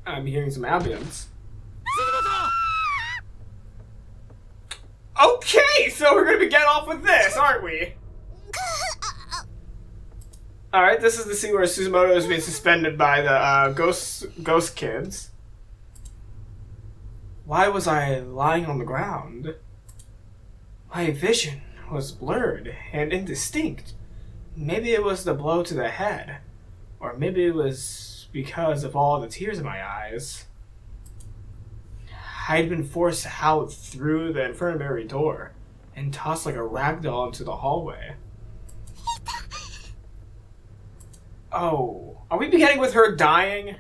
I'm hearing some ambience. Okay, so we're gonna begin off with this, aren't we? Alright, this is the scene where Suzumoto is being suspended by the ghost kids. Why was I lying on the ground? My vision was blurred and indistinct. Maybe it was the blow to the head. Or maybe it was because of all the tears in my eyes. I'd been forced out through the infirmary door and tossed like a ragdoll into the hallway. Oh, are we beginning with her dying?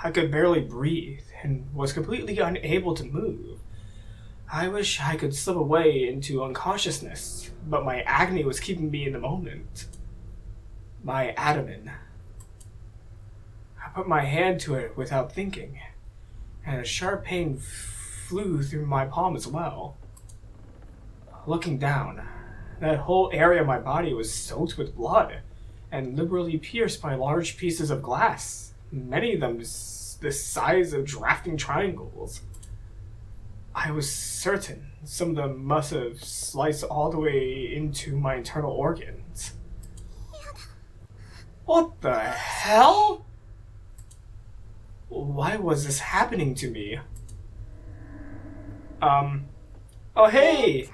I could barely breathe and was completely unable to move. I wish I could slip away into unconsciousness, but my agony was keeping me in the moment. My abdomen. I put my hand to it without thinking, and a sharp pain flew through my palm as well. Looking down, that whole area of my body was soaked with blood and liberally pierced by large pieces of glass, many of them the size of drafting triangles. I was certain some of them must have sliced all the way into my internal organs. What the hell? Why was this happening to me? Oh hey!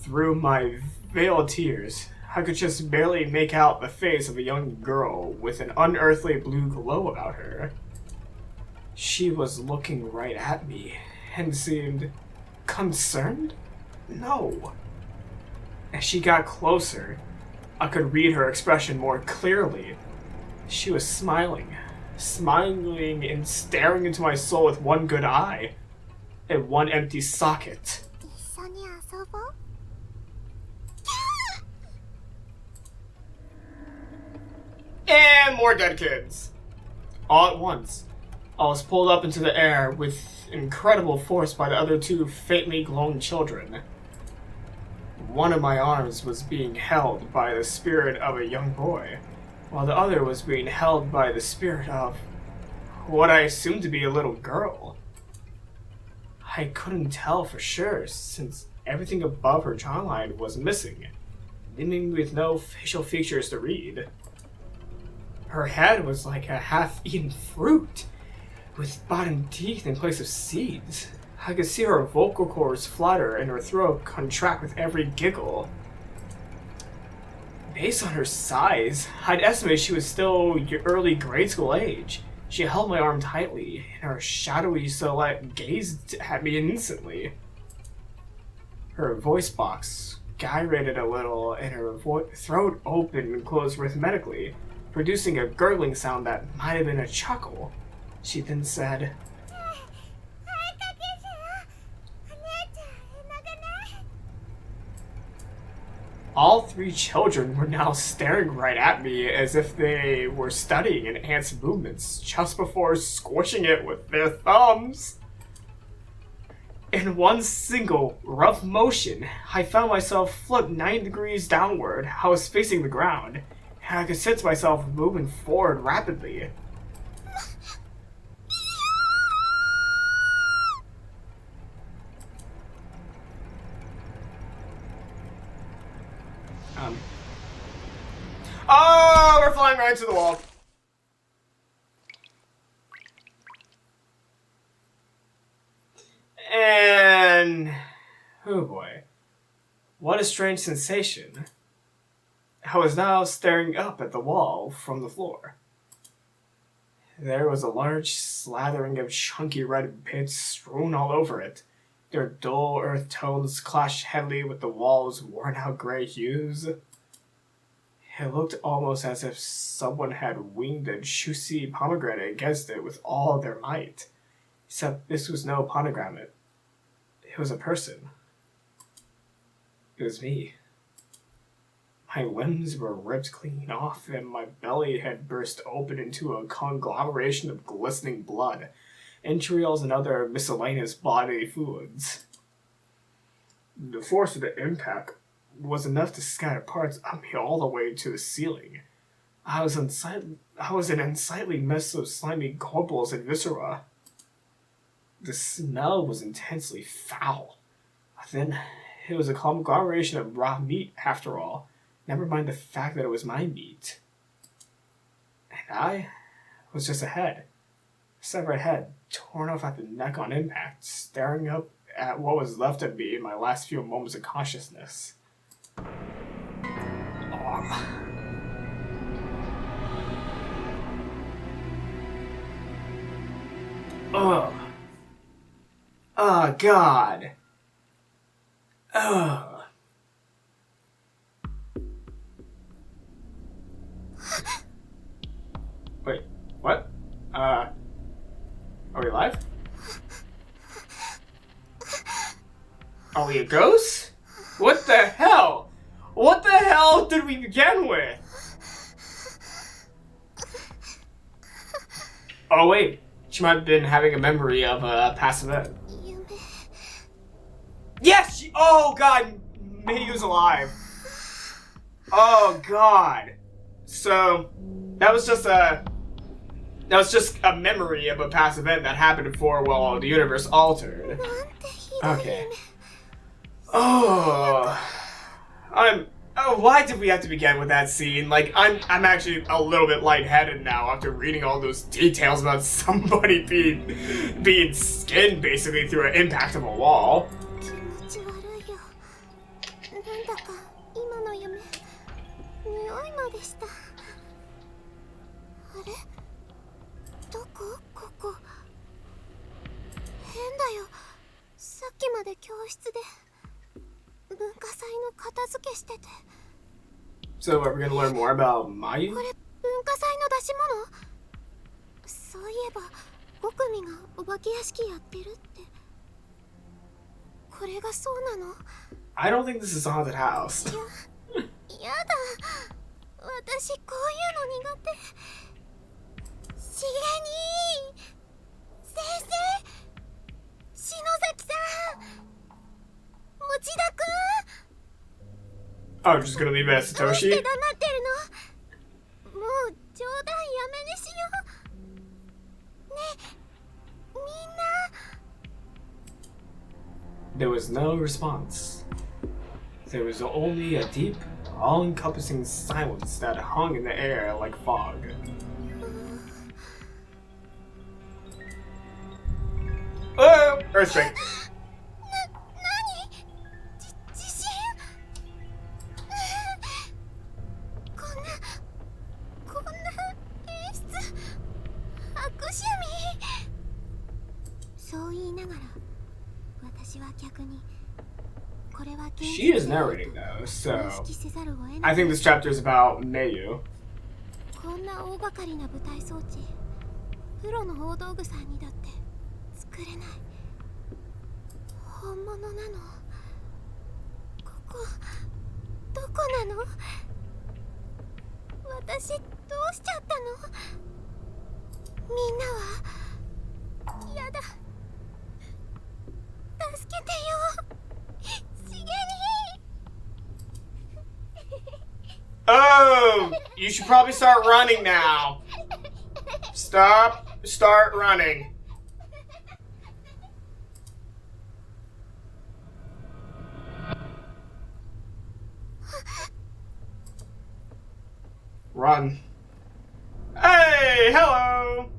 Through my veil of tears, I could just barely make out the face of a young girl with an unearthly blue glow about her. She was looking right at me and seemed concerned? No. As she got closer, I could read her expression more clearly. She was smiling and staring into my soul with one good eye and one empty socket. And more dead kids. All at once, I was pulled up into the air with incredible force by the other two faintly glowing children. One of my arms was being held by the spirit of a young boy, while the other was being held by the spirit of what I assumed to be a little girl. I couldn't tell for sure, since everything above her jawline was missing, leaving me with no facial features to read. Her head was like a half-eaten fruit, with bottom teeth in place of seeds. I could see her vocal cords flutter and her throat contract with every giggle. Based on her size, I'd estimate she was still early grade school age. She held my arm tightly, and her shadowy silhouette gazed at me instantly. Her voice box gyrated a little, and her throat opened and closed rhythmically, producing a gurgling sound that might have been a chuckle. She then said, all three children were now staring right at me as if they were studying an ant's movements just before squishing it with their thumbs. In one single rough motion, I found myself flipped 90 degrees downward. I was facing the ground, and I could sense myself moving forward rapidly. Oh, we're flying right into the wall. And oh boy, what a strange sensation. I was now staring up at the wall from the floor. There was a large slathering of chunky red pits strewn all over it. Their dull earth tones clashed heavily with the wall's worn-out gray hues. It looked almost as if someone had winged a juicy pomegranate against it with all their might. Except this was no pomegranate. It was a person. It was me. My limbs were ripped clean off, and my belly had burst open into a conglomeration of glistening blood, entrails, and other miscellaneous bodily fluids. The force of the impact was enough to scatter parts of me all the way to the ceiling. I was an unsightly mess of slimy corpuscles and viscera. The smell was intensely foul. Then it was a conglomeration of raw meat, after all. Never mind the fact that it was my meat. And I was just a head. A severed head, torn off at the neck on impact, staring up at what was left of me in my last few moments of consciousness. Ugh. Oh, God. Ugh. Wait, what? Are we alive? Are we a ghost? What the hell? What the hell did we begin with? Oh wait, she might have been having a memory of a past event. Yes! Oh god, Mayu's alive. Oh god. So, that was just a memory of a past event that happened before, well, the universe altered. Okay. Oh, why did we have to begin with that scene? Like, I'm actually a little bit lightheaded now after reading all those details about somebody being skinned basically through an impact of a wall. So are we gonna learn more about Mayu? I don't think this is a haunted house. Oh, I'm just gonna leave it as Satoshi? There was no response. There was only a deep, all-encompassing silence that hung in the air like fog. Oh! Earthquake! She is narrating though, so I think this chapter is about Mayu. Oh, you should probably start running now. Start running. Run. Hey, hello.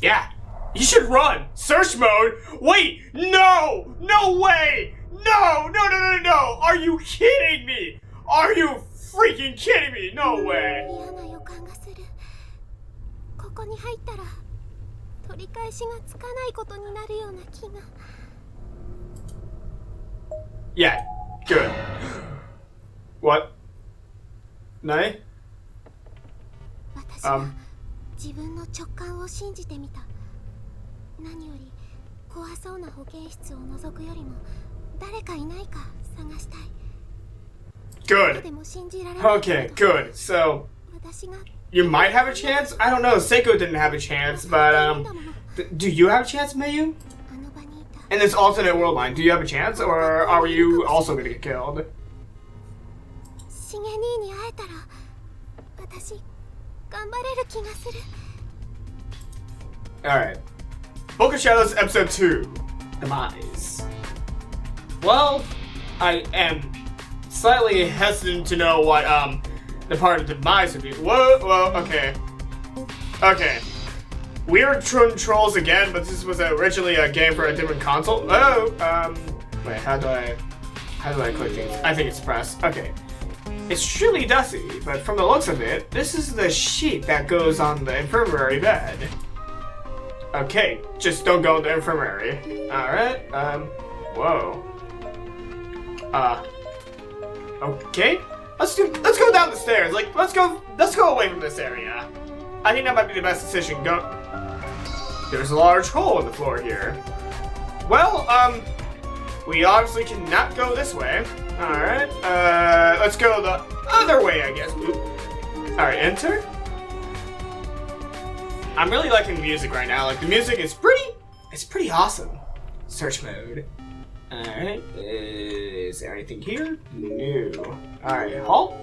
Yeah, you should run. Search mode. Wait, no, no way. No. Are you kidding me? Are you freaking kidding me? No way. Yeah, good. What? Nay? 自分の直感を信じてみた。何より怖そうな保健室を覗くよりも誰かいないか探したい。 Good. Okay, good. So You might have a chance? I don't know. Seiko didn't have a chance, but, do you have a chance, Mayu? In this alternate world line, do you have a chance, or are you also gonna get killed? Alright. Book of Shadows, Episode 2. Demise. Well, I am slightly hesitant to know what, the part of Demise would be. Whoa, okay. Okay. Weird Trolls again, but this was originally a game for a different console. Oh, wait, how do I click things? I think it's press. Okay. It's truly dusty, but from the looks of it, this is the sheet that goes on the infirmary bed. Okay, just don't go in the infirmary. Alright, whoa. Okay. Let's go down the stairs. Like, let's go away from this area. I think that might be the best decision. There's a large hole in the floor here. Well, we obviously cannot go this way. Alright, let's go the other way, I guess. Alright, enter. I'm really liking the music right now. Like, the music is pretty awesome. Search mode. Alright, is there anything here? No. Alright, halt.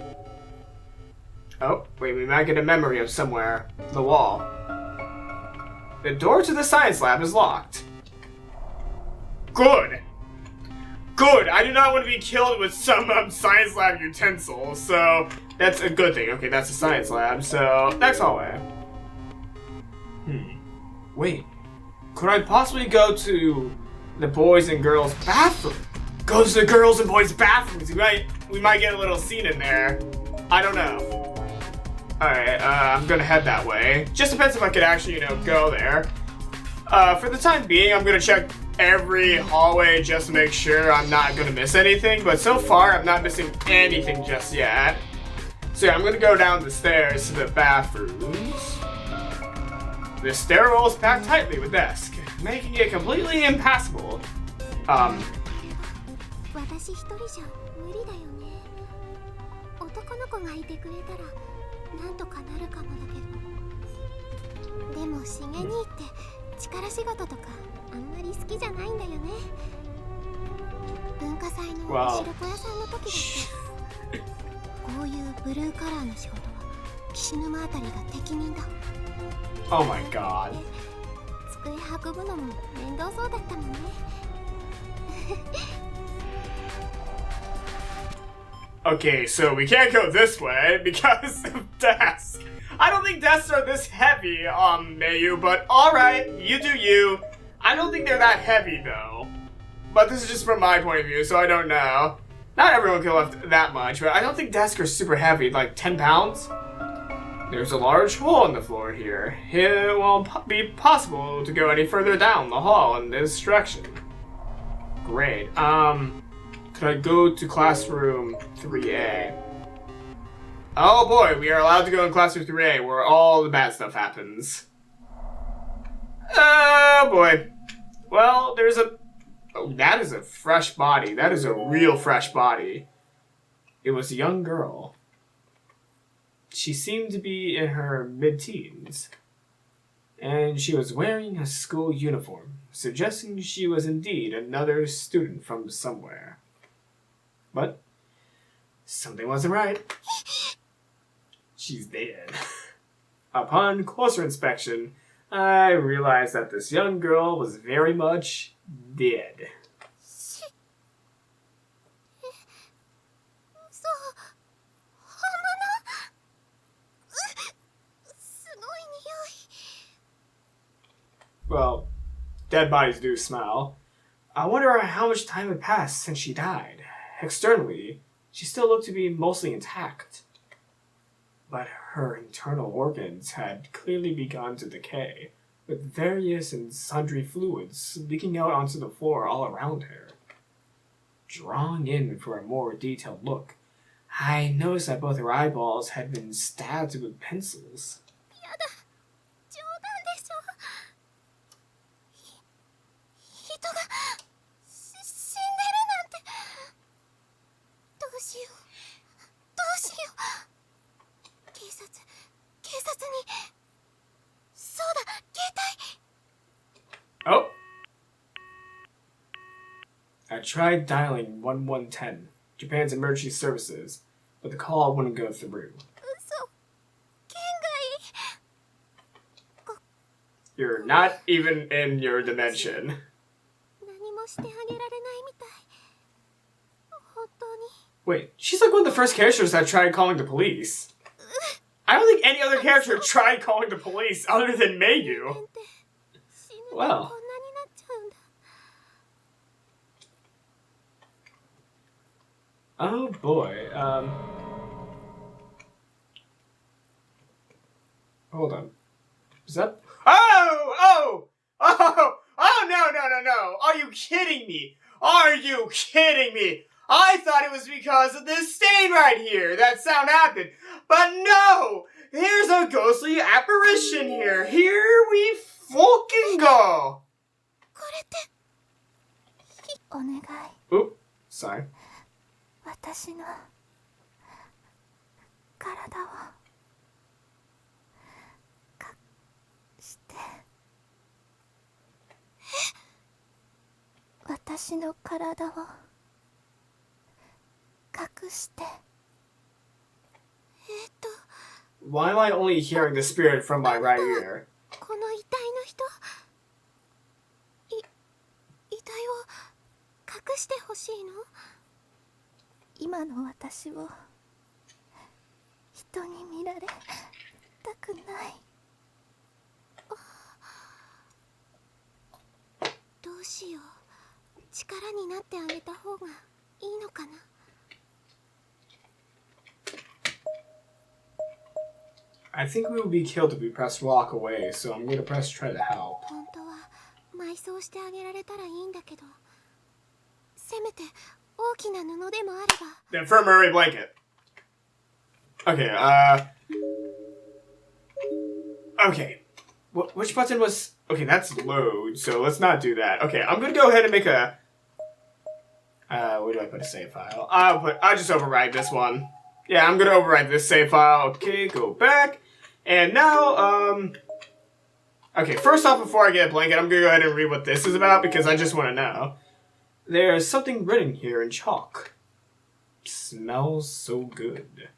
Oh, wait, we might get a memory of somewhere. The wall. The door to the science lab is locked. Good. Good, I do not want to be killed with some science lab utensil, so that's a good thing. Okay, that's a science lab, so next hallway. Wait, could I possibly go to the boys and girls bathroom? Go to the girls and boys bathrooms. We might get a little scene in there. I don't know. Alright, I'm gonna head that way. Just depends if I could actually, go there. For the time being, I'm gonna check every hallway just to make sure I'm not gonna miss anything. But so far, I'm not missing anything just yet. So yeah, I'm gonna go down the stairs to the bathrooms. The stairwell is packed tightly with desks, making it completely impassable. Oh my god. Okay, so we can't go this way because of desks. I don't think desks are this heavy, Mayu, but alright, you do you. I don't think they're that heavy, though. But this is just from my point of view, so I don't know. Not everyone can lift that much, but I don't think desks are super heavy, like 10 pounds. There's a large hole in the floor here. It won't be possible to go any further down the hall in this direction. Great. Could I go to classroom 3A? Oh boy, we are allowed to go in classroom 3A where all the bad stuff happens. Oh boy. Well, there's a... Oh, that is a fresh body. That is a real fresh body. It was a young girl. She seemed to be in her mid-teens, and she was wearing a school uniform, suggesting she was indeed another student from somewhere. But something wasn't right. She's dead. Upon closer inspection, I realized that this young girl was very much dead. Well, dead bodies do smell. I wonder how much time had passed since she died. Externally, she still looked to be mostly intact. But her internal organs had clearly begun to decay, with various and sundry fluids leaking out onto the floor all around her. Drawing in for a more detailed look, I noticed that both her eyeballs had been stabbed with pencils. I tried dialing 1110, Japan's emergency services, but the call wouldn't go through. 嘘。県外。 You're not even in your dimension. 何もしてあげられないみたい。本当に。 Wait, she's like one of the first characters that tried calling the police. I don't think any other character tried calling the police other than Mayu. Well. Oh boy. Hold on. Is that? Oh! No! Are you kidding me? Are you kidding me? I thought it was because of this stain right here that sound happened. But no! Here's a ghostly apparition here. Here we fucking go. これってお願い。 Oop, sorry. 私の体を隠して。私の体を隠して。Why am I only hearing the spirit from my right ear? この遺体の人、遺体を隠してほしいの？今の私を人に見られたくない。どうしよう。力になってあげた方がいいのかな。I think we will be killed if we press walk away, so I'm gonna press try to help. 本当は埋葬してあげられたらいいんだけど、せめて大きな布でもあれば。 The infirmary blanket. Okay, Okay. Which button was... Okay, that's load, so let's not do that. Okay, I'm gonna go ahead and make a... where do I put a save file? I'll just override this one. Yeah, I'm gonna override this save file. Okay, go back. And now, okay, first off, before I get a blanket, I'm gonna go ahead and read what this is about, because I just want to know. There's something written here in chalk. Smells so good.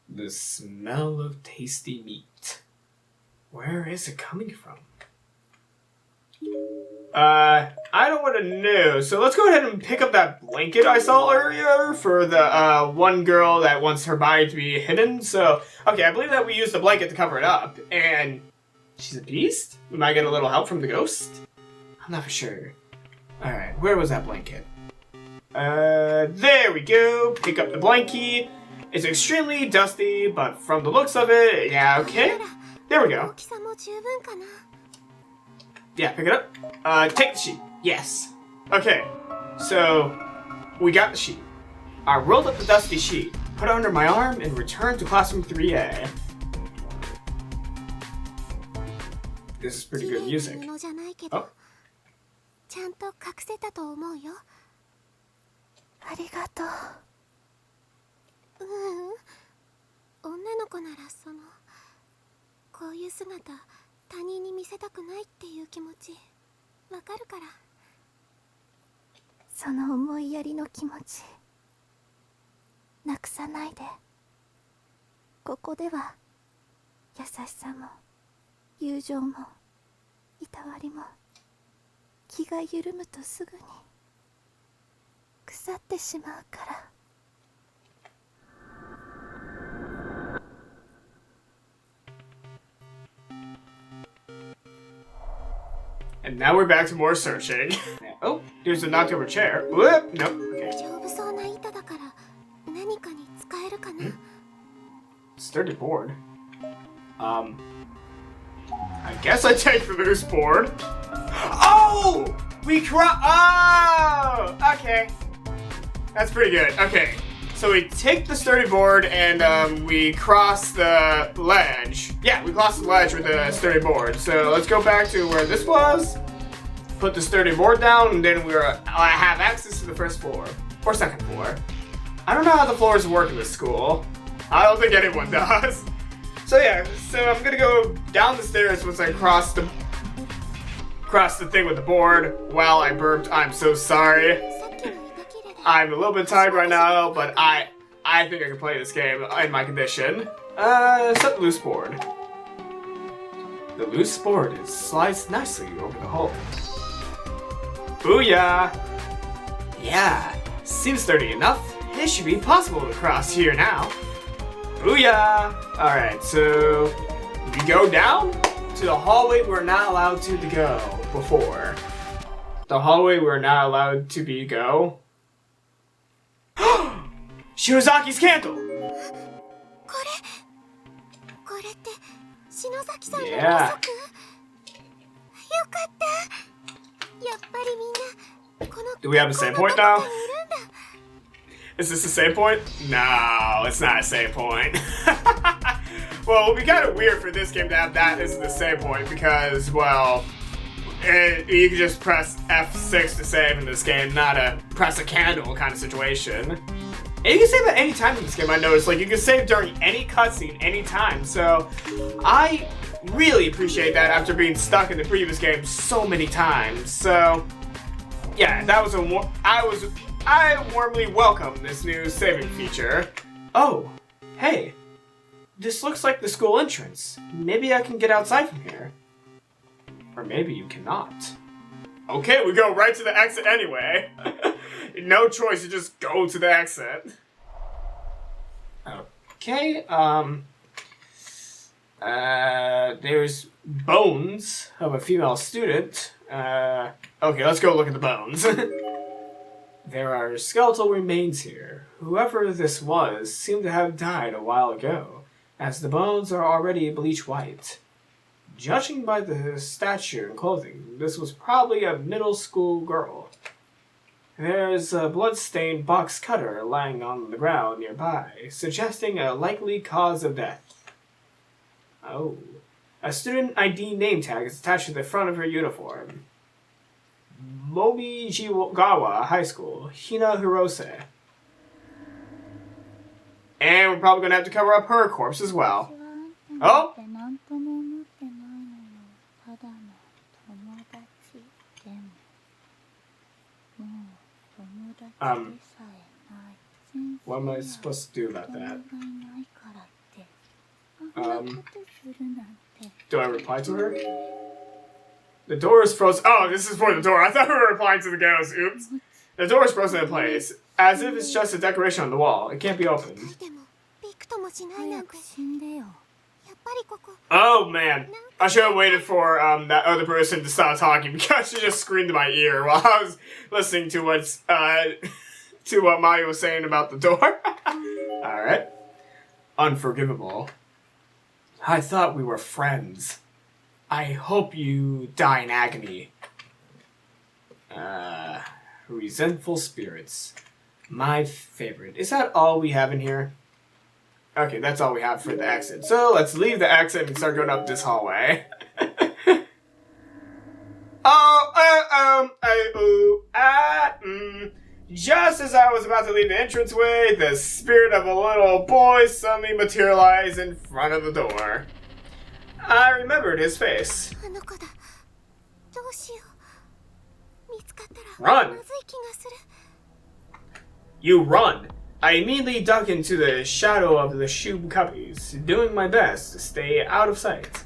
The smell of tasty meat. Where is it coming from? I don't want to know, so let's go ahead and pick up that blanket I saw earlier for the, one girl that wants her body to be hidden. So, okay, I believe that we used the blanket to cover it up, and she's a beast? We might get a little help from the ghost? I'm not for sure. Alright, where was that blanket? There we go. Pick up the blankie. It's extremely dusty, but from the looks of it, yeah, okay. There we go. Yeah, pick it up. Take the sheet. Yes. Okay, so we got the sheet. I rolled up the dusty sheet, put it under my arm, and returned to classroom 3A. This is pretty good music. Oh. ちゃんと隠せたと思うよ。ありがとう。女の子ならこういう姿他人に見せたくないっていう気持ちわかるから。その思いやりの気持ちなくさないで。ここでは優しさも友情もいたわりも気が緩むとすぐに腐ってしまうから。And now we're back to more searching. Oh, there's a knocked over chair. Whoop, nope. Okay. 丈夫そうな板だから何かに使えるかな。Sturdy board. I guess I take the loose board. Oh! We Oh! Okay. That's pretty good. Okay. So we take the sturdy board and we cross the ledge. Yeah, we cross the ledge with the sturdy board. So let's go back to where this was. Put the sturdy board down, and then we'll have access to the first floor. Or second floor. I don't know how the floors work in this school. I don't think anyone does. So yeah, so I'm gonna go down the stairs once I cross the thing with the board. While I burped, I'm so sorry. I'm a little bit tired right now, but I think I can play this game in my condition. Set the loose board. The loose board slides nicely over the hole. Booyah! Yeah, seems sturdy enough. It should be possible to cross here now. Booyah! Alright, so we go down to the hallway we're not allowed to go before. The hallway we're not allowed to go. Shinozaki's candle! Yeah. Do we have a save point now? Is this a save point? No, it's not a save point. Well, it would be kind of weird for this game to have that as the save point because, well, you can just press F6 to save in this game, not a press a candle kind of situation. And you can save at any time in this game, I noticed. Like, you can save during any cutscene, any time. So, I really appreciate that after being stuck in the previous game so many times. So, yeah, that was I warmly welcome this new saving feature. Oh, hey. This looks like the school entrance. Maybe I can get outside from here. Or maybe you cannot. Okay, we go right to the exit anyway. No choice, you just go to the exit. Okay, there's bones of a female student. Okay, let's go look at the bones. There are skeletal remains here. Whoever this was seemed to have died a while ago, as the bones are already bleach white. Judging by the stature and clothing, this was probably a middle school girl. There's a blood-stained box cutter lying on the ground nearby, suggesting a likely cause of death. Oh. A student ID name tag is attached to the front of her uniform. Momijigawa High School, Hina Hirose. And we're probably going to have to cover up her corpse as well. Oh! What am I supposed to do about that? Do I reply to her? The door is frozen. Oh, this is for the door. I thought we were replying to the ghost. Oops. The door is frozen in place, as if it's just a decoration on the wall. It can't be opened. Oh man, I should have waited for that other person to stop talking because she just screamed in my ear while I was listening to what Mayu was saying about the door. All right, unforgivable. I thought we were friends. I hope you die in agony. Resentful spirits. My favorite. Is that all we have in here? Okay, that's all we have for the exit. So let's leave the exit and start going up this hallway. Just as I was about to leave the entranceway, the spirit of a little boy suddenly materialized in front of the door. I remembered his face. Run! You run! I immediately ducked into the shadow of the shoe cubbies, doing my best to stay out of sight.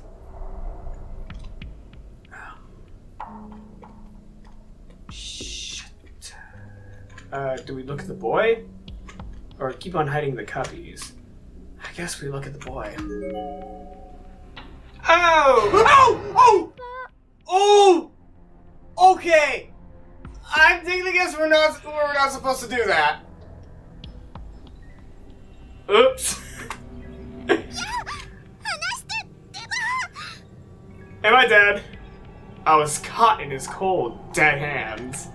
Shit. Do we look at the boy? Or keep on hiding the cubbies? I guess we look at the boy. Oh! Oh! Oh! Oh! Okay! I'm thinking, I guess we're not supposed to do that. Oops. Am I dead? I was caught in his cold, dead hands.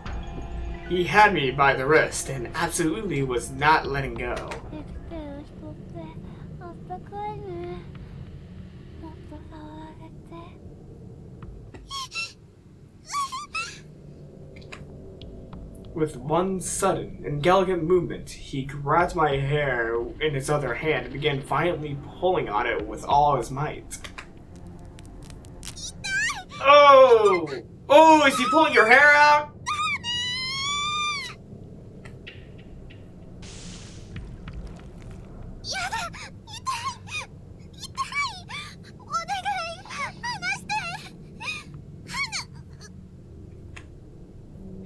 He had me by the wrist and absolutely was not letting go. With one sudden and elegant movement, he grabbed my hair in his other hand and began violently pulling on it with all his might. Oh! Oh, is he pulling your hair out?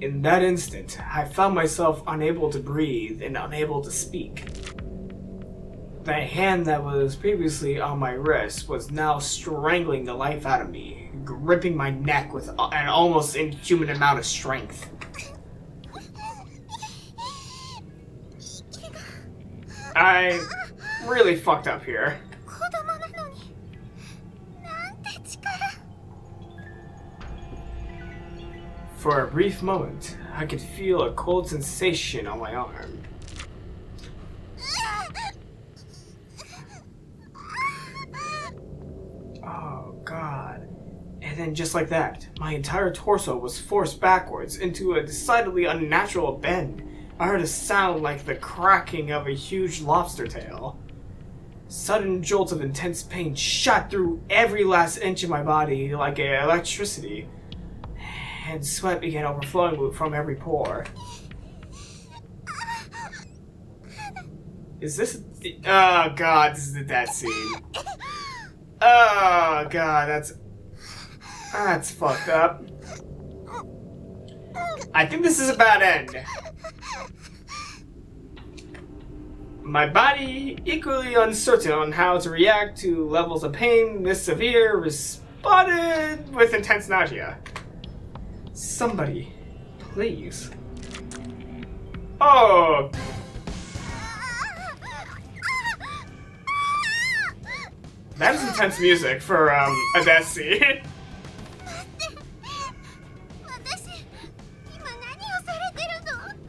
In that instant, I found myself unable to breathe and unable to speak. The hand that was previously on my wrist was now strangling the life out of me, gripping my neck with an almost inhuman amount of strength. I really fucked up here. For a brief moment, I could feel a cold sensation on my arm. Oh god. And then just like that, my entire torso was forced backwards into a decidedly unnatural bend. I heard a sound like the cracking of a huge lobster tail. Sudden jolts of intense pain shot through every last inch of my body like electricity, and sweat began overflowing from every pore. Is this... Oh god, this is the death scene. Oh god, that's fucked up. I think this is a bad end. My body, equally uncertain on how to react to levels of pain this severe, responded with intense nausea. Somebody, please. Oh! That is intense music for a death scene.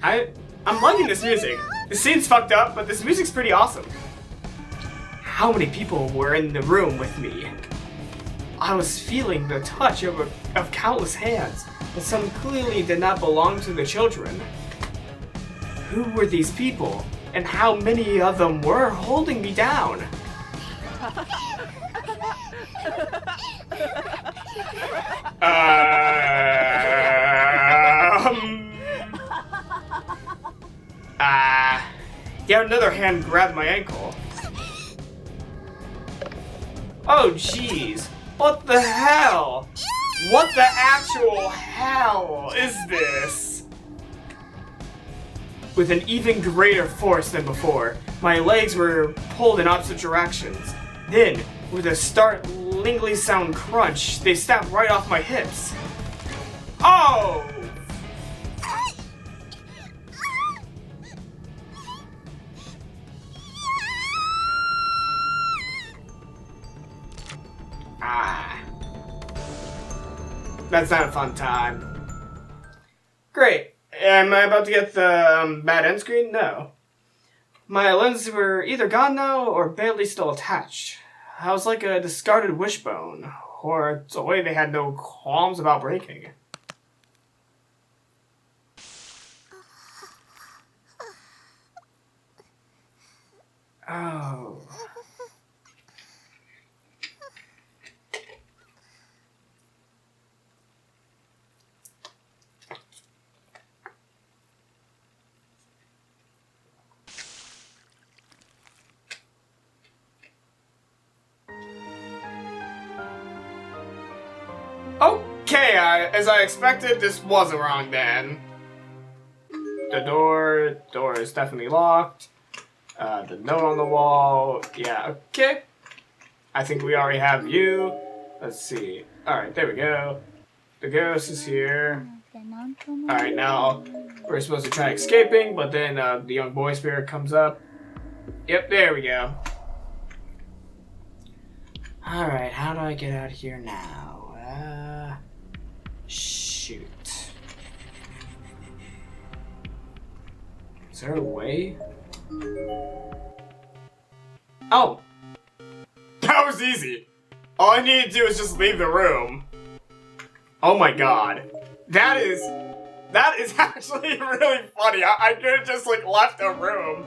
I'm liking this music. The scene's fucked up, but this music's pretty awesome. How many people were in the room with me? I was feeling the touch of countless hands, but some clearly did not belong to the children. Who were these people, and how many of them were holding me down? Yet another hand grabbed my ankle. Oh jeez, what the hell? What the actual hell is this? With an even greater force than before, my legs were pulled in opposite directions. Then, with a startlingly sound crunch, they snapped right off my hips. Oh! That's not a fun time. Great. Am I about to get the bad end screen? No. My limbs were either gone now or barely still attached. I was like a discarded wishbone, or a way they had no qualms about breaking. Oh. Okay, as I expected, this was a wrong then. The door is definitely locked. The note on the wall, yeah, okay. I think we already have you. Let's see. Alright, there we go. The ghost is here. Alright, now we're supposed to try escaping, but then the young boy spirit comes up. Yep, there we go. Alright, how do I get out of here now? Shoot. Is there a way? Oh! That was easy! All I need to do is just leave the room. Oh my god. That is actually really funny. I could have just like left the room.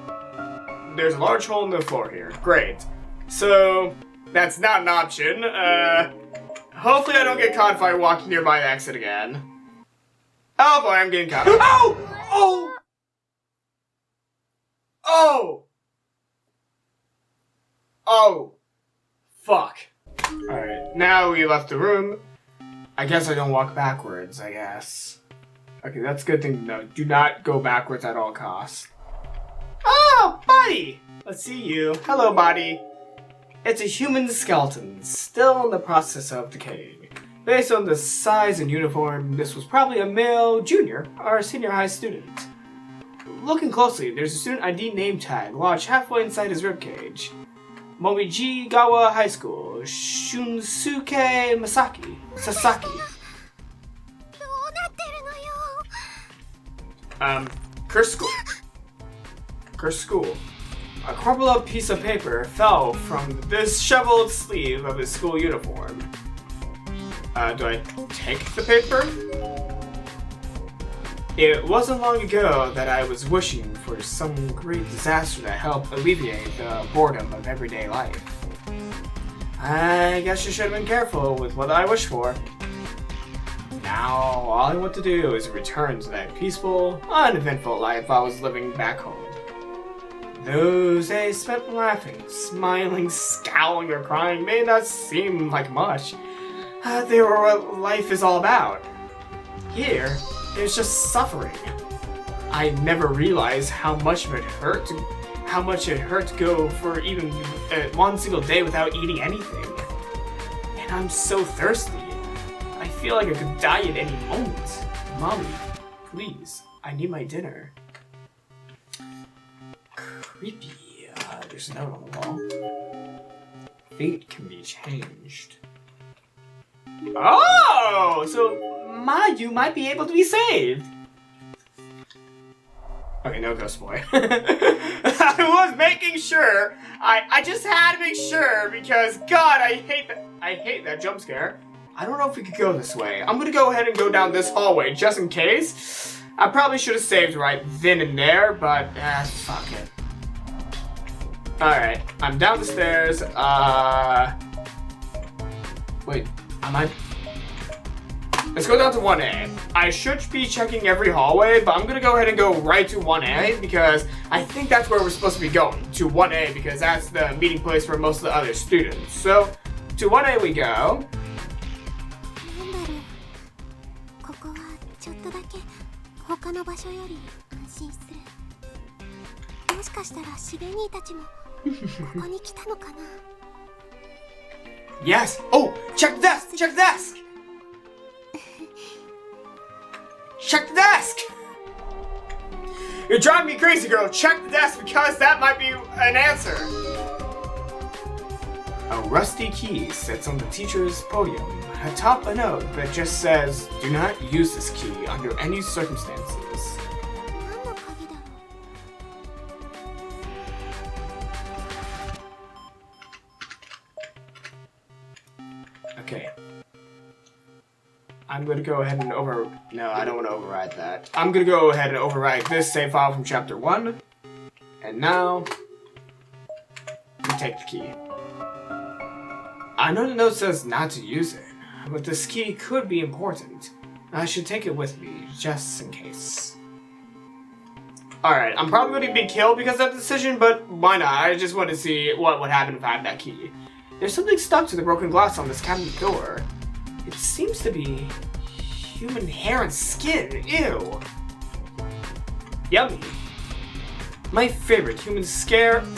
There's a large hole in the floor here. Great. So, that's not an option. Hopefully I don't get caught if I walk nearby the exit again. Oh boy, I'm getting caught. Oh! Oh! Oh! Oh! Fuck. Alright, now we left the room. I guess I don't walk backwards, I guess. Okay, that's a good thing to know. Do not go backwards at all costs. Oh, buddy! Let's see you. Hello, buddy. It's a human skeleton, still in the process of decaying. Based on the size and uniform, this was probably a male junior or senior high student. Looking closely, there's a student ID name tag lodged halfway inside his ribcage. Momijigawa High School, Shunsuke Sasaki. Cursed school. A crumpled up piece of paper fell from the disheveled sleeve of his school uniform. Do I take the paper? It wasn't long ago that I was wishing for some great disaster to help alleviate the boredom of everyday life. I guess you should have been careful with what I wish for. Now, all I want to do is return to that peaceful, uneventful life I was living back home. Those days spent laughing, smiling, scowling, or crying may not seem like much. They were what life is all about. Here, there's just suffering. I never realized how much it hurt to go for even one single day without eating anything. And I'm so thirsty. I feel like I could die at any moment. Mommy, please, I need my dinner. Creepy. There's a note on the wall. Fate can be changed. Oh, so Mayu might be able to be saved. Okay, no ghost boy. I was making sure. I just had to make sure because God, I hate that jump scare. I don't know if we could go this way. I'm gonna go ahead and go down this hallway just in case. I probably should have saved right then and there, but fuck it. Alright, I'm down the stairs. Wait, am I? Let's go down to 1A. I should be checking every hallway, but I'm gonna go ahead and go right to 1A because I think that's where we're supposed to be going. To 1A because that's the meeting place for most of the other students. So, to 1A we go. ここはちょっとだけ他の場所より安心する。もしかしたらシベニーたちもここに来たのかな。Yes! Oh! Check the desk! Check the desk! Check the desk! You're driving me crazy, girl. Check the desk because that might be an answer. A rusty key sits on the teacher's podium atop a note that just says, "Do not use this key under any circumstances." 何の鍵だろう。 Okay. I'm gonna go ahead and No, I don't want to override that. I'm gonna go ahead and override this save file from chapter 1. And now, we take the key. I know the note says not to use it, but this key could be important. I should take it with me, just in case. Alright, I'm probably going to be killed because of that decision, but why not? I just want to see what would happen if I had that key. There's something stuck to the broken glass on this cabinet door. It seems to be human hair and skin. Ew. Yummy. My favorite, human human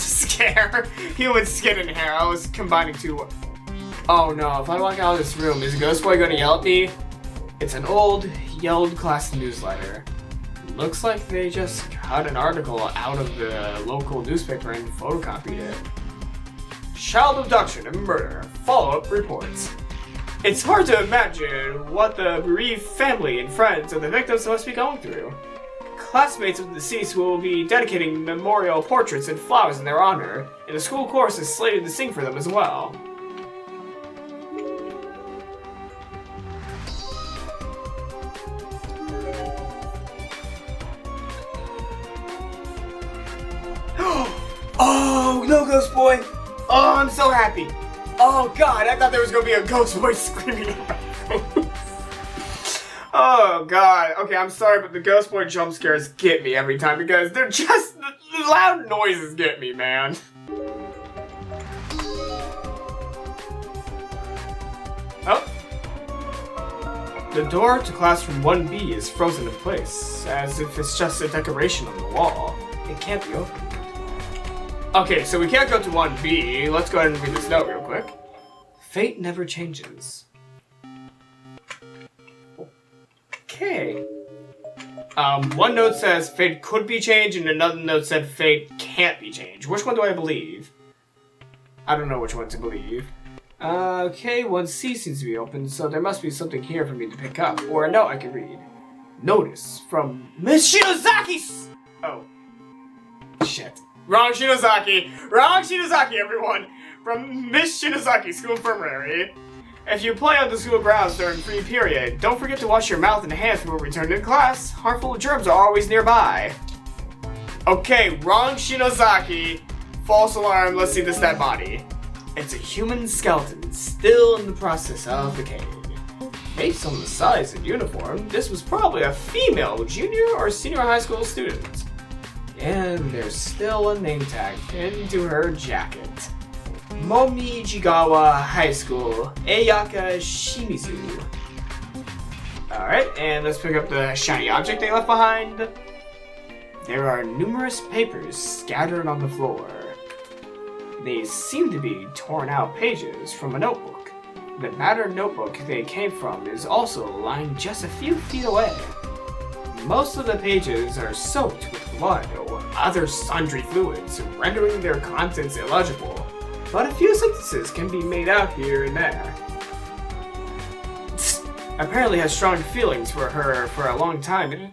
skin and hair. I was combining two. Oh no, if I walk out of this room, is Ghost Boy gonna yell at me? It's an old, yelled class newsletter. Looks like they just cut an article out of the local newspaper and photocopied it. Child abduction and murder. Follow-up reports. It's hard to imagine what the bereaved family and friends of the victims must be going through. Classmates of the deceased will be dedicating memorial portraits and flowers in their honor, and the school chorus is slated to sing for them as well. Oh, no Ghost Boy! Oh, I'm so happy! Oh god, I thought there was gonna be a Ghost Boy screaming at my face. Oh god, okay, I'm sorry, but the Ghost Boy jump scares get me every time because they're just, the loud noises get me, man. Oh. The door to classroom 1B is frozen in place, as if it's just a decoration on the wall. It can't be opened. Okay, so we can't go to 1B. Let's go ahead and read this note real quick. Fate never changes. Okay. One note says fate could be changed, and another note said fate can't be changed. Which one do I believe? I don't know which one to believe. Okay, 1C seems to be open, so there must be something here for me to pick up, or a note I can read. Notice from Miss Shinozaki's. Oh, shit! Wrong Shinozaki. Wrong Shinozaki, everyone. From Miss Shinozaki, School Infirmary. If you play on the school grounds during free period, don't forget to wash your mouth and hands before returning to class. Harmful germs are always nearby. Okay, wrong Shinozaki. False alarm. Let's see this dead body. It's a human skeleton, still in the process of decaying. Based on the size and uniform, this was probably a female junior or senior high school student. And there's still a name tag pinned to her jacket. Momijigawa High School, Eyaka Shimizu. Alright, and let's pick up the shiny object they left behind. There are numerous papers scattered on the floor. They seem to be torn out pages from a notebook. The battered notebook they came from is also lying just a few feet away. Most of the pages are soaked with blood or other sundry fluids, rendering their contents illegible, but a few sentences can be made out here and there. Apparently has strong feelings for her for a long time.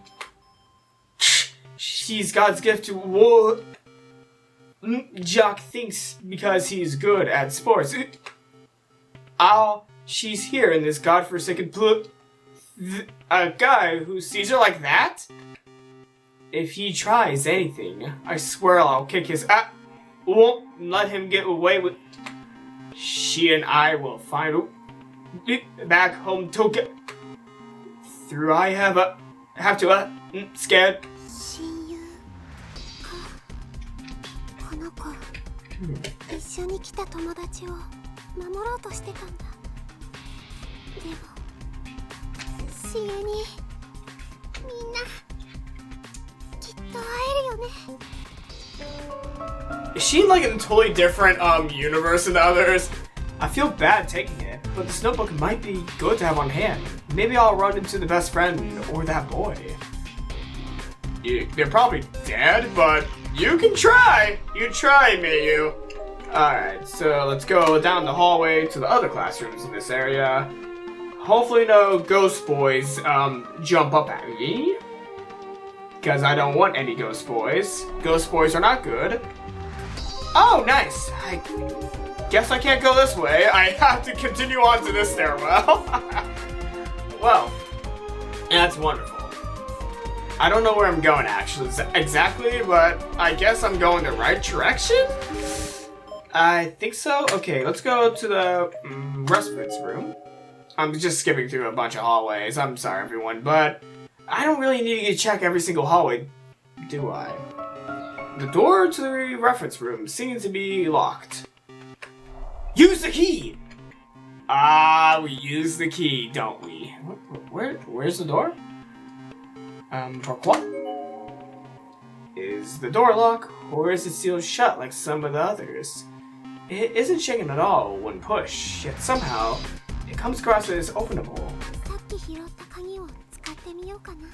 She's God's gift to war. Jock thinks because he's good at sports. She's here in this godforsaken a guy who sees her like that? If he tries anything, I swear I'll kick his won't let him get away with. She and I will find back home to through I have to scared. この子、一緒に来た友達を守ろうとしてたんだ。でも、シエにみんなきっと会えるよね。Is she like in a totally different universe than others? I feel bad taking it, but this notebook might be good to have on hand. Maybe I'll run into the best friend or that boy. They're probably dead, but you can try! You try, Mayu. Alright, so let's go down the hallway to the other classrooms in this area. Hopefully no ghost boys jump up at me. Because I don't want any ghost boys. Ghost boys are not good. Oh, nice! I guess I can't go this way. I have to continue on to this stairwell. Well, that's wonderful. I don't know where I'm going actually exactly, but I guess I'm going the right direction? I think so. Okay, let's go to the respice room. I'm just skipping through a bunch of hallways. I'm sorry, everyone, but I don't really need to check every single hallway, do I? The door to the reference room seems to be locked. Use the key! We use the key, don't we? Where's the door? Pourquoi? Is the door locked, or is it sealed shut like some of the others? It isn't shaking at all when pushed, yet somehow it comes across as openable. さっき拾った鍵を使ってみようかな。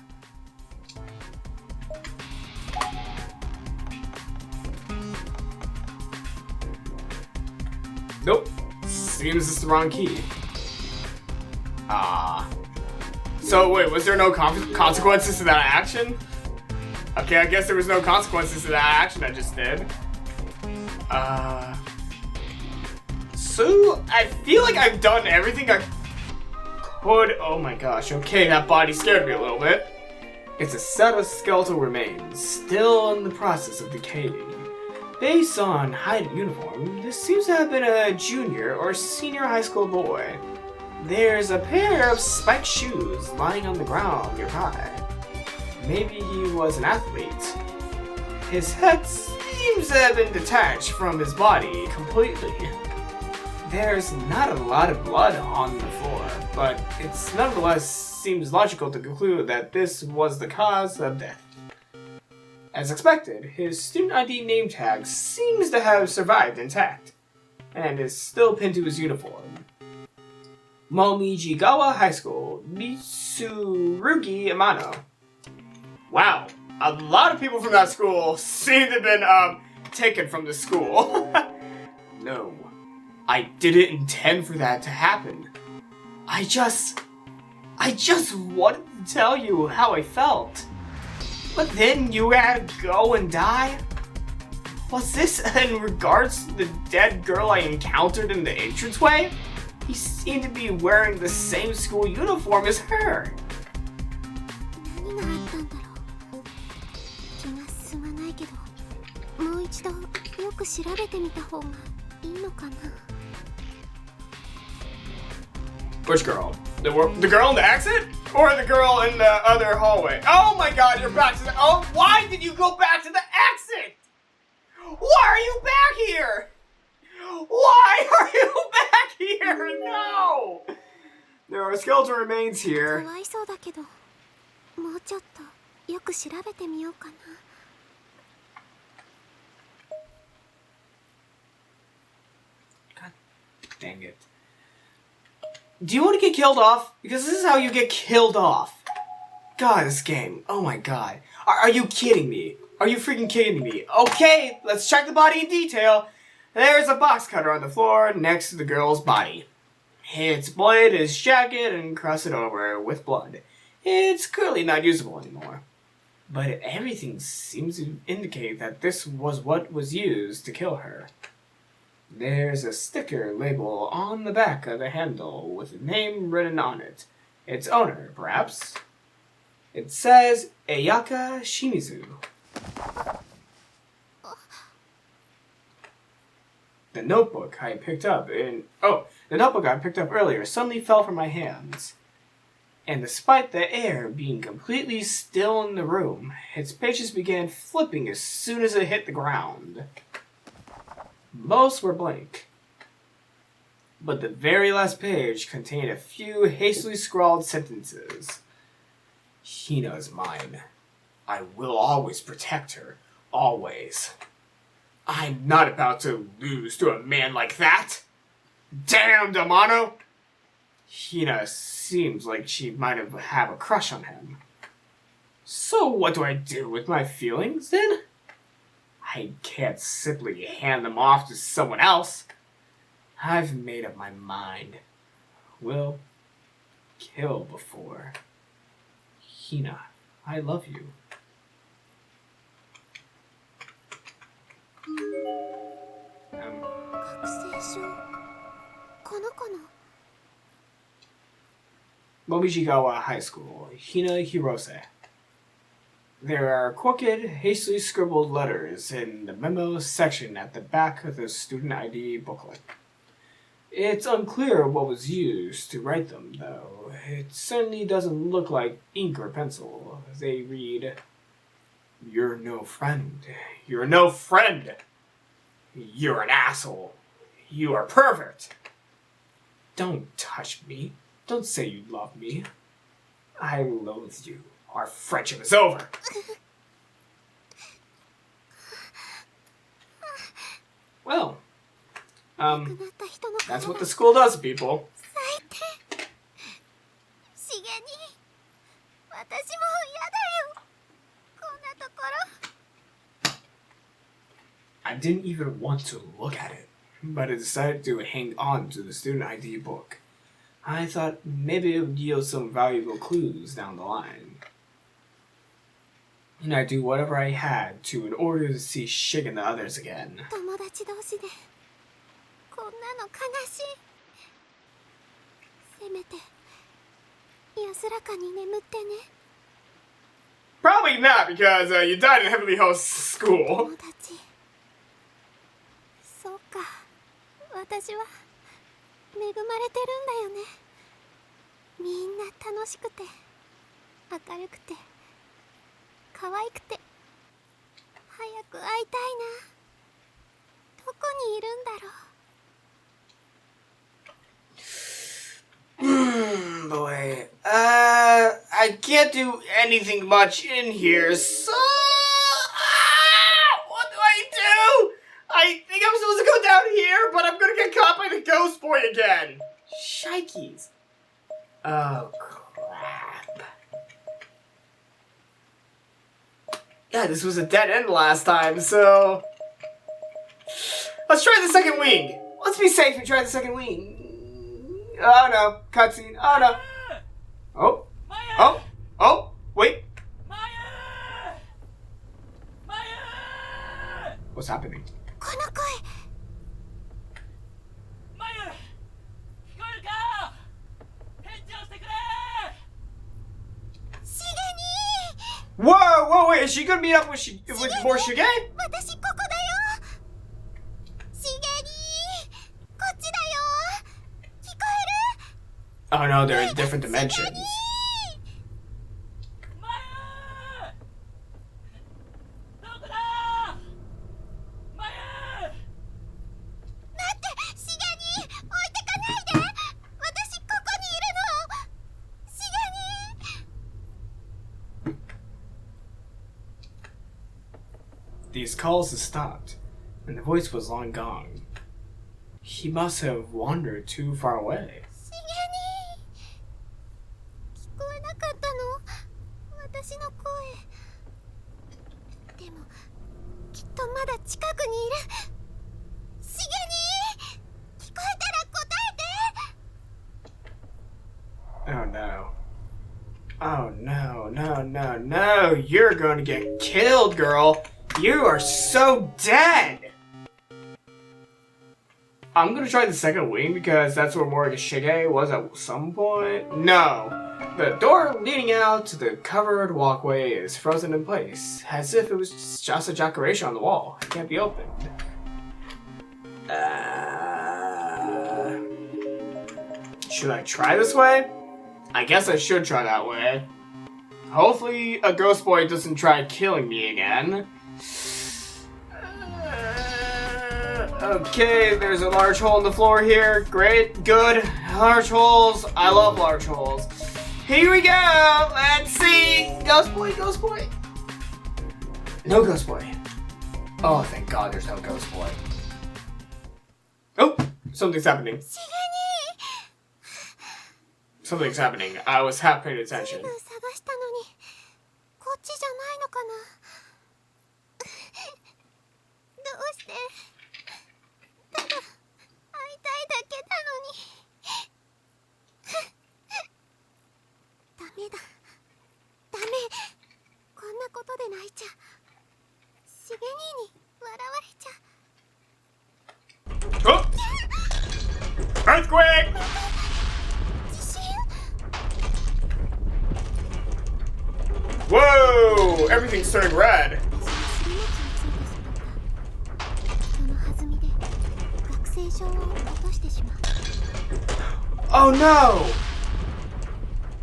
Nope. Seems it's the wrong key. So wait, was there no consequences to that action? Okay, I guess there was no consequences to that action I just did. So I feel like I've done everything I could. Oh my gosh, okay, that body scared me a little bit. It's a set of skeletal remains, still in the process of decaying. Based on height and uniform, this seems to have been a junior or senior high school boy. There's a pair of spiked shoes lying on the ground nearby. Maybe he was an athlete. His head seems to have been detached from his body completely. There's not a lot of blood on the floor, but it's nonetheless seems logical to conclude that this was the cause of death. As expected, his student ID name tag seems to have survived intact, and is still pinned to his uniform. Momijigawa High School, Mitsurugi Amano. Wow, a lot of people from that school seem to have been, taken from the school. No, I didn't intend for that to happen. I just wanted to tell you how I felt. But then you had to go and die? Was this in regards to the dead girl I encountered in the entranceway? He seemed to be wearing the same school uniform as her. 何があったんだろう。気が進まないけど、もう一度よく調べてみた方がいいのかな。Which girl? The girl in the exit? Or the girl in the other hallway? Oh my god, you're back to the... Oh, why did you go back to the exit? Why are you back here? Why are you back here? No! There are skeletal remains か here. わいそうだけど、もうちょっとよく調べてみようかな。God dang it. Do you want to get killed off? Because this is how you get killed off. God, this game. Oh my god. Are you kidding me? Are you freaking kidding me? Okay, let's check the body in detail. There's a box cutter on the floor next to the girl's body. It's blade his jacket and crusted over with blood. It's clearly not usable anymore. But everything seems to indicate that this was what was used to kill her. There's a sticker label on the back of the handle with a name written on it. Its owner, perhaps? It says Ayaka Shimizu. The notebook I picked up earlier suddenly fell from my hands. And despite the air being completely still in the room, its pages began flipping as soon as it hit the ground. Most were blank. But the very last page contained a few hastily scrawled sentences. Hina is mine. I will always protect her. Always. I'm not about to lose to a man like that. Damn, Damano! Hina seems like she might have a crush on him. So what do I do with my feelings, then? I can't simply hand them off to someone else. I've made up my mind. Will kill before. Hina, I love you. Um, 学生証この子の。 Momijigawa High School, Hina Hirose. There are crooked, hastily scribbled letters in the memo section at the back of the student ID booklet. It's unclear what was used to write them, though. It certainly doesn't look like ink or pencil. They read, "You're no friend. You're no friend. You're an asshole. You are a pervert. Don't touch me. Don't say you love me. I loathe you. Our friendship is over." Well, 亡くなった人の that's what the school does, people. 最低。しげに私も嫌だよ。こんなところ。 I didn't even want to look at it, but I decided to hang on to the student ID book. I thought maybe it would yield some valuable clues down the line. And I'd do whatever I had to in order to see Shig and the others again. 友達同士でこんなの悲しい。せめて安らかに眠ってね。 Probably not, because you died in Heavenly Host School. 友達。そうか。私は恵まれてるんだよね。みんな楽しくて明るくて可愛くて早く会いたいな。どこにいるんだろう。 Boy. I can't do anything much in here, so... what do I do? I think I'm supposed to go down here, but I'm gonna get caught by the ghost boy again. Shikes. Oh, crap. Yeah, this was a dead end last time, so... let's try the second wing. Let's be safe and try the second wing. Oh, no. Cutscene. Oh, no. Oh. Oh. Oh. Wait. What's happening? この声。Whoa, whoa, wait, is she gonna meet up with more Shige? 私ここだよ。しげに、こっちだよ。聞こえる？ Oh no, they're in different dimensions. 私ここにいるの。しげに。 These calls had stopped, and the voice was long gone. He must have wandered too far away. しげに。聞こえなかったの？私の声。でも、きっとまだ近くにいる。しげに。聞こえたら答えて。 Oh no. Oh no, no, no, no. You're going to get killed, girl. You are so dead. I'm going to try the second wing because that's where Morgan Shige was at some point. No. The door leading out to the covered walkway is frozen in place, as if it was just a decoration on the wall. It can't be opened. Should I try this way? I guess I should try that way. Hopefully a ghost boy doesn't try killing me again. Okay, there's a large hole in the floor here. Great, good. Large holes. I love large holes. Here we go. Let's see. Ghost boy, ghost boy. No ghost boy. Oh, thank God there's no ghost boy. Oh, something's happening. Something's happening. I was half paying attention. 探したのに、こっちじゃないのかな。どうして？ただ会いたいだけなのに。ダメだ。ダメ。こんなことで泣いちゃ。しげ兄に笑われちゃ。Oh! Earthquake! Whoa! Everything's turning red. Oh no!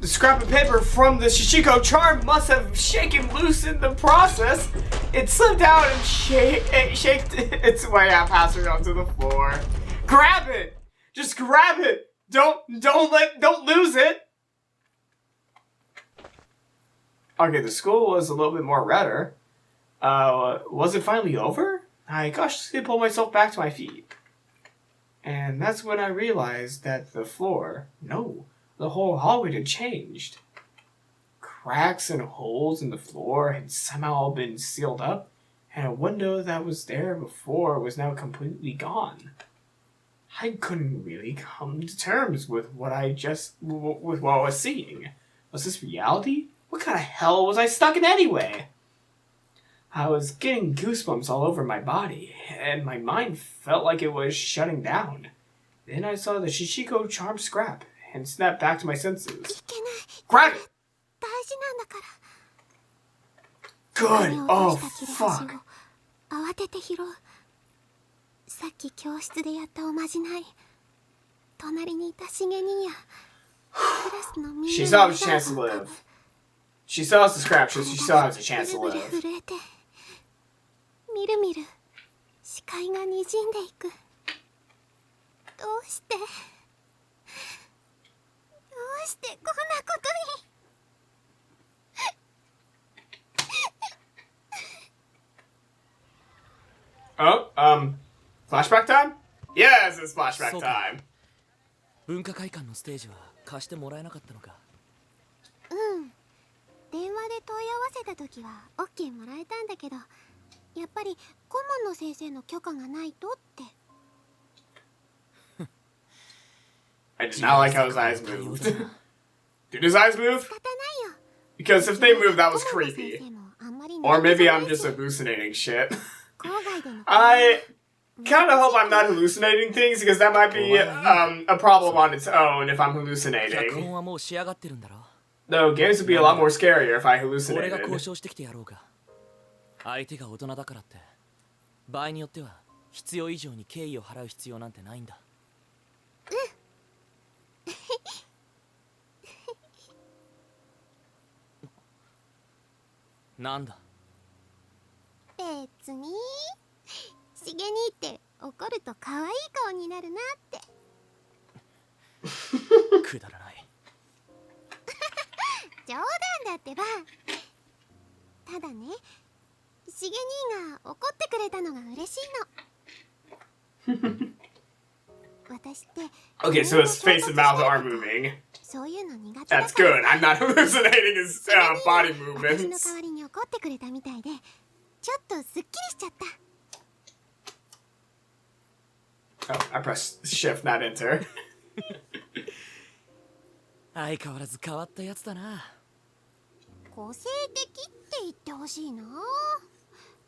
The scrap of paper from the Shishiko charm must have shaken loose in the process. It slipped out and shaked its way haphazard onto the floor. Grab it! Just grab it! Don't lose it! Okay, the school was a little bit more redder. Was it finally over? I cautiously pulled myself back to my feet. And that's when I realized that the floor, no, the whole hallway had changed. Cracks and holes in the floor had somehow been sealed up, and a window that was there before was now completely gone. I couldn't really come to terms with what I was seeing. Was this reality? What kind of hell was I stuck in anyway? I was getting goosebumps all over my body, and my mind felt like it was shutting down. Then I saw the Shishiko charm scrap, and snapped back to my senses. Grab it! Good! Oh, fuck. 慌てて拾う。さっき教室でやったおまじない。隣にいたしげにや。クラスのみんな She saw a chance to live. She saw us the scrap, so she still has a chance to live. みるみる視界がにじんでいく。どうしてこんなことに。Oh, flashback time? Yes, it's flashback time. 文化会館のステージは貸してもらえなかったのか。電話で問い合わせた時は OK もらえたんだけど、やっぱり顧問の先生の許可がないとって。I did not like how his eyes moved. Did his eyes move? Because if they moved, that was creepy. Or maybe I'm just hallucinating shit. I kind of hope I'm not hallucinating things, because that might be a problem on its own if I'm hallucinating. Though games would be a lot more scarier if I hallucinated. 相手が大人だからって場合によっては必要以上に敬意を払う必要なんてないんだ。なんだ。別にしげにって怒ると可愛い顔になるなって。くだらない。冗談だってば。ただね、しげ兄が怒ってくれたのが嬉しいの。私って Okay, so his face and mouth are moving. そういうの苦手だから。 That's good. I'm not hallucinating his body 私の movements. 代わりに怒ってくれたみたいで、ちょっとすっきりしちゃった。Oh, I pressed shift, not enter. 相変わらず変わったやつだな。個性的って言ってほしいな。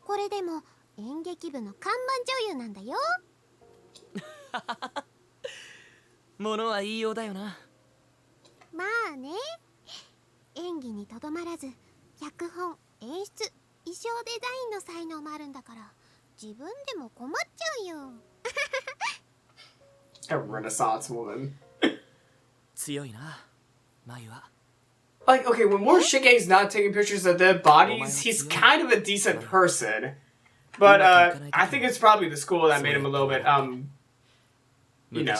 これでも演劇部の看板女優なんだよ。ものは言いようだよな。まあね、演技にとどまらず脚本、演出、衣装デザインの才能もあるんだから、自分でも困っちゃうよ。A Renaissance woman. 強いな、マユは。Like, okay, when Morishige's not taking pictures of dead bodies, he's kind of a decent person. But, I think it's probably the school that made him a little bit, you know,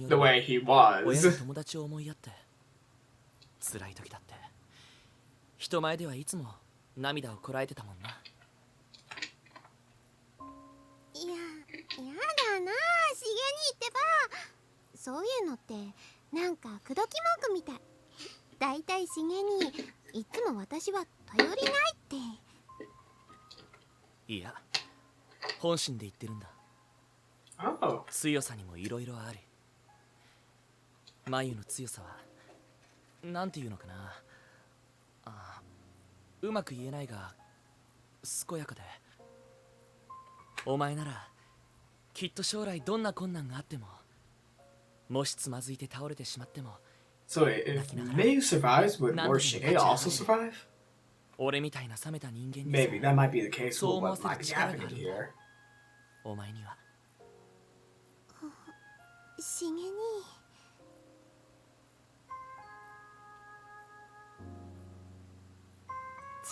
the way he was. 友達を思いやって、辛い時だって、人前ではいつも涙をこらえてたもんな。いや、やだな、しげにってば。そういうのってなんか口説き文句みたい。だいたいしげにいつも私は頼りないって。いや、本心で言ってるんだ。Oh. 強さにもいろいろある。マユの強さはなんていうのかな、うまく言えないが健やかで、お前ならきっと将来どんな困難があっても、もしつまずいて倒れてしまっても、 So if Mayu survives, would Morishige also survive? 俺みたいな冷めた人間に Maybe that might be the case with what might be happening here. お前には。しげに。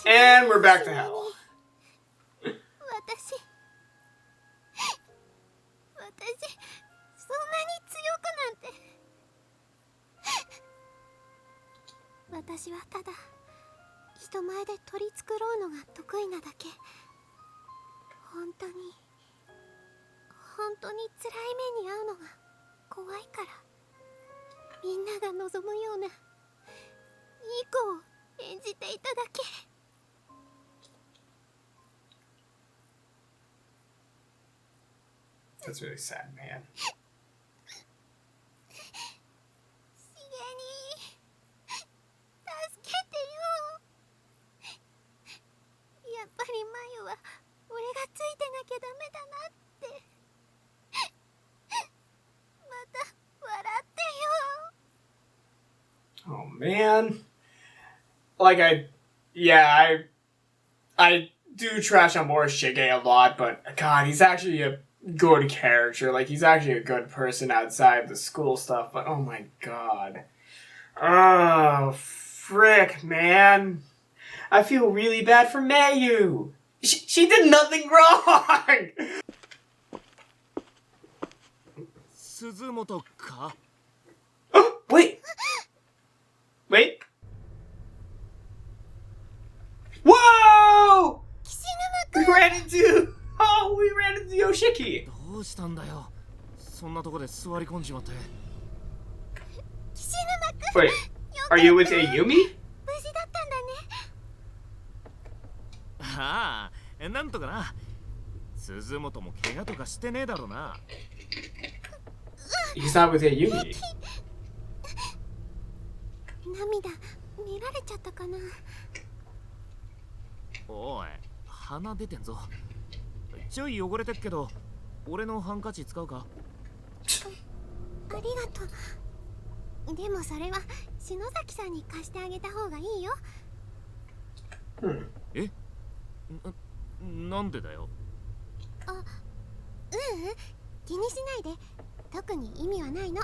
And we're back to hell. 私、そんなに強くなんて。私はただ人前で取り繕うのが得意なだけ。本当に辛い目に遭うのが怖いから、みんなが望むようないい子を演じていただけ。That's really sad, man. やっぱりマユは俺がついてなきゃダメだなって。また笑ってよ。 Oh man. Like I do trash on Morishige a lot, but God, he's actually a good character. Like, he's actually a good person outside the school stuff, but oh my God. Oh, frick, man. I feel really bad for Mayu. She did nothing wrong. 鈴本か? Wait. Wait. Whoa! We ran into Shiki. どうしたんだよ。そんなとこで座り込んじまって。岸沼くん Wait, are you with Ayumi? 無事だったんだね。ああ、なんとかな。鈴本も怪我とかしてねえだろうな。He's not with Ayumi. 涙見られちゃったかな。おい、鼻出てんぞ。ちょい汚れてっけど、俺のハンカチ使うか？ありがとう。でもそれは篠崎さんに貸してあげた方がいいよ。え？なんでだよ。あ、ううん、気にしないで。特に意味はないの。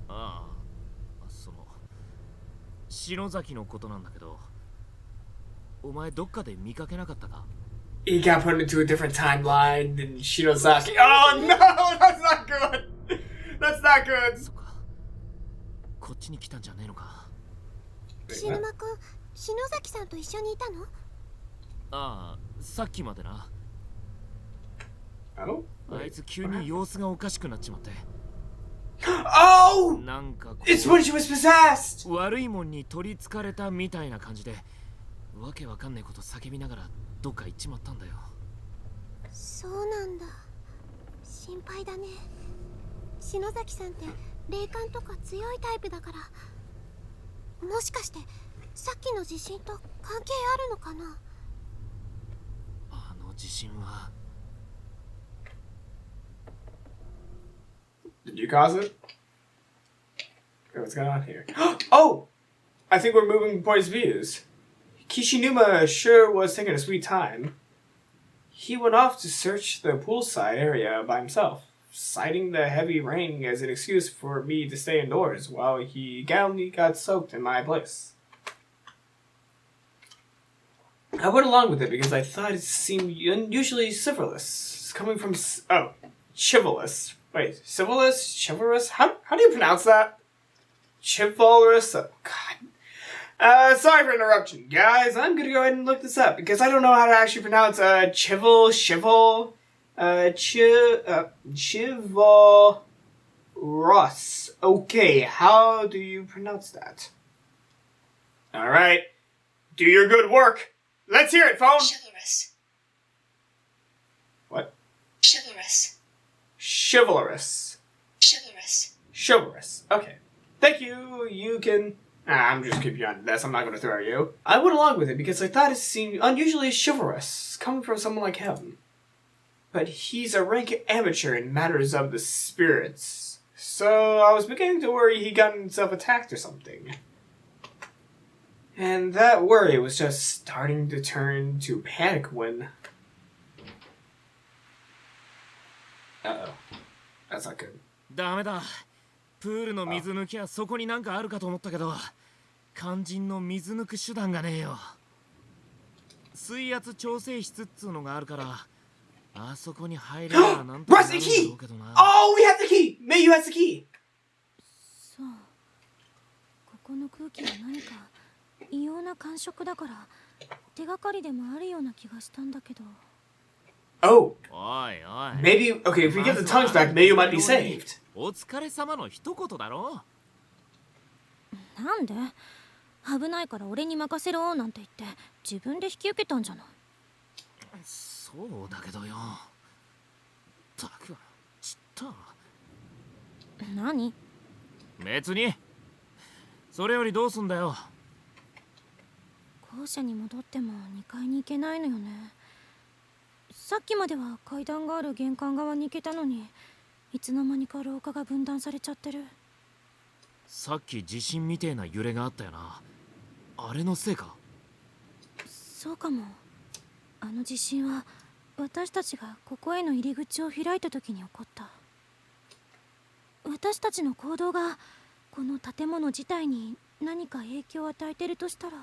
ああ、篠崎のことなんだけど、お前どっかで見かけなかったか？ He got put into a different timeline than Shinozaki. Oh no, that's not good. That's not good. そっか。こっちに来たんじゃねえのか。岸沼くん、篠崎さんと一緒にいたの？ああ、さっきまでな。Oh? あいつ急に様子がおかしくなっちまって。Oh! なんかこ It's when she was possessed! う悪いもんに取りつかれたみたいな感じで、わけわかんないこと叫びながらどっか行っちまったんだよ。そうなんだ。心配だね。篠崎さんって霊感とか強いタイプだから、もしかしてさっきの地震と関係あるのかな？あの地震は。Did you cause it? Okay, what's going on here? Oh! I think we're moving points of views. Kishinuma sure was taking a sweet time. He went off to search the poolside area by himself, citing the heavy rain as an excuse for me to stay indoors while he gallantly got soaked in my place. I went along with it because I thought it seemed unusually chivalrous, coming from chivalrous. Wait, chivalrous? How do you pronounce that? Chivalrous? Oh, God. Sorry for interruption, guys. I'm gonna go ahead and look this up because I don't know how to actually pronounce chivalrous. Okay, how do you pronounce that? All right, do your good work. Let's hear it, phone. Chivalrous. What? Chivalrous. Chivalrous. Chivalrous. Chivalrous. Okay. Thank you. You can... I'm just keep you on this. I'm not going to throw you. I went along with it because I thought it seemed unusually chivalrous, coming from someone like him. But he's a rank amateur in matters of the spirits. So I was beginning to worry he got himself attacked or something. And that worry was just starting to turn to panic when... Uh-oh. That's not good. ダメだ。プールの水抜きはそこになんかあるかと思ったけど、肝心の水抜く手段がねえよ。水圧調整室っつうのがあるから、あそこに入ればなんとかなるんだろうけどな。Oh, we have the key! Mayu has the key! そう。ここの空気は何か異様な感触だから、手がかりでもあるような気がしたんだけど。Oh. おいおい。 Maybe, okay, if we get the tongues back, Mayu might be saved. お疲れ様の一言だろ。なんで？危ないから俺に任せろなんて言って自分で引き受けたんじゃない。そうだけどよ。たくちった。何？別に。それよりどうすんだよ。校舎に戻っても2階に行けないのよね。さっきまでは階段がある玄関側に行けたのに、いつの間にか廊下が分断されちゃってる。さっき地震みてえな揺れがあったよな。あれのせいか？そうかも。あの地震は私たちがここへの入り口を開いた時に起こった。私たちの行動がこの建物自体に何か影響を与えてるとしたら。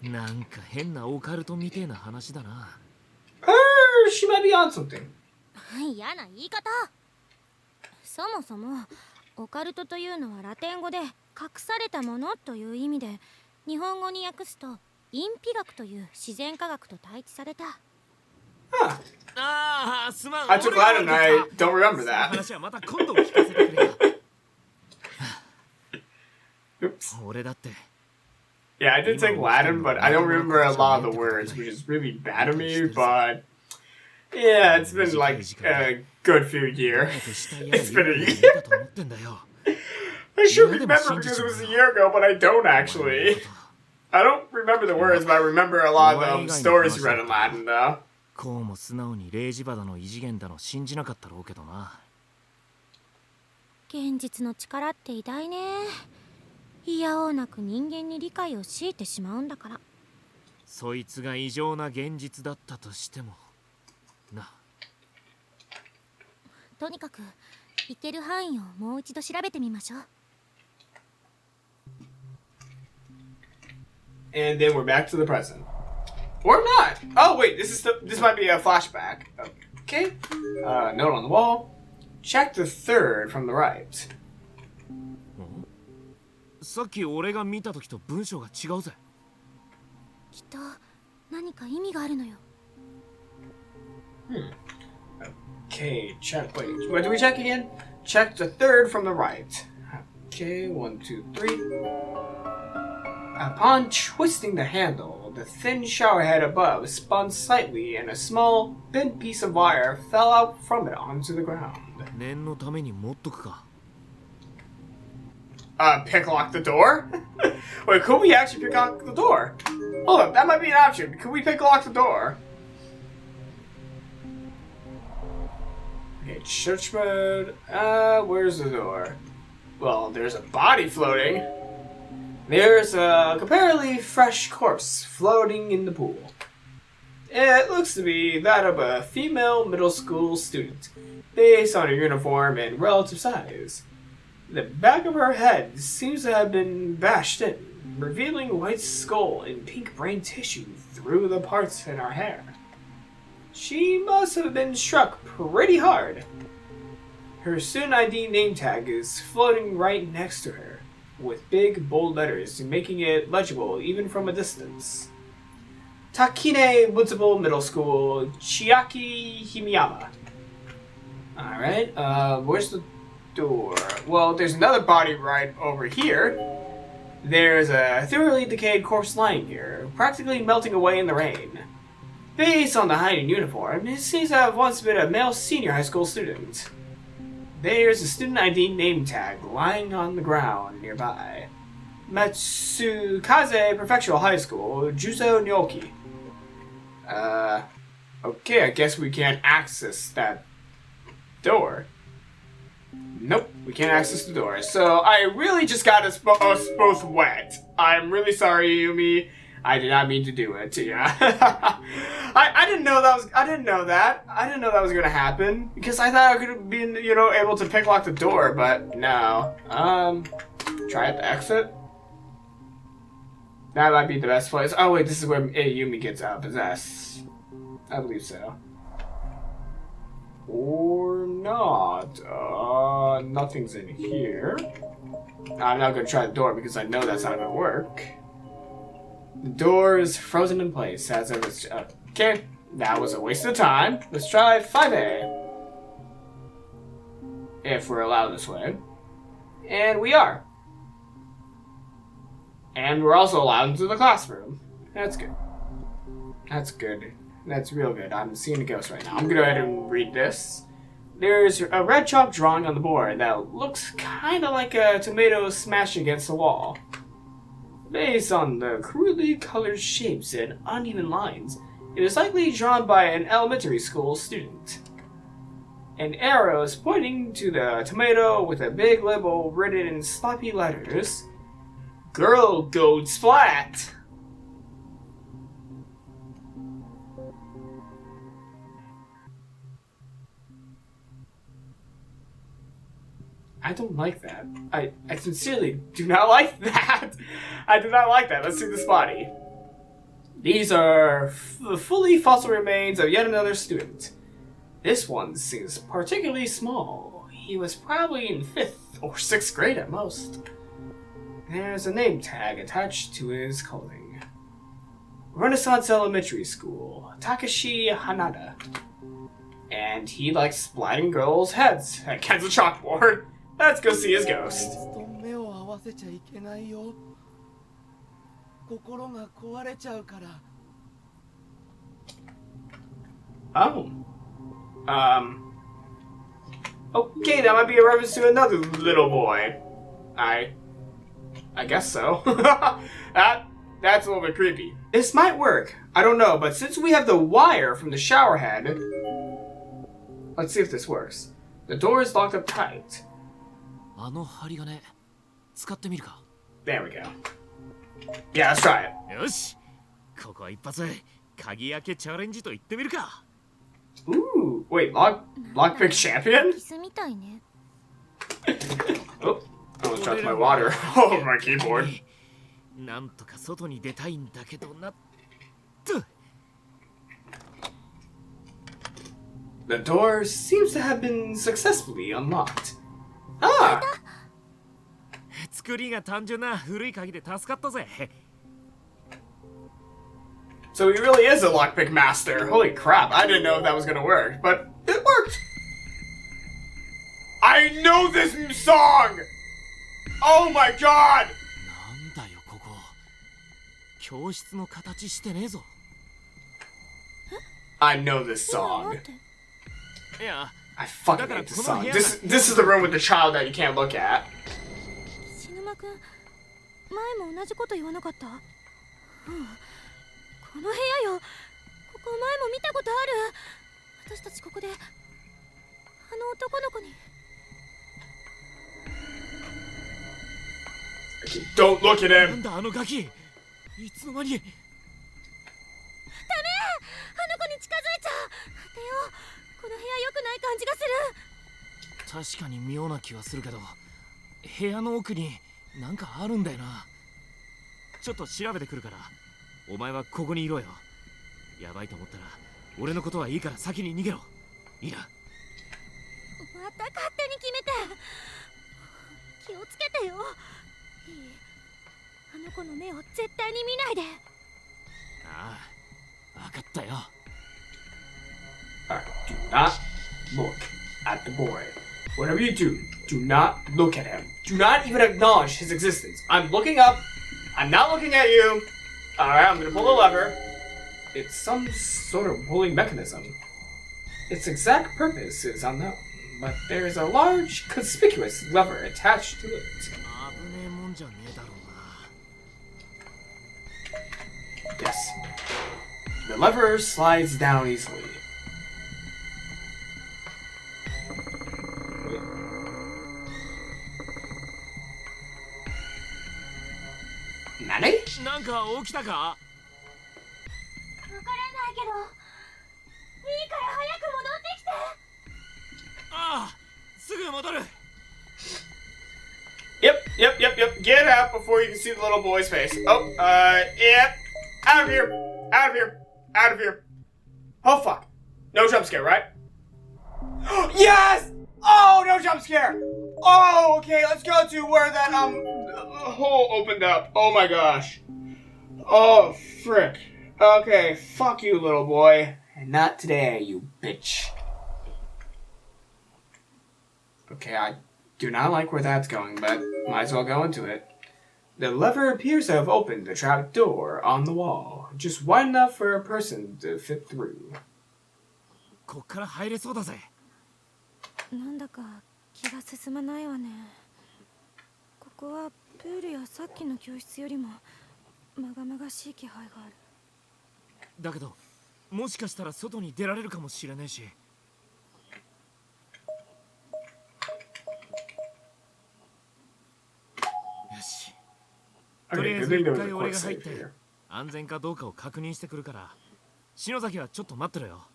なんか変なオカルトみてえな話だな。She might be on something. 嫌な言い方。そもそもオカルトというのはラテン語で隠されたものという意味で、日本語に訳すと隠秘学という自然科学と対比された。Huh. ああ、すまん。 I took Latin and I don't remember その that. 話はまた今度聞かせてくれよ。 Oops. 俺だって Yeah, I did take Latin, but I don't remember a lot of the words, which is really bad of me, but yeah, it's been like a good few years. It's been a year. だと思ってんだよ。 I should remember because it was a year ago, but I don't actually. I don't remember the words, but I remember a lot of the stories you read in Latin, though. こうも素直にレイジバダの異次元だの信じなかったろうけどな。現実の力って偉大ね。いやおうなく人間に理解を強いてしまうんだから。そいつが異常な現実だったとしてもな。とにかく行ける範囲をもう一度調べてみましょう。 And then we're back to the present. Or not. Oh wait, this might be a flashback. Okay. Note on the wall. Check the third from the right. さっき俺が見た時と文章が違うぜ。きっと何か意味があるのよ。Okay, check. Wait, what do we check again? Check the third from the right. Okay, 1, 2, 3. Upon twisting the handle, the thin shower head above spun slightly and a small, bent piece of wire fell out from it onto the ground. 念のために持っとくか。 Pick lock the door? Wait, could we actually pick lock the door? Hold up, that might be an option. Could we pick lock the door? Okay, church mode. Where's the door? Well, there's a body floating. There's a comparatively fresh corpse floating in the pool. It looks to be that of a female middle school student, based on her uniform and relative size. The back of her head seems to have been bashed in, revealing white skull and pink brain tissue through the parts in her hair. She must have been struck pretty hard. Her student ID name tag is floating right next to her, with big bold letters making it legible even from a distance. Takine Mutsubou Middle School, Chiaki Himiyama. Alright, where's the door? Well, there's another body right over here. There's a thoroughly decayed corpse lying here, practically melting away in the rain. Based on the height and uniform, it seems to have once been a male senior high school student. There's a student ID name tag lying on the ground nearby. Matsukaze Prefectural High School, Juzo Nyoki. Okay, I guess we can't access that door. Nope, we can't access the door. So I really just got us both wet. I'm really sorry, Yumi. I did not mean to do it to you. I didn't know that was. I didn't know that. I didn't know that was gonna happen because I thought I could have been, able to pick lock the door, but no. Try at the exit. That might be the best place. Oh wait, this is where Yumi gets possessed. I believe so. Or not. Nothing's in here. I'm not gonna try the door because I know that's not gonna work. The door is frozen in place as if it's... okay, that was a waste of time. Let's try 5A. If we're allowed this way. And we are. And we're also allowed into the classroom. That's good. That's good. That's real good. I'm seeing a ghost right now. I'm gonna go ahead and read this. There's a red chalk drawing on the board that looks kind of like a tomato smashed against the wall. Based on the crudely colored shapes and uneven lines, it is likely drawn by an elementary school student. An arrow is pointing to the tomato with a big label written in sloppy letters. Girl Goat Splat! I don't like that. I sincerely do not like that. I do not like that. Let's see this body. These are the fully fossil remains of yet another student. This one seems particularly small. He was probably in 5th or 6th grade at most. There's a name tag attached to his clothing. Renaissance Elementary School, Takashi Hanada. And he likes splatting girls' heads against a chalkboard. Let's go see his ghost. と目を合わせちゃいけないよ。心が壊れちゃうから。 Oh. Okay, that might be a reference to another little boy. I guess so. That's a little bit creepy. This might work. I don't know, but since we have the wire from the shower head, let's see if this works. The door is locked up tight. あの針金使ってみるか。 There we go. Yeah, let's try it. よし。ここは一発鍵開けチャレンジと言ってみるか。 Ooh, wait, lockpick champion? キスみたいね。 Oh, I almost dropped my water over my keyboard. なんとか外に出たいんだけどな。と。 The door seems to have been successfully unlocked. Ah! 作りが単純な古い鍵で助かったぜ。 So he really is a lockpick master. Holy crap, I didn't know if that was gonna work, but it worked! I know this song! Oh my god! なんだよここ。教室の形してねえぞ。 I know this song. いや、 I fucking hate this song. This is the room with the child that you can't look at. 死ぬまくん、前も同じこと言わなかった？うん。この部屋よ。ここ前も見たことある。私たちここであの男の子に。 Don't look at な him. んだあのガキ。いつの間に。ダメ！あの子に近づいちゃう。出よう。この部屋良くない感じがする。確かに妙な気はするけど、部屋の奥になんかあるんだよな。ちょっと調べてくるから、お前はここにいろよ。やばいと思ったら、俺のことはいいから先に逃げろ。いいな。また勝手に決めて。気をつけてよ。いい？あの子の目を絶対に見ないで。ああ、わかったよ。 Alright, do not look at the boy. Whatever you do, do not look at him. Do not even acknowledge his existence. I'm looking up. I'm not looking at you. Alright, I'm gonna pull the lever. It's some sort of pulling mechanism. Its exact purpose is unknown, but there is a large, conspicuous lever attached to it. 危ねえもんじゃねえだろうな。 Yes. The lever slides down easily. Nani? なんか起きたか？わからないけど。いいから早く戻ってきて。ああ、すぐ戻る。 Yep. Get out before you can see the little boy's face. Oh, yeah. Out of here. Out of here. Out of here. Oh, fuck. No jump scare, right? Yes! Oh, no jump scare! Oh, okay, let's go to where that, hole opened up. Oh my gosh. Oh, frick. Okay, fuck you, little boy. And not today, you bitch. Okay, I do not like where that's going, but might as well go into it. The lever appears to have opened the trap door on the wall, just wide enough for a person to fit through. こっから入れそうだぜ。なんだか気が進まないわね。ここはプールやさっきの教室よりもまがまがしい気配がある。だけど、もしかしたら外に出られるかもしれねえし。よし。とりあ Okay, え good ず thing 一 there was 回 a 俺 quick が入っ save て here. 安全かどうかを確認してくるから、篠崎はちょっと待ってろよ。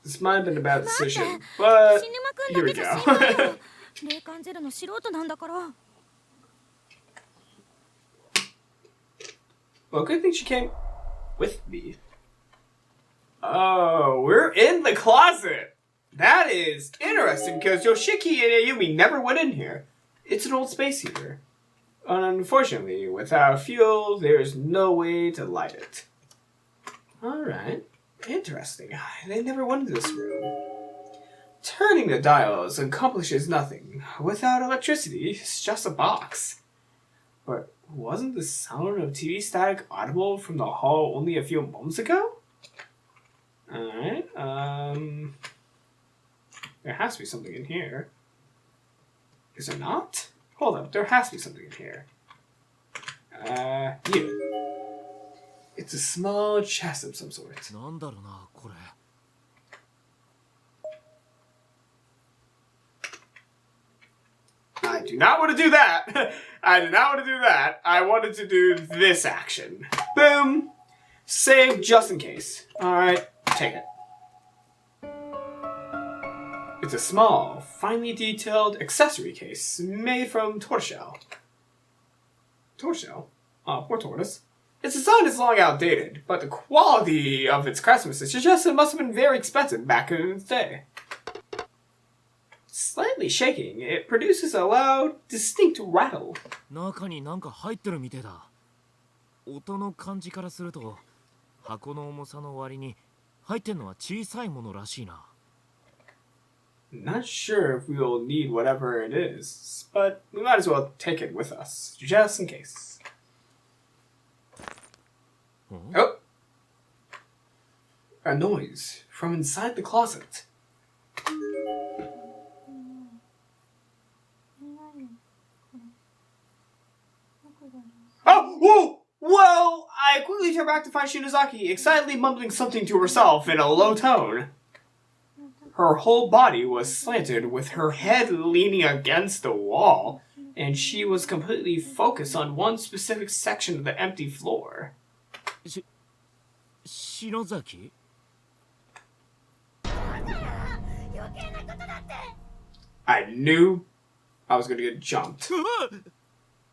This might have been a bad decision, 死 but ぬまくん here だ we けじゃ死んない go. よ。霊感ゼロの素人なんだから。 Well, good thing she came with me. Oh, we're in the closet. That is interesting because Yoshiki and Ayumi never went in here. It's an old space heater. Unfortunately, without fuel, there's no way to light it. Alright. Interesting. They never went into this room. Turning the dials accomplishes nothing. Without electricity, it's just a box. But wasn't the sound of TV static audible from the hall only a few moments ago? Alright, there has to be something in here. Is there not? Hold up, there has to be something in here. You. It's a small chest of some sort. なんだろうな、これ。I do not want to do that. I do not want to do that. I wanted to do this action. Boom. Save just in case. Alright, take it. It's a small, finely detailed accessory case made from tortoiseshell. Tortoiseshell? Oh, poor tortoise. Its design is long outdated, but the quality of its craftsmanship suggests it must have been very expensive back in its day. Slightly shaking, it produces a loud, distinct rattle. 中になんか入ってるみてえだ。音の感じからすると、箱の重さの割に入ってんのは小さいものらしいな。Not sure if we'll need whatever it is, but we might as well take it with us, just in case. Oh! A noise from inside the closet. Oh! Whoa! Well, I quickly turned back to find Shinozaki excitedly mumbling something to herself in a low tone. Her whole body was slanted with her head leaning against the wall, and she was completely focused on one specific section of the empty floor. 篠崎 I knew I was gonna get jumped.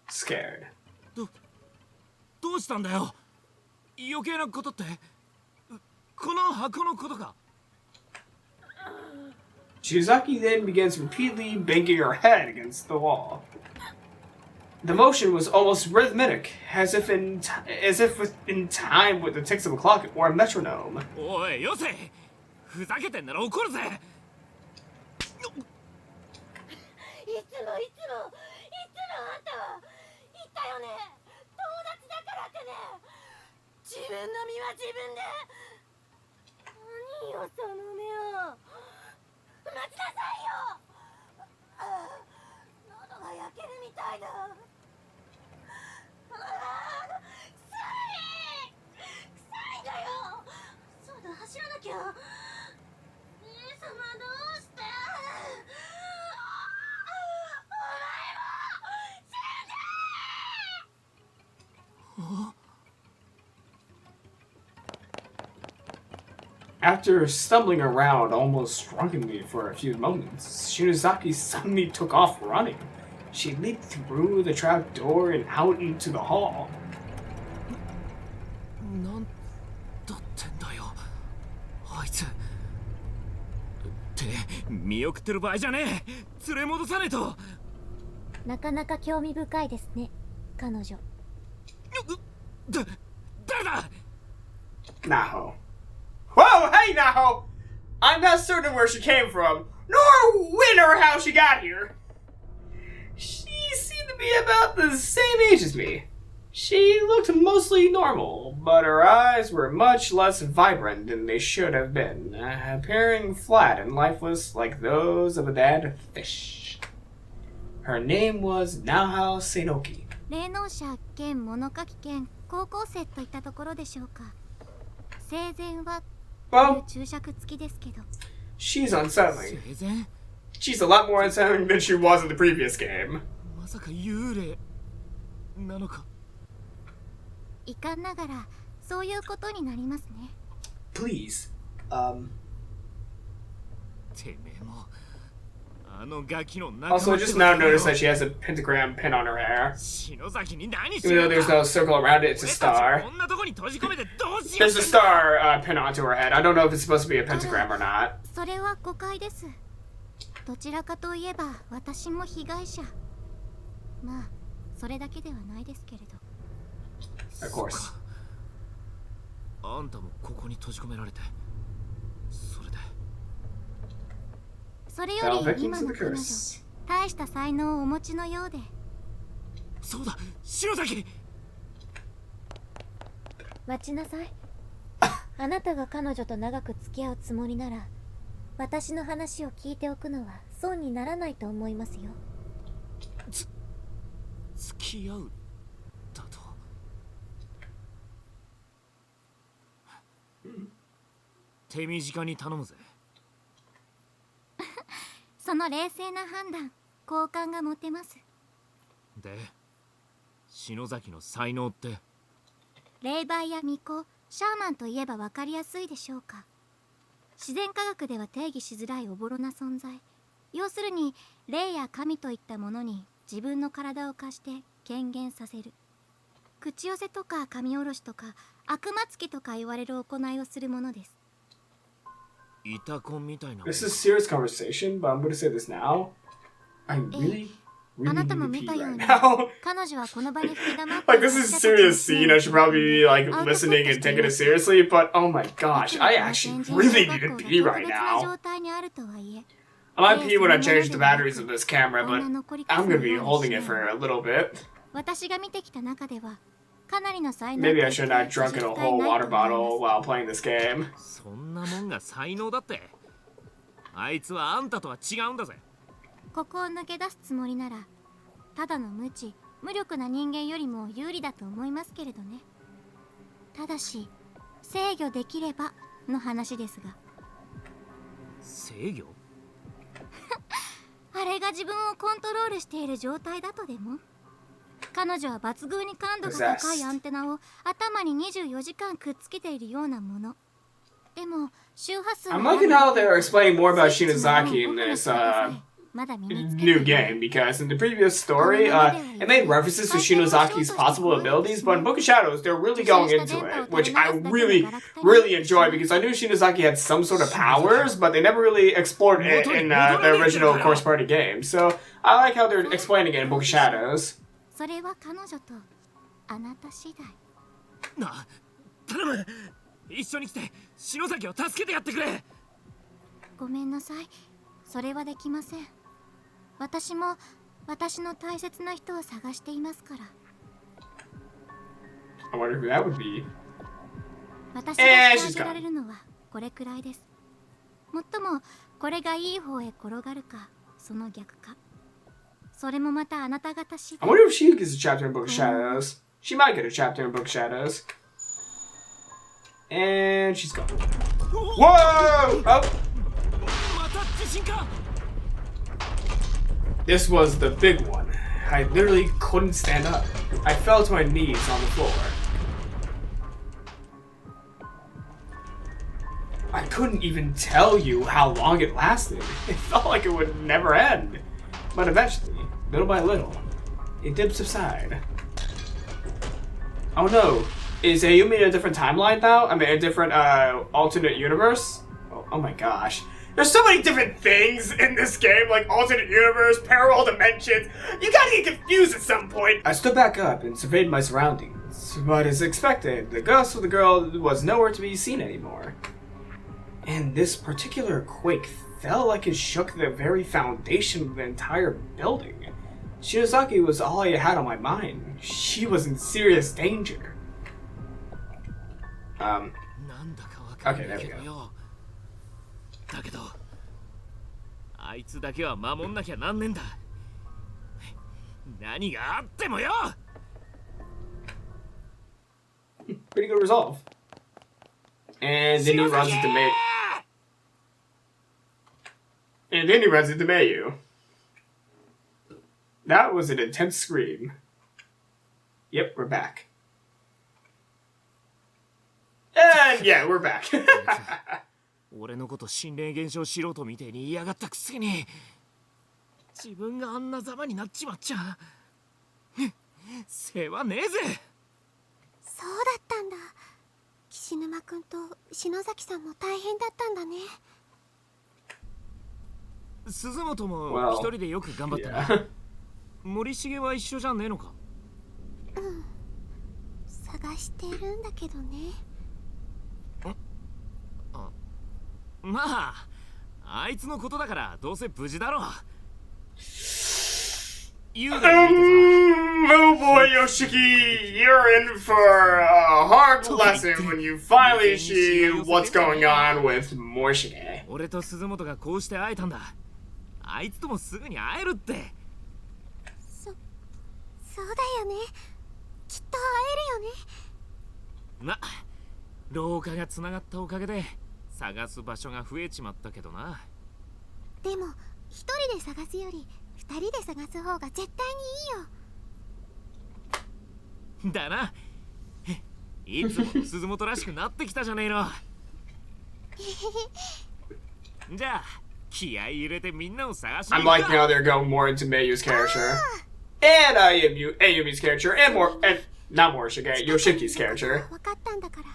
Scared. どうしたんだよ余計なことってこの箱のことか Shizaki then begins repeatedly banging her head against the wall. The motion was almost rhythmic, as if in time with the ticks of a clock or a metronome. おいよせふざけてんなら怒るぜいつもあんたは言ったよね友達だからってね自分の身は自分で何よその目を待ちなさいよ喉が焼けるみたいだ臭いだよそうだ走らなきゃ姉様どうしてAfter stumbling around almost drunkenly for a few moments, Shinozaki suddenly took off running. She leaped through the trap door and out into the hall. なんだってんだよあいつって見送ってる場合じゃねえ連れ戻さねえとなかなか興味深いですね彼女誰だ Naho. Whoa, hey Naho! I'm not certain where she came from, nor when or how she got here. She seemed to be about the same age as me. She looked mostly normal, but her eyes were much less vibrant than they should have been, appearing flat and lifeless like those of a dead fish. Her name was Naho Seinoki. 霊能者兼物書き兼高校生といったところでしょうか生前はという Well, 注釈付きですけど she's unsettling. 生前 She's a lot more unsettling than she was in the previous game. まさか幽霊なのか遺憾ながらそういうことになりますね Please, てめえもあのガキの仲間 Also, I just now noticed that she has a pentagram pin on her hair. 篠崎に何し Even よ though う there's no circle around it, it's a 俺たち star. こんなとこに閉じ込めてどうしよう There's a star pin onto her head. I don't know if it's supposed to be a pentagram or not. それは誤解ですどちらかといえば私も被害者まあそれだけではないですけれど Of course. あんたもここに閉じ込められて、それで。それよ Fell り victim 今 to の the 彼女 curse. 大した才能をお持ちのようで。そうだ、篠崎。待ちなさい。あなたが彼女と長く付き合うつもりなら、私の話を聞いておくのは損にならないと思いますよ。付き合うだと。手短に頼むぜ。その冷静な判断、好感が持てます。で、篠崎の才能って。霊媒や巫女、シャーマンといえば分かりやすいでしょうか。自然科学では定義しづらいおぼろな存在。要するに霊や神といったものに自分の体を貸して権限させる。口寄せとか神下ろしとか悪魔つきとか言われる行いをするものです。イタコンみたいな。This is serious conversation, but I'm gonna say this now. I really, あ really な need たも to 見 pee たよう right に now. 彼女はこの場に吹き溜まって Like, this is a serious scene. I should probably be, like, listening and taking it seriously, but oh my gosh, I actually really need to pee right now. I might pee when I change the batteries of this camera, but I'm gonna be holding it for a little bit. 私が見てきた中ではかなりの才能 Maybe I should not drunk in a whole water bottle while playing this game. そんなもんが才能だって。あいつはあんたとは違うんだぜ。ここを抜け出すつもりならただの無知無力な人間よりも有利だと思いますけれどね。ただし制御できればの話ですが。制御？あれが自分をコントロールしている状態だとでも。彼女は抜群に感度が高いアンテナを頭に24時間くっつけているようなもの。でも周波数 I'm liking how they're explaining more about Shinozaki in this new game, because in the previous story, it made references to Shinozaki's possible abilities, but in Book of Shadows, they're really going into it, which I really, really enjoy, because I knew Shinozaki had some sort of powers, but they never really explored it in the original Course Party game. So I like how they're explaining it in Book of Shadows. それは彼女とあなた次第。な、頼む。一緒に来て篠崎を助けてやってくれ。ごめんなさい、それはできません。私も私の大切な人を探していますから。I wonder who that would be. 私がしてあげられるのはこれくらいです。もっともこれがいい方へ転がるかその逆か、それもまたあなた方次 I 第。 wonder if she gets a chapter in Book of Shadows. She might get a chapter in Book of Shadows. And she's gone. Whoa! Oh! また地震か。This was the big one. I literally couldn't stand up. I fell to my knees on the floor. I couldn't even tell you how long it lasted. It felt like it would never end. But eventually, little by little, it did subside. Oh no. Is Ayumi in a different timeline now? I mean, a different, alternate universe? Oh my gosh. There's so many different things in this game, like alternate universe, parallel dimensions. You gotta get confused at some point. I stood back up and surveyed my surroundings. But as expected, the ghost of the girl was nowhere to be seen anymore. And this particular quake felt like it shook the very foundation of the entire building. Shinozaki was all I had on my mind. She was in serious danger. Okay, there we go. だけどあいつだけは守んなきゃなんねんだ。何があってもよ。Pretty good resolve. And then he runs into Mayu. And then he runs into Mayu. That was an intense scream. Yep, we're back. And yeah, we're back. 俺のこと心霊現象素人みてえに嫌がったくせに自分があんなざまになっちまっちゃ世話ねえぜ。そうだったんだ。岸沼くんと篠崎さんも大変だったんだね。鈴本も一人でよく頑張ったな。Yeah. 森重は一緒じゃねえのか。探してるんだけどね。まああいつのことだからどうせ無事だろう。優雅に見てさ。 Oh boy, Yoshiki, you're in for a hard lesson when you finally see what's going on with Morishige. 俺と鈴本がこうして会えたんだ。あいつともすぐに会えるって。そうだよね。きっと会えるよね。ま、廊下がつながったおかげで探す場所が増えちまったけどな。でも一人で探すより二人で探す方が絶対にいいよ。だな。いつも鈴本らしくなってきたじゃねえの。じゃあ気合い入れてみんなを探しに I'm 行く liking how they're going more into Mayu's character. And Ayumi's character, and not Morishige, Yoshiki's character. 分かったんだから。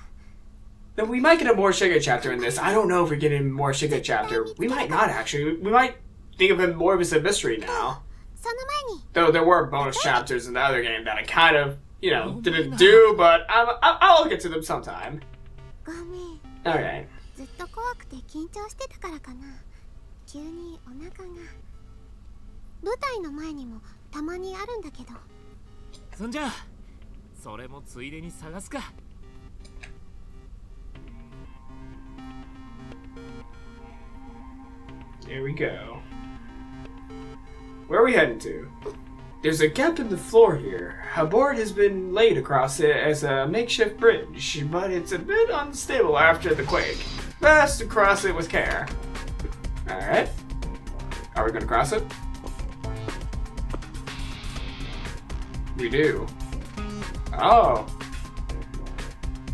Then we might get a Morishige chapter in this. I don't know if we're getting a Morishige chapter. We might not, actually. We might think of him more as a mystery now. その前に Though there were bonus chapters in the other game that I kind of, didn't do, but I'll get to them sometime. ごめん。 Alright. ずっと怖くて緊張してたからかな。急にお腹が。舞台の前にもたまにあるんだけど。そんじゃそれもついでに探すか。Here we go. Where are we heading to? There's a gap in the floor here. A board has been laid across it as a makeshift bridge, but it's a bit unstable after the quake. Best to cross it with care. Alright. Are we gonna cross it? We do. Oh.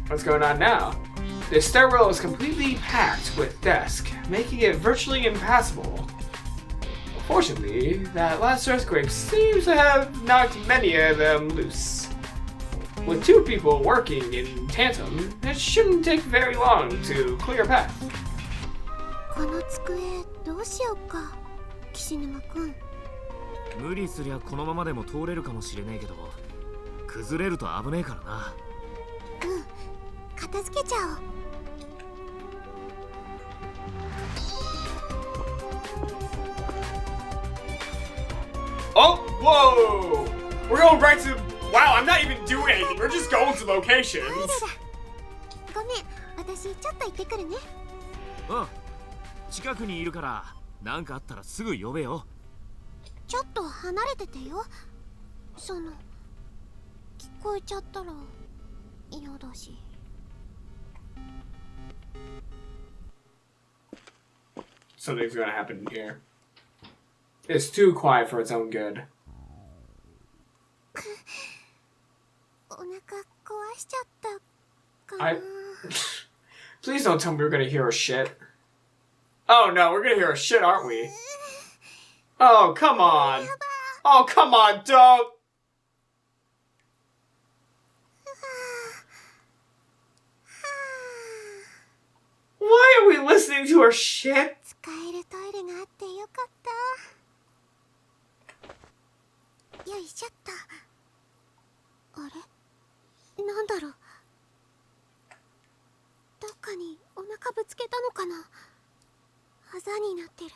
What's going on now? The stairwell is completely packed with desks, making it virtually impassable. Fortunately, that last earthquake seems to have knocked many of them loose. With two people working in tandem, it shouldn't take very long to clear a path. この机どうしようか、岸沼くん。無理すりゃこのままでも通れるかもしれねえけど、崩れると危ねえからな。片付けちゃおう。Oh, whoa! We're going right to... Wow, I'm not even doing anything. We're just going to locations. ごめん、私ちょっと行ってくるね。うん、近くにいるから何かあったらすぐ呼べよ。ちょっと離れててよ。聞こえちゃったら嫌だし。Something's gonna happen here. It's too quiet for its own good. お腹壊しちゃったかな。 Please don't tell me we're gonna hear a shit. Oh no, we're gonna hear a shit, aren't we? Oh, come on. Oh, come on, don't. Why are we listening to her shit? 使えるトイレがあってよかった。よいしょっと。あれ、なんだろう。どっかにお腹ぶつけたのかな。あざになってる。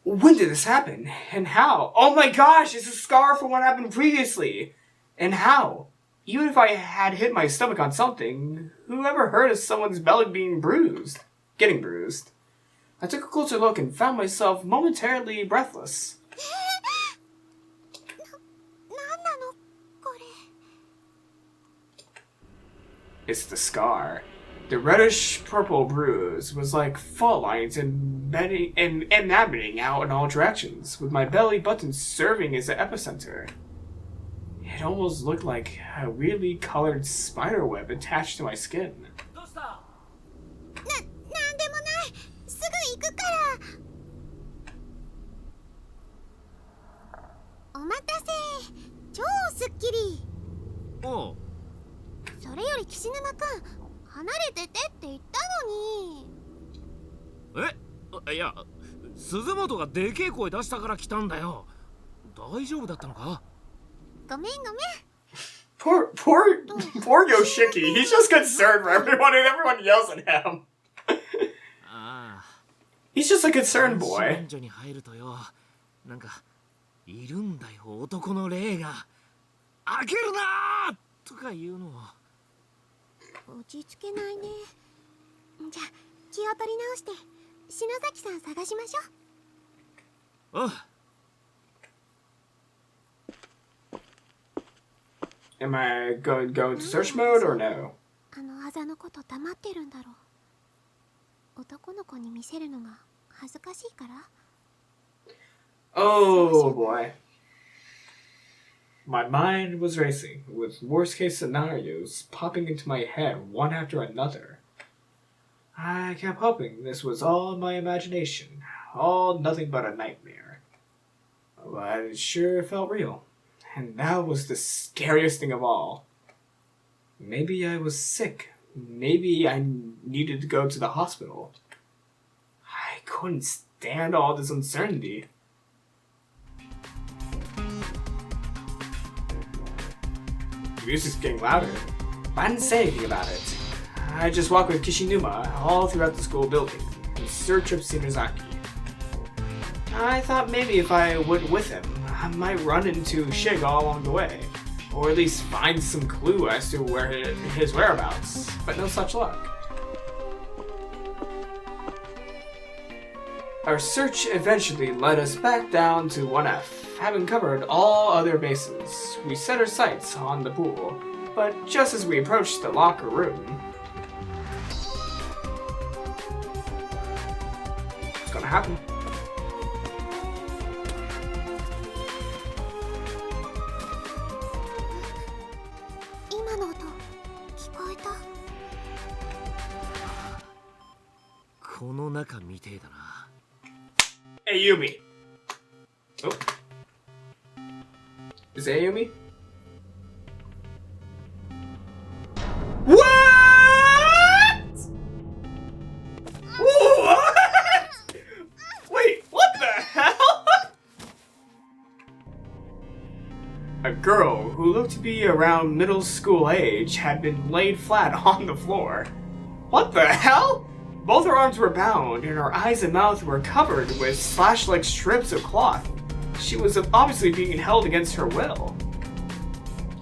When did this happen? And how? Oh my gosh, it's a scar from what happened previously. And how? Even if I had hit my stomach on something, who ever heard of someone's belly being bruised? Getting bruised. I took a closer look and found myself momentarily breathless. なんなのこれ。 It's the scar. The reddish-purple bruise was like fault lines emanating out in all directions, with my belly button serving as the epicenter. It almost looked like a weirdly colored spider web attached to my skin. どうした？なんでもない。すぐ行くから。お待たせ。超スッキリ。おう。それより岸沼くん、離れててって言ったのに。え？いや、鈴本がでけえ声出したから来たんだよ。大丈夫だったのか？ごめんごめん。Poor Yoshiki. He's just concerned for everyone, and everyone yells at him. ああ He's just a concerned 男子 boy. 男女に入るとよ、なんかいるんだよ男の霊が。開けるなーとか言うの。落ち着けないね。じゃあ気を取り直して篠崎さん探しましょう。おう。 Am I going to go into search mode or no? あのあざのこと黙ってるんだろう。男の子に見せるのが恥ずかしいから。 Oh boy. My mind was racing, with worst case scenarios popping into my head one after another. I kept hoping this was all my imagination, all nothing but a nightmare. But it sure felt real. And that was the scariest thing of all. Maybe I was sick. Maybe I needed to go to the hospital. I couldn't stand all this uncertainty. The music's getting louder. But I didn't say anything about it. I just walked with Kishinuma all throughout the school building in search of Shinozaki. I thought maybe if I went with him, I might run into Shiga along the way, or at least find some clue as to where his whereabouts, but no such luck. Our search eventually led us back down to 1F, having covered all other bases. We set our sights on the pool, but just as we approached the locker room, what's gonna happen? Ayumi. Oh. Is it Ayumi? What? What? Wait, what the hell? A girl who looked to be around middle school age had been laid flat on the floor. What the hell? Both her arms were bound, and her eyes and mouth were covered with slash-like strips of cloth. She was obviously being held against her will.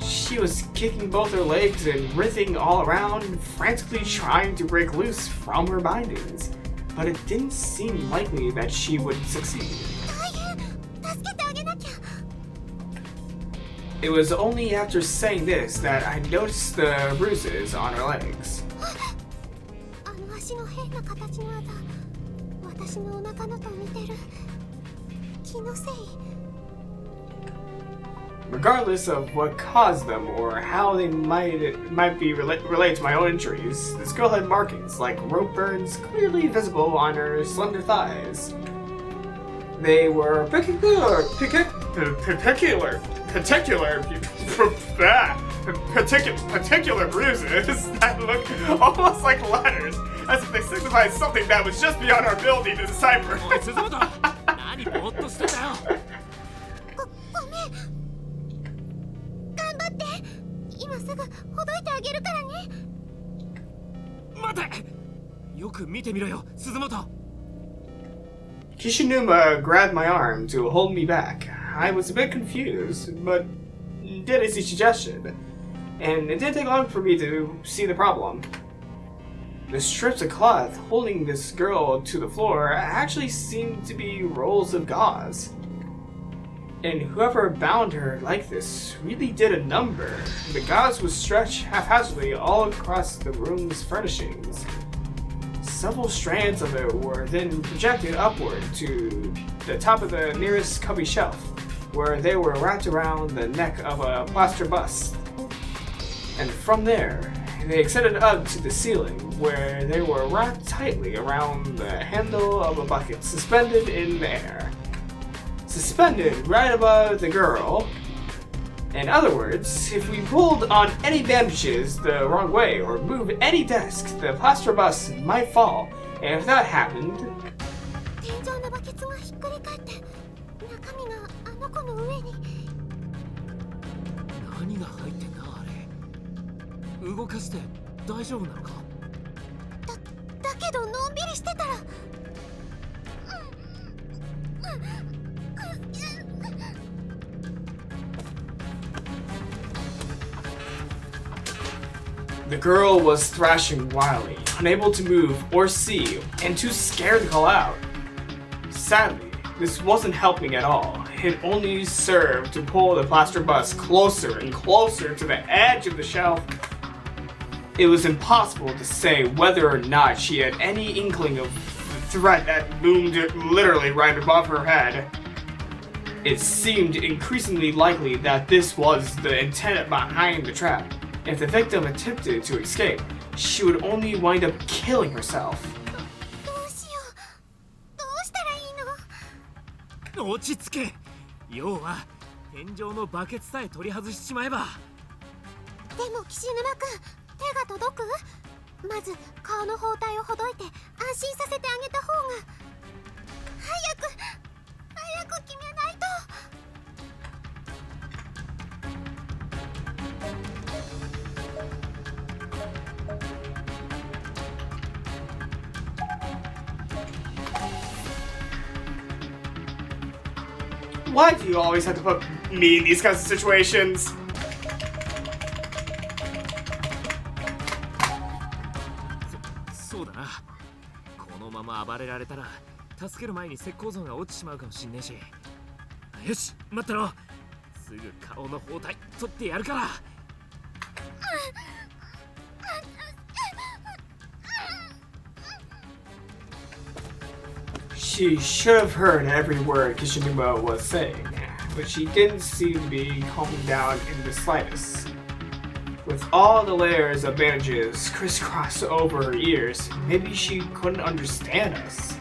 She was kicking both her legs and writhing all around, frantically trying to break loose from her bindings. But it didn't seem likely that she would succeed. It was only after saying this that I noticed the bruises on her legs. Regardless of what caused them or how they might be related to my own injuries, this girl had markings like rope burns clearly visible on her slender thighs. They were particular bruises that looked almost like letters, as if they signified something that was just beyond our ability to decipher. Kishinuma grabbed my arm to hold me back. I was a bit confused, but did as he suggested, and it didn't take long for me to see the problem. The strips of cloth holding this girl to the floor actually seemed to be rolls of gauze. And whoever bound her like this really did a number. The gauze was stretched haphazardly all across the room's furnishings. Several strands of it were then projected upward to the top of the nearest cubby shelf, where they were wrapped around the neck of a plaster bust. And from there, they extended up to the ceiling, where they were wrapped tightly around the handle of a bucket suspended in the air. Suspended right above the girl. In other words, if we pulled on any bandages the wrong way or moved any desk, the plaster bust might fall. And if that happened... 動かして大丈夫なのか？だけどのんびりしてたらThe girl was thrashing wildly, unable to move or see, and too scared to call out. Sadly, this wasn't helping at all. It only served to pull the plaster bust closer and closer to the edge of the shelf. It was impossible to say whether or not she had any inkling of the threat that loomed literally right above her head. It seemed increasingly likely that this was the intent behind the trap. If the victim attempted to escape, she would only wind up killing herself. どうしよう。どうしたらいいの？落ち着け。要は天井のバケツさえ取り外しちまえば。でも岸沼くん、手が届く？まず顔の包帯をほどいて安心させてあげた方が。早く決めないと。Why do you always have to put me in these kinds of situations? そうだな。このまま暴れられたら助ける前に石膏像が落ちちまうかもしんねえし。よし、待ってろ。すぐ顔の包帯取ってやるから。She should have heard every word Kishinuma was saying, but she didn't seem to be calming down in the slightest. With all the layers of bandages crisscrossed over her ears, maybe she couldn't understand us.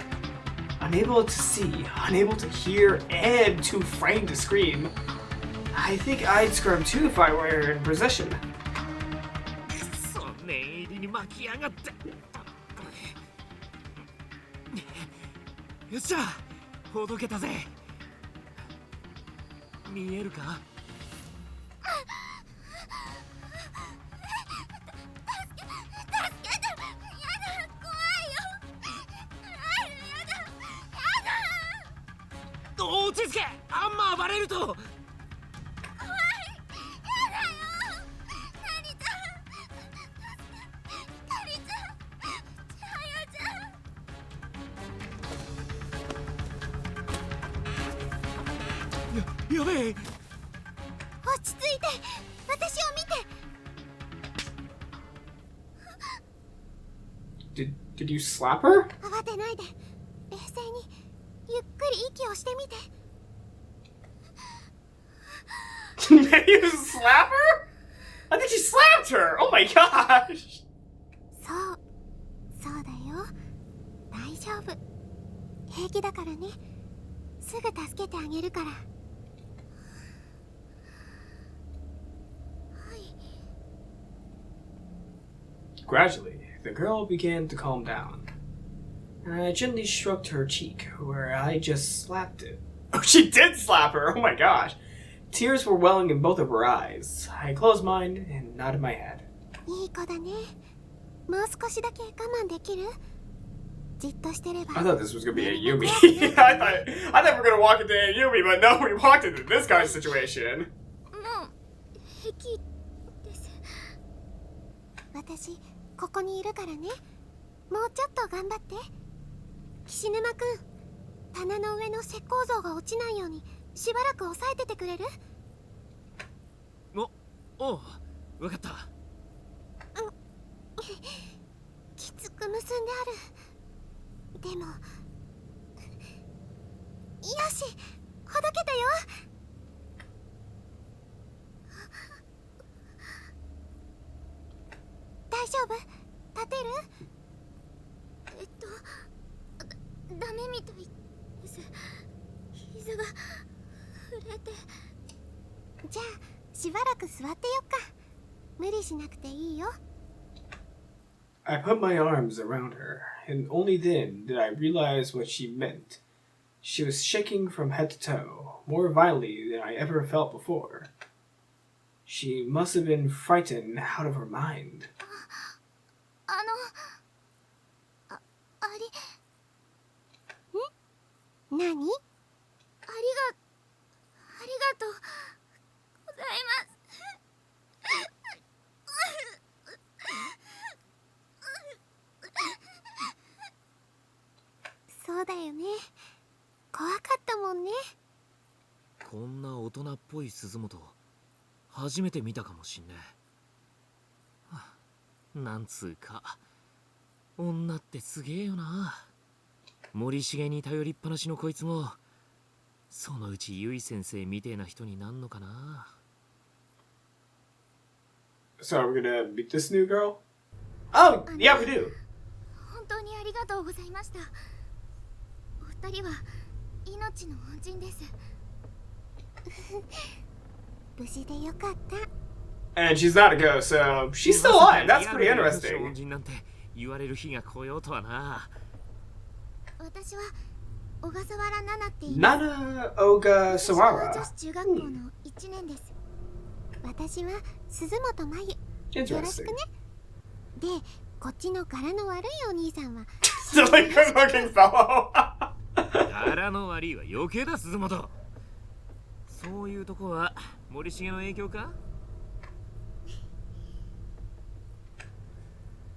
Unable to see, unable to hear, and too frightened to scream. I think I'd scream too if I were in possession. くそ、念入りに巻きやがって。よっしゃ、ほどけたぜ。見えるか？落ち着け。あんま暴れると。やべえ。落ち着いて、私を見て。Did you slap her? 慌てないで、冷静にゆっくり息をしてみて。Did you slap her? I think she slapped her! Oh my gosh! そうだよ。大丈夫。平気だからね。すぐ助けてあげるから。Gradually, the girl began to calm down. I gently stroked her cheek, where I just slapped it. Oh, she did slap her! Oh my gosh! Tears were welling in both of her eyes. I closed mine and nodded my head. いい子だね。もう少しだけ我慢できる？じっとしてれば。I thought this was gonna be a Yumi. I thought we were gonna walk into a Yumi, but no, we walked into this kind of situation. もう平気です。私ここにいるからね。もうちょっと頑張って。岸沼くん、棚の上の石膏像が落ちないようにしばらく押さえててくれる？おう、わかった。きつく結んである。でもよし、ほどけたよ。大丈夫？立てる？ダメみたいです。膝が震えて。じゃあしばらく座ってよっか。無理しなくていいよ。I put my arms around her, and only then did I realize what she meant. She was shaking from head to toe, more violently than I ever felt before. She must have been frightened out of her mind. あり何ありがとうございます。そうだよね。怖かったもんね。こんな大人っぽい鈴本初めて見たかもしんねえ。はあ、なんつうか女ってすげえよな。森重に頼りっぱなしのこいつもそのうちゆい先生みてえな人になんのかな。 So are we gonna meet this new girl? Oh, yeah, we do. 本当にありがとうございました。お二人は命の恩人です。無事でよかった。And she's not a ghost, so she's still alive. That's pretty 恩 interesting. 人なんて言われる日が来ようとはな。私は小笠原奈々って言います。 Nana Oga 私は Sawara. 女子中学校の1年です。私は鈴本真由。よろし Interesting. くね。で、こっちの柄の悪いお兄さんは It's like a good looking fellow. 柄の悪いは余計だ鈴本。そういうとこは森重の影響か。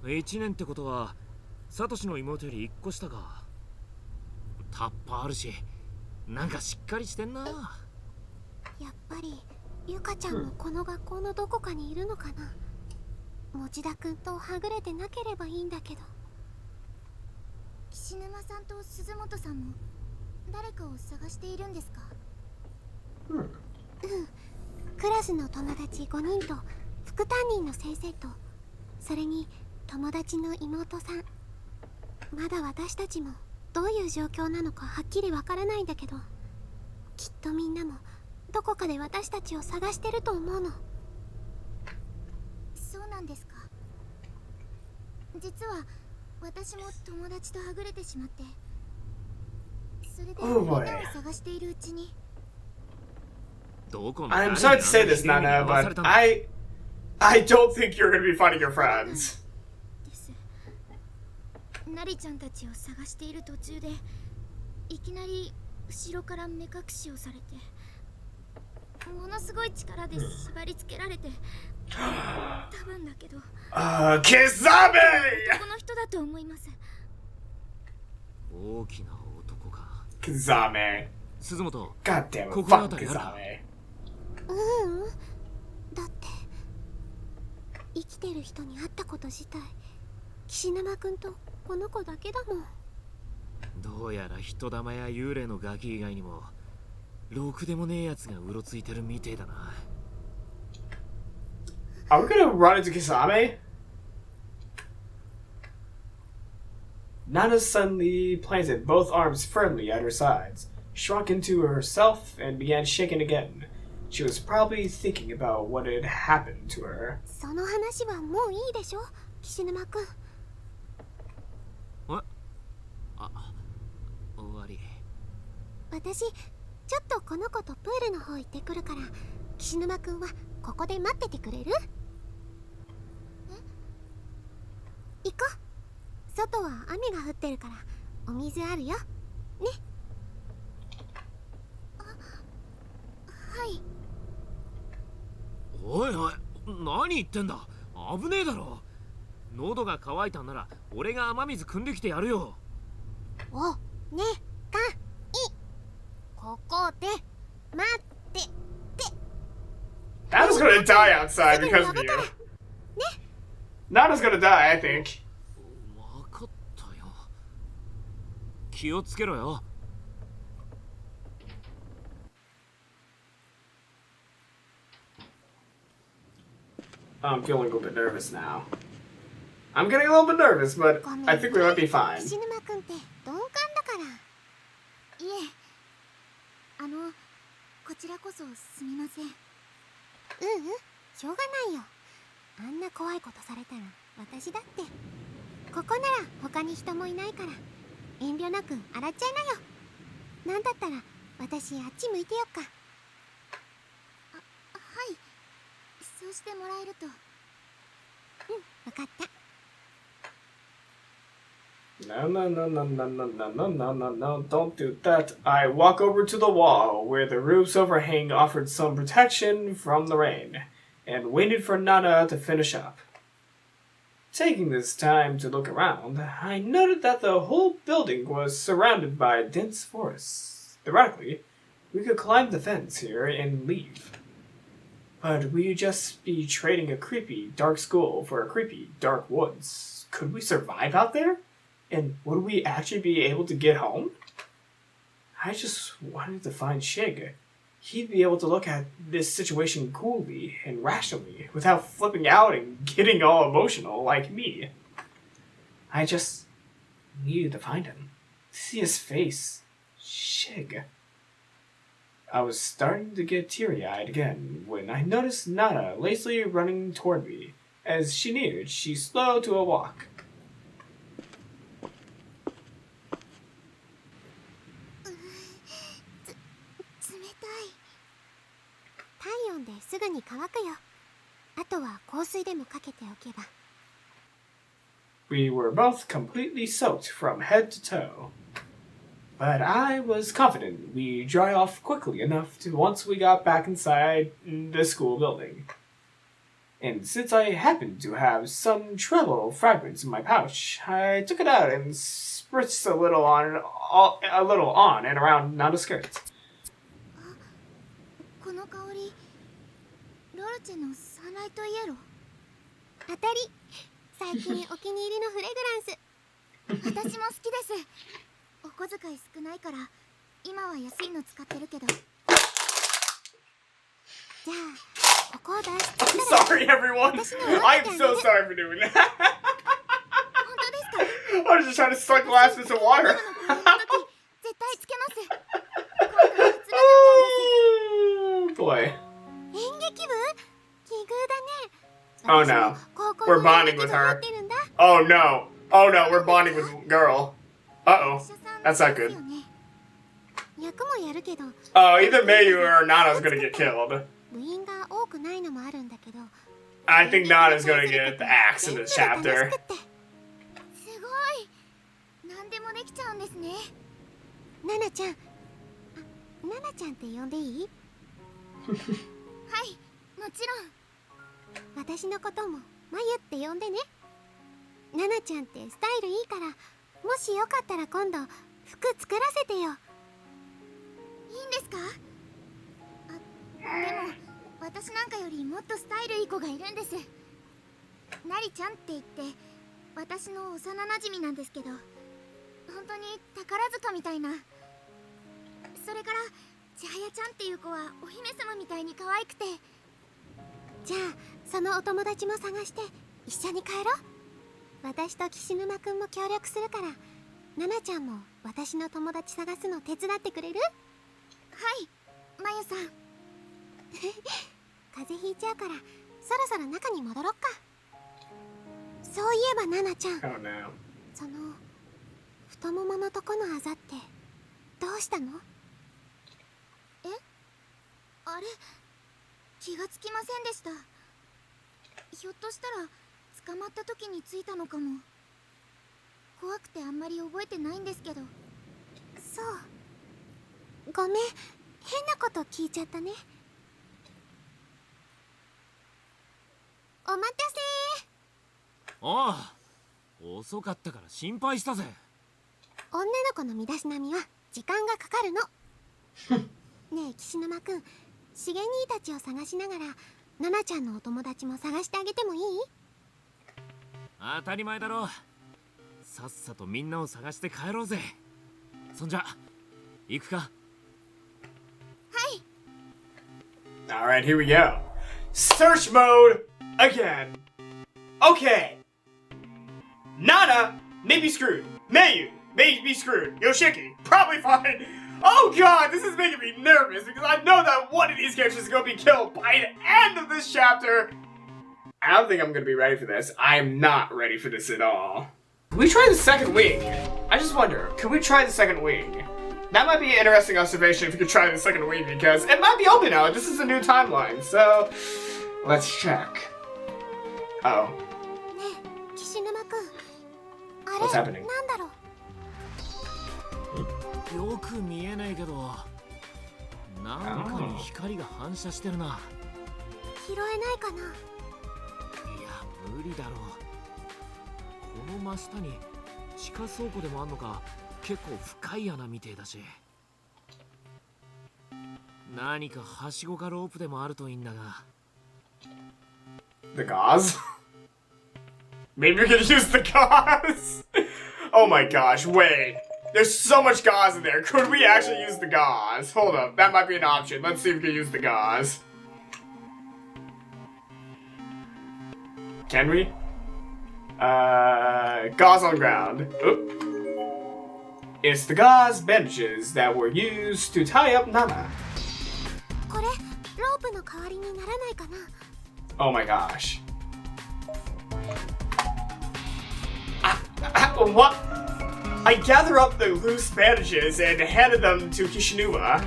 1年ってことはサトシの妹より1個下か。タッパあるしなんかしっかりしてんな。やっぱりゆかちゃんもこの学校のどこかにいるのかな。持田くんとはぐれてなければいいんだけど。岸沼さんと鈴本さんも誰かを探しているんですか。クラスの友達5人と副担任の先生とそれに友達の妹さん。まだ私たちもどういう状況なのかはっきりわからないんだけど、きっとみんなもどこかで私たちを探してると思うの。そうなんですか。実は私も友達とはぐれてしまって、それでみんなを探しているうちに。I'm sorry to say this, Nana, but I don't think you're gonna be finding your friends. ナリちゃんたちを探している途中でいきなり後ろから目隠しをされて、ものすごい力で縛り付けられて、多分だけどキザメこの人だと思います。大きな男か。キザメ鈴本 God damn it, 心当 fuck たりあるか。 Kizame. だって生きてる人に会ったこと自体岸沼くんとこの子だけだもん。どうやら人玉や幽霊のガキ以外にもろくでもねえやつがうろついてるみてえだな。 Are we gonna run into Kizame? Nana suddenly planted both arms firmly at her sides, shrunk into herself, and began shaking again. She was probably thinking about what had happened to her. その話はもういいでしょ岸沼くん。終わり。私ちょっとこの子とプールの方行ってくるから、岸沼くんはここで待っててくれる？行こう。外は雨が降ってるからお水あるよね。はい。おいおい何言ってんだ。危ねえだろ。喉が渇いたんなら俺が雨水汲んできてやるよ。おねかいここで待ってて。 Nana's gonna die outside because of you. Nana's gonna die, I think. わかったよ。気をつけろよ。I'm feeling a little bit nervous now. I'm getting a little bit nervous, but I think we might be fine. 岸沼くんって鈍感だから。いえ、こちらこそすみません。しょうがないよ。あんな怖いことされたら私だって。ここなら他に人もいないから遠慮なく洗っちゃいなよ。なんだったら私あっち向いてよっか。はい、そうしてもらえると。分かった。 No, no, no, no, no, no, no, no, no, no, no, don't do that. I walk over to the wall where the roof's overhang offered some protection from the rain, and waited for Nana to finish up. Taking this time to look around, I noted that the whole building was surrounded by dense forests. Theoretically, we could climb the fence here and leave. But we'd just be trading a creepy, dark school for a creepy, dark woods. Could we survive out there? And would we actually be able to get home? I just wanted to find Shig. He'd be able to look at this situation coolly and rationally without flipping out and getting all emotional like me. I just needed to find him. See his face. Shig. I was starting to get teary-eyed again when I noticed Nana lazily running toward me. As she neared, she slowed to a walk. 体温ですぐに乾くよ。あとは香水でもかけておけば。 We were both completely soaked from head to toe. But I was confident we'd dry off quickly enough to once we got back inside the school building. And since I happened to have some treble fragments in my pouch, I took it out and spritzed a little on and around Nana's skirt. この香り、ロルチェのサンライトイエロー。当たり。最近お気に入りのフレグランス。私も好きです。お小遣い少ないから今は安いの使ってるけど。じゃあここを出して。 Sorry everyone! I'm so sorry for doing that! 本当ですか? I was just trying to suck glasses of water. 絶対つけます。 Boy. 演劇部？奇遇だね。 Oh no. We're bonding with her. Oh no. Oh no, we're bonding with girl. Uh-oh. That's not good. 役もやるけど。 Oh, either Mayu or Nana's gonna get killed. 部員が多くないのもあるんだけど。 I think Nana's gonna get the axe in this chapter. すごい。何でもできちゃうんですね。ナナちゃん。ナナちゃんって呼んでいい？はい、もちろん。私のこともマユって呼んでね。ナナちゃんってスタイルいいから、もしよかったら今度服作らせてよ。いいんですか？でも私なんかよりもっとスタイルいい子がいるんです。ナリちゃんって言って私の幼馴染なんですけど、本当に宝塚みたいな。それから千早ちゃんっていう子はお姫様みたいに可愛くて。じゃあそのお友達も探して一緒に帰ろう。私と岸沼くんも協力するから、ナナちゃんも私の友達探すの手伝ってくれる？はい、マユさん。風邪ひいちゃうからそろそろ中に戻ろっか。そういえばナナちゃん、 Oh no. その太もものとこのあざってどうしたの？え？あれ？気がつきませんでした。ひょっとしたら捕まった時についたのかも。怖くてあんまり覚えてないんですけど。そう、ごめん、変なこと聞いちゃったね。お待たせ。おう、遅かったから心配したぜ。女の子の身だしなみは時間がかかるの。ねえ岸沼くん、しげ兄たちを探しながらナナちゃんのお友達も探してあげてもいい？当たり前だろ。さっさとみんなを探して帰ろうぜ。そんじゃ行くか。はい。 Alright, here we go. Search mode again. Okay. Nana may be screwed. Mayu may be screwed. Yoshiki, probably fine. Oh god, this is making me nervous because I know that one of these characters is going to be killed by the end of this chapter. I don't think I'm going to be ready for this. I am not ready for this at all. Can we try the second wing? I just wonder, can we try the second wing? That might be an interesting observation if we could try the second wing because it might be open now. This is a new timeline, so Let's check. Oh, ねえ岸沼くん、あ what's れ happening? なんだろう。よく見えないけど、なんかに光が反射してるな。拾えないかな。いや、無理だろう。この真下に地下倉庫でもあんのか、結構深い穴みてえだし。何かはしごかロープでもあるといいんだが。The gauze? Maybe we can use the gauze? Oh my gosh, wait. There's so much gauze in there. Could we actually use the gauze? Hold up, that might be an option. Let's see if we can use the gauze. Can we? Gauze on ground. Oop. It's the gauze benches that were used to tie up Nana. これロープの代わりにならないかな。 Oh my gosh. What? I gather up the loose bandages and handed them to Kishinuma.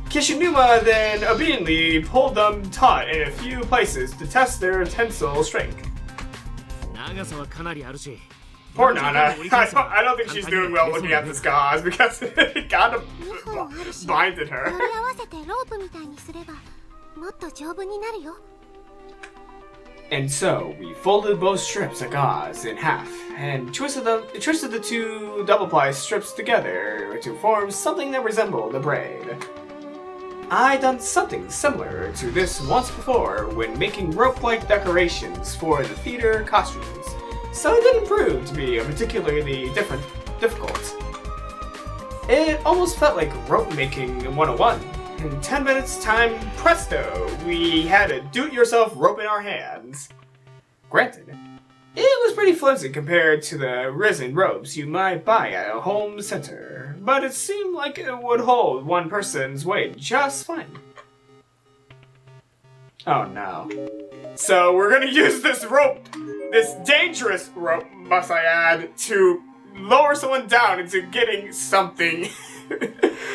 Kishinuma then obediently pulled them taut in a few places to test their tensile strength. 長さはかなりあるし。 Poor Nana. I don't think she's doing well looking at this gauze because it kind of 2本あるし、 blinded 取り her. 合わせてロープみたいにすればもっと丈夫になるよ。 And so we folded both strips of gauze in half and twisted the two double-ply strips together to form something that resembled a braid. I'd done something similar to this once before when making rope-like decorations for the theater costumes, so it didn't prove to be particularly difficult. It almost felt like rope making 101. In 10 minutes time, presto, we had a do-it-yourself rope in our hands. Granted, it was pretty flimsy compared to the resin ropes you might buy at a home center, but it seemed like it would hold one person's weight just fine. Oh no. So we're gonna use this rope, this dangerous rope, must I add, to lower someone down into getting something.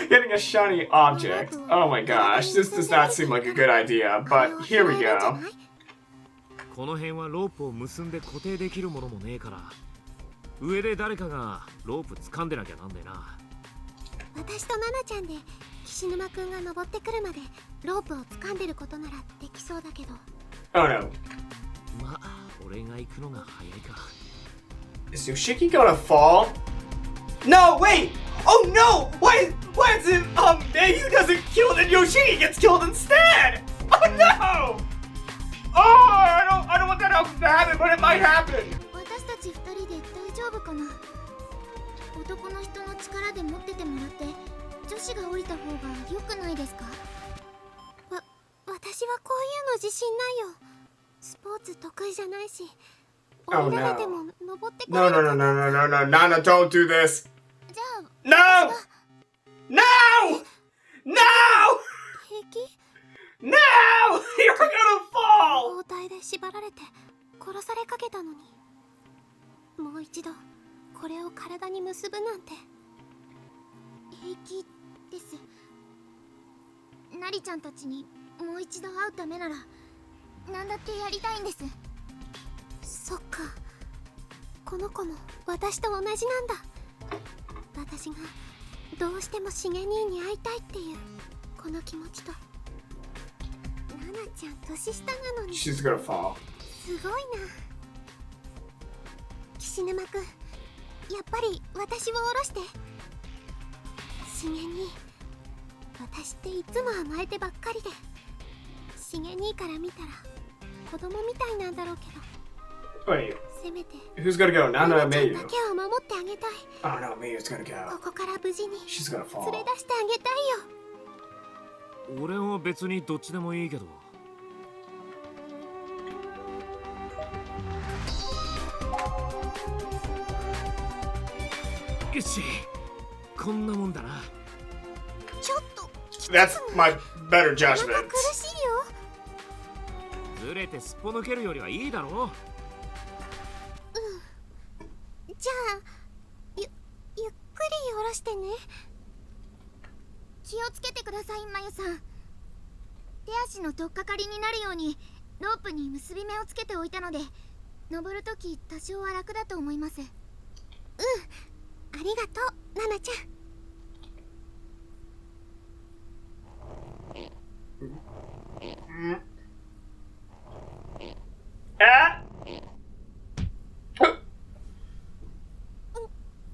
Getting a shiny object. Oh my gosh, this does not seem like a good idea, but here we go. この辺はロープを結んで固定できるものもねえから、上で誰かがロープ掴んでなきゃなんでな。私とナナちゃんで岸沼くんが登ってくるまでロープを掴んでることならできそうだけど。 Oh no. まあ、俺が行くのが早いか。 Is Yoshiki gonna fall? No, wait! Oh no! Why is it, Mayu doesn't kill and Yoshiki gets killed instead! Oh no! Oh, I don't want that to happen, but it might happen! 私たち2人で大丈夫かな。男の人の力で持っててもらって女子が降りた方が良くないですか。私はこういうの自信ないよ。スポーツ得意じゃないし、降りられても登ってこれ No, る no, か no, な。 no, no, no, no, Nana, don't do this! じゃあ No! No! No! 平気？ No! You're gonna fall! 包帯で縛られて殺されかけたのに、もう一度これを体に結ぶなんて。平気です。ナリちゃんたちにもう一度会うためなら何だってやりたいんです。そっか、この子も私と同じなんだ。私がどうしてもしげ兄に会いたいっていうこの気持ちと、ナナちゃん年下なのに She's gonna fall. すごいな。岸沼くん、やっぱり私を降ろして。しげ兄、私っていつも甘えてばっかりで、しげ兄から見たら子供みたいなんだろうけど、 Wait, せめて who's gonna go? ナ Nana ナ or ちゃん Mayu? だけは守ってあげたい。 Oh no, Mayu's gonna こ go. こから無事に She's gonna 連 fall. れ出してあげたいよ。俺は別にどっちでもいいけど。よし、こんなもんだな。ちょっと That's my better お腹 judgment. 苦しいよ。ずれてすっぽ抜けるよりはいいだろう。じゃあゆっくり下ろしてね。気をつけてください、まゆさん。手足の取っかかりになるようにロープに結び目をつけておいたので、登るとき多少は楽だと思います。ありがとう、ナナちゃん。あ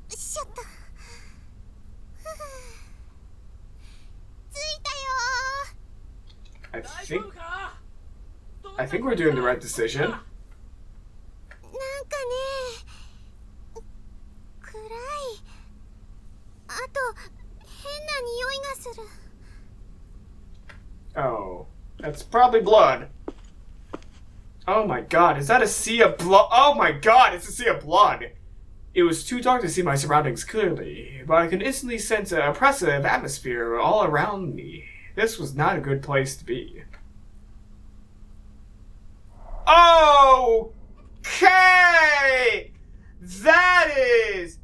しょっと。着いたよ I think we're doing the right decision. ー。なんかね、暗い。あと変な匂いがする。Oh, that's probably blood. Oh my god, is that a sea of blood? Oh my god, it's a sea of blood. It was too dark to see my surroundings clearly, but I could instantly sense an oppressive atmosphere all around me. This was not a good place to be. Okay! That is...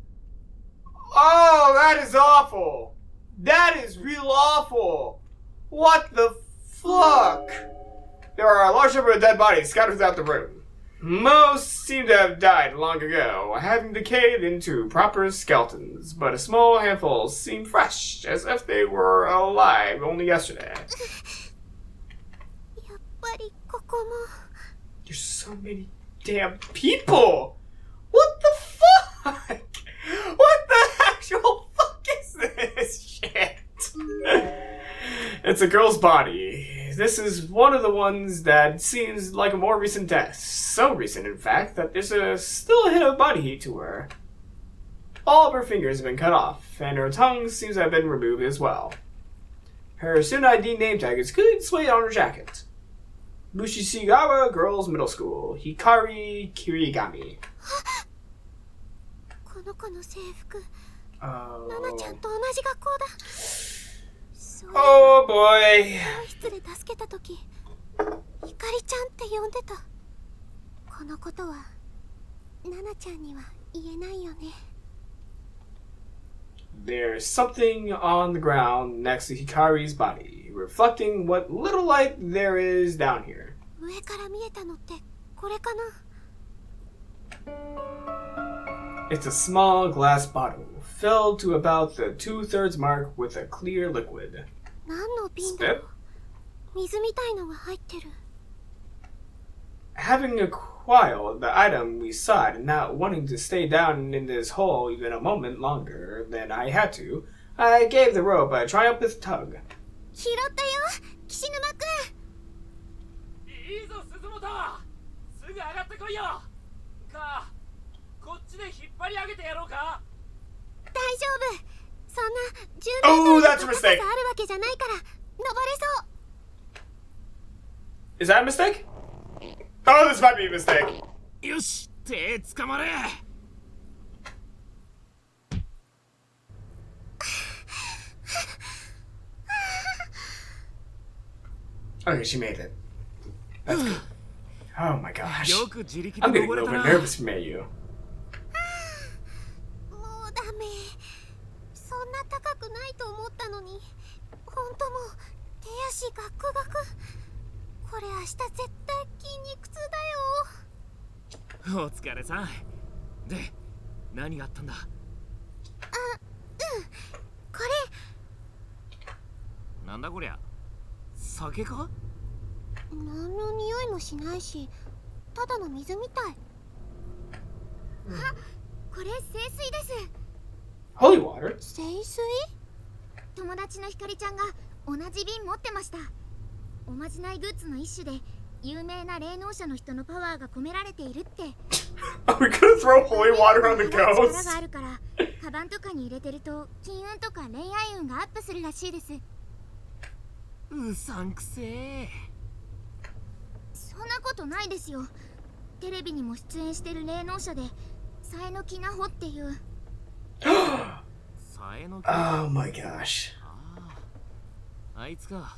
Oh, that is awful. That is real awful. What the fuck? There are a large number of dead bodies scattered throughout the room. Most seem to have died long ago, having decayed into proper skeletons, but a small handful seem fresh, as if they were alive only yesterday. やっぱりここも。 There's so many damn people! What the fuck? What the actual fuck is this shit? It's a girl's body. This is one of the ones that seems like a more recent death. So recent, in fact, that there's still a hint of body heat to her. All of her fingers have been cut off, and her tongue seems to have been removed as well. Her student ID name tag is clearly displayed on her jacket. Mushishigawa Girls Middle School, Hikari Kirigami. この子の制服、 Oh. ナナちゃんと同じ学校だ。そういえば Oh boy. 教室で助けたとき、ひかりちゃんって呼んでた。このことはナナちゃんには言えないよね。 There's something on the ground next to Hikari's body, reflecting what little light there is down here. 上から見えたのってこれかな。 It's a small glass bottle, filled to about the 2/3 mark with a clear liquid. 何の瓶だろう。水みたいのが入ってる。 Having acquired the item we sought and not wanting to stay down in this hole even a moment longer than I had to, I gave the rope a triumphant tug. 拾ったよ、岸沼くん。いいぞ鈴本、すぐ上がってこいよ。か、こっちで引っ張り上げてやろうか。大丈夫。そんなOh, 10メー that's ト a ルの高さあ mistake. るわけじゃないから登れそう。 Is that a mistake? Oh, this might be a mistake. よし、手つかまれ。 Okay, she made it. That's good. Oh my gosh. よく自力 I'm で getting a 登れ little た bit な。 nervous, Mayu. もうダメ。そんな高くないと思ったのに。ほんともう手足ガクガク。これ明日絶対筋肉痛だよ。お疲れさん。で、何があったんだ。これなんだこりゃ。酒か？何の匂いもしないし、ただの水みたい。あ、これ清水です。 Holy water? 清水？友達のひかりちゃんが同じ瓶持ってました。おまじないグッズの一種で有名な霊能者の人のパワーが込められているって。 Are we gonna throw holy water on the 力 ghost? があるからカバンとかに入れてると金運とか恋愛運がアップするらしいです。うさんくせえ。そんなことないですよ。テレビにも出演してる霊能者でさえのきなほっていう。さえのき。 Oh my gosh. あいつか。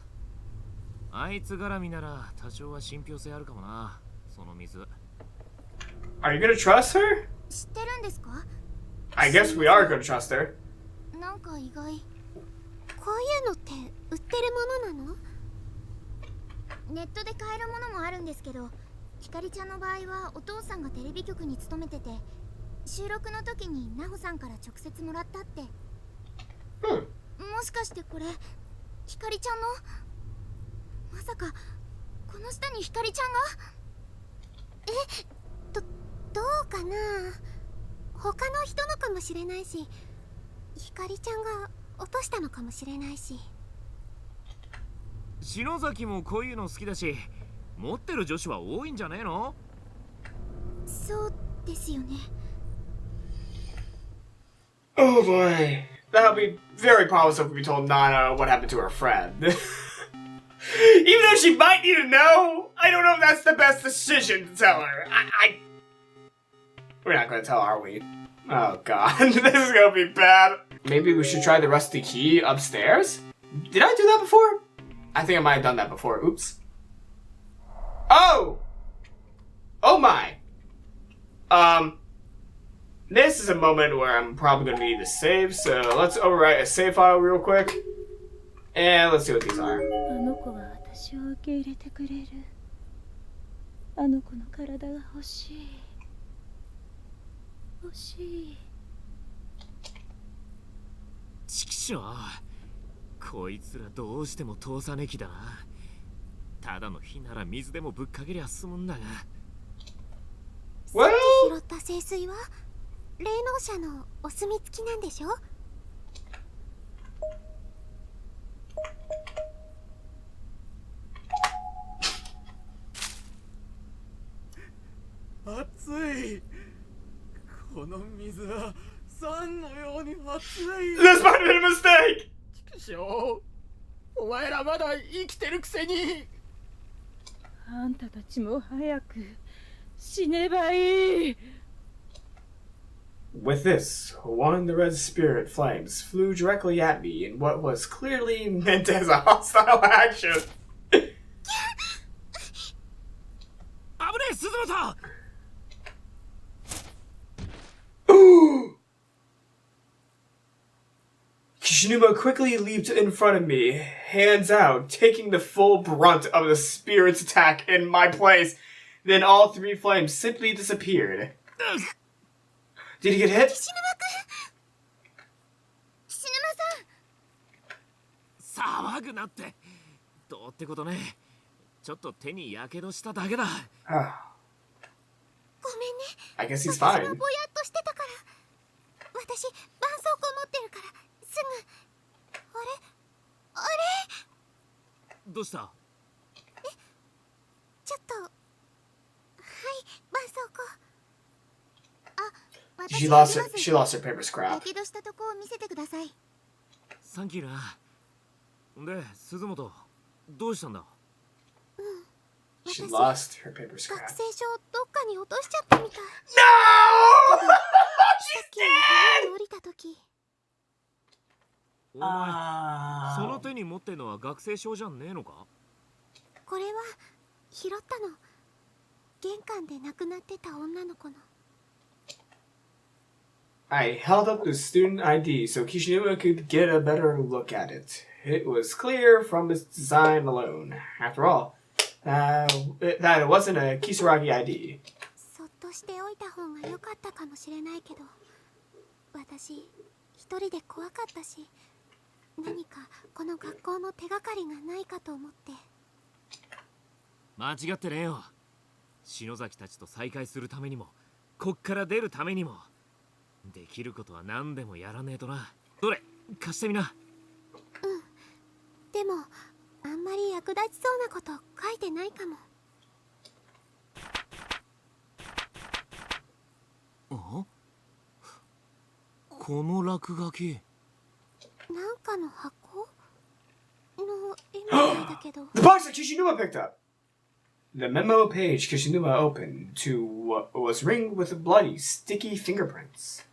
あいつ絡みなら多少は信憑性あるかもな。その水。 Are you gonna trust her? 知ってるんですか？ I guess we are gonna trust her. なんか意外。こういうのって売ってるものなの？ネットで買えるものもあるんですけど、ひかりちゃんの場合はお父さんがテレビ局に勤めてて、収録の時にナホさんから直接もらったって。もしかしてこれひかりちゃんの、まさかこの下にひかりちゃんが。どうかな。他の人のかもしれないし、ひかりちゃんが落としたのかもしれないし。篠崎もこういうの好きだし、持ってる女子は多いんじゃねえの？そうですよね。Oh boy. That would be very promising if we told Nana what happened to her friend. Even though she might need to know, I don't know if that's the best decision to tell her. We're not gonna tell, are we? Oh god, this is gonna be bad. Maybe we should try the rusty key upstairs? Did I do that before? I think I might have done that before. Oops. Oh! Oh my. This is a moment where I'm probably gonna need to save, so let's overwrite a save file real quick. And let's see what these are. あの子は私を受け入れてくれる。あの子の体が欲しい。欲しい。ちきしょう、こいつらどうしても通さねきだな。ただの火なら水でもぶっかけりゃ済むんだが。さっき拾った聖水は霊能者のお墨付きなんでしょ？熱い。この水は酸のように熱い。 This might have been a mistake! ちくしょう、お前らまだ生きてるくせに。あんたたちも早く死ねばいい。With this, one of the red spirit flames flew directly at me in what was clearly meant as a hostile action. 危ねえ、鈴本。Kishinuma quickly leaped in front of me, hands out, taking the full brunt of the spirit's attack in my place. Then all three flames simply disappeared. Did he get hit? 岸沼さん。騒ぐなって。どうってことね。ちょっと手にやけどしただけだ。ごめんね。 I guess he's 私は fine. ぼやっとしてたから。私、絆創膏持ってるから、すぐ。あれどうした？ちょっと。はい、絆創膏。あ、 She lost her paper や scrap. けどしたとこを見せてください。サンキューな。で、鈴本、どうしたんだ？ She lost her paper 学 scrap. 生証どっかに落としちゃったみたい。 No! さっ She's き家 dead! に降りた時。お前、その手に持ってるのは学生証じゃねえのか？これは拾ったの。玄関で亡くなってた女の子の。 I held up the student ID so Kishinuma could get a better look at it. It was clear from its design alone. After all, that it wasn't a Kisaragi ID. そっとしておいた方が良かったかもしれないけど、私一人で怖かったし、何かこの学校の手がかりがないかと思って。間違ってねえよ。篠崎たちと再会するためにも、こっから出るためにも、できることは何でもやらねえとな。どれ、貸してみな。でもあんまり役立ちそうなこと書いてないかも。あ？この落書き。なんかの箱の絵みたいだけど。 The box that Kishinuma picked up! The memo page Kishinuma opened to was ringed with bloody, sticky fingerprints.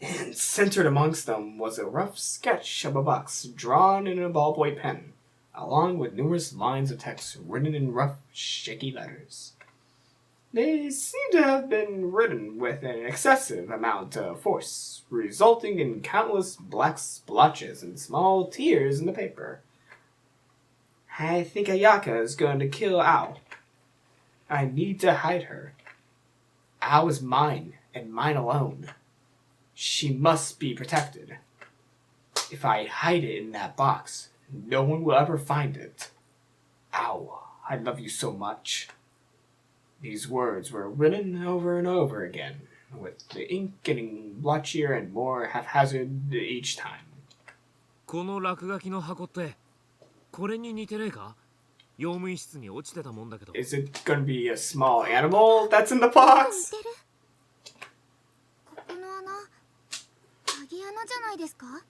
And centered amongst them was a rough sketch of a box drawn in a ballpoint pen, along with numerous lines of text written in rough, shaky letters. They seem to have been written with an excessive amount of force, resulting in countless black splotches and small tears in the paper. I think Ayaka is going to kill Ao. I need to hide her. Ao is mine, and mine alone. She must be protected. If I hide it in that box, no one will ever find it. Ao, I love you so much. These words were written over and over again, with the ink getting blotchier and more haphazard each time. この落書きの箱ってこれに似てねえか？用務員室に落ちてたもんだけど。 Is it gonna be a small animal that's in the box? 似てる。ここの穴、鍵穴じゃないですか？あ、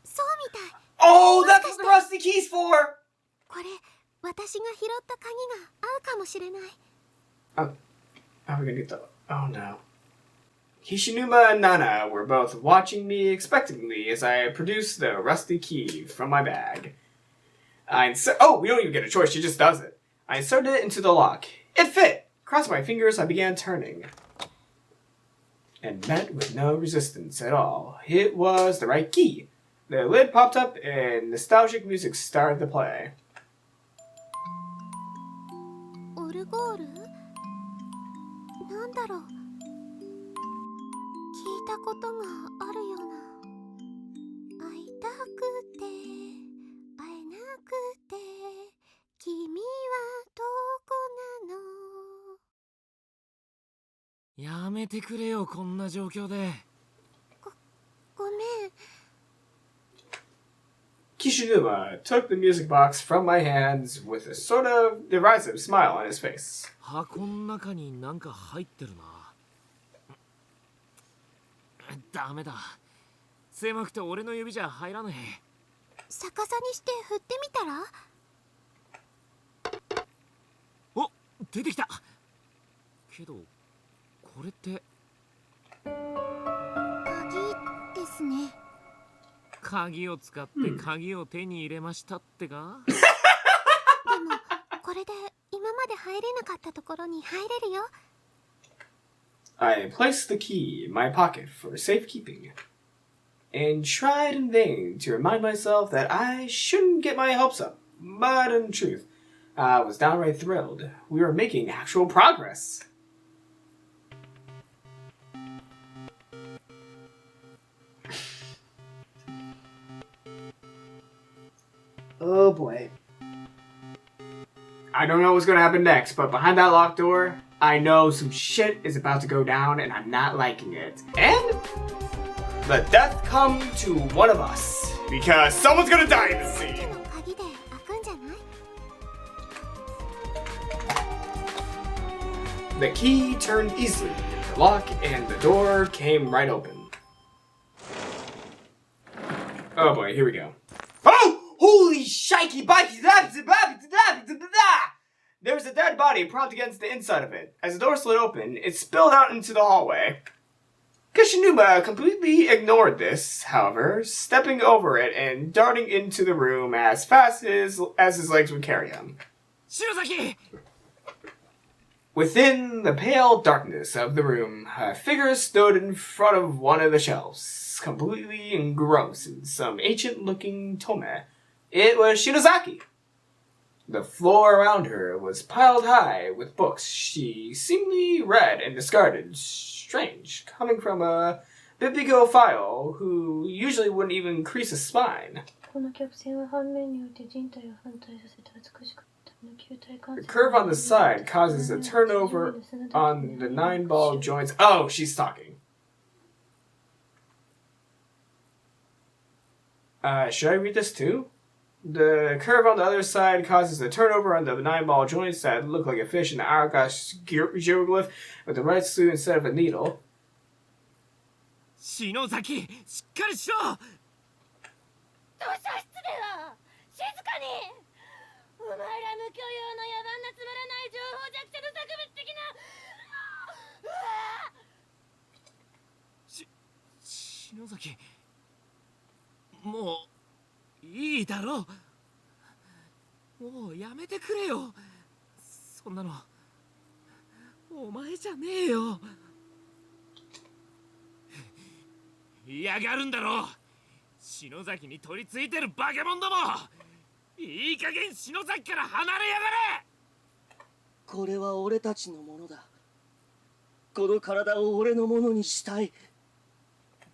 そうみたい。 Oh, that's what the rusty key's for! これ、私が拾った鍵が合うかもしれない。Oh, how are we gonna get the... Oh no. Hishinuma and Nana were both watching me expectantly as I produced the rusty key from my bag. Oh, we don't even get a choice, she just does it. I inserted it into the lock. It fit! Crossing my fingers, I began turning. And met with no resistance at all. It was the right key. The lid popped up and nostalgic music started to play. オルゴール？なんだろう。聞いたことがあるような。会いたくて会えなくて君はどこなの。やめてくれよ、こんな状況で。ごめん。 Kishinuma took the music box from my hands with a sort of derisive smile on his face. 箱の中になんか入ってるな。ダメだ。狭くて俺の指じゃ入らねえ。逆さにして振ってみたら？お、出てきた。けどこれって鍵ですね。鍵を使って鍵を手に入れましたってか？でもこれで今まで入れなかったところに入れるよ。 I placed the key in my pocket for safekeeping, and tried in vain to remind myself that I shouldn't get my hopes up. But in truth, I was downright thrilled. We were making actual progress. Oh boy. I don't know what's gonna happen next, but behind that locked door, I know some shit is about to go down and I'm not liking it. And let death come to one of us, because someone's gonna die in this scene. 鍵で開くんじゃない？ The key turned easily in the lock and the door came right open. Oh boy, here we go. Oh! Holy shikey bikey! There was a dead body propped against the inside of it. As the door slid open, it spilled out into the hallway. Kishinuma completely ignored this, however, stepping over it and darting into the room as fast as his legs would carry him. Shirozaki! Within the pale darkness of the room, a figure stood in front of one of the shelves, completely engrossed in some ancient-looking tome. It was Shinozaki. The floor around her was piled high with books she seemingly read and discarded. Strange, coming from a bibliophile who usually wouldn't even crease a spine. The curve on the side causes a turnover on the 9-ball joints. Oh, she's talking. Should I read this too? The curve on the other side causes a turnover on the 9-ball joints that look like a fish in the hourglass geoglyph with the right sleeve instead of a needle. 篠崎、しっかりしろ。図書室では静かに。お前ら無許容の野蛮なつまらない情報弱者の作物的な。篠崎、もういいだろう。もうやめてくれよ。そんなのお前じゃねえよ。嫌がるんだろ。篠崎に取り付いてるバケモンども。いい加減篠崎から離れやがれ。これは俺たちのものだ。この体を俺のものにしたい。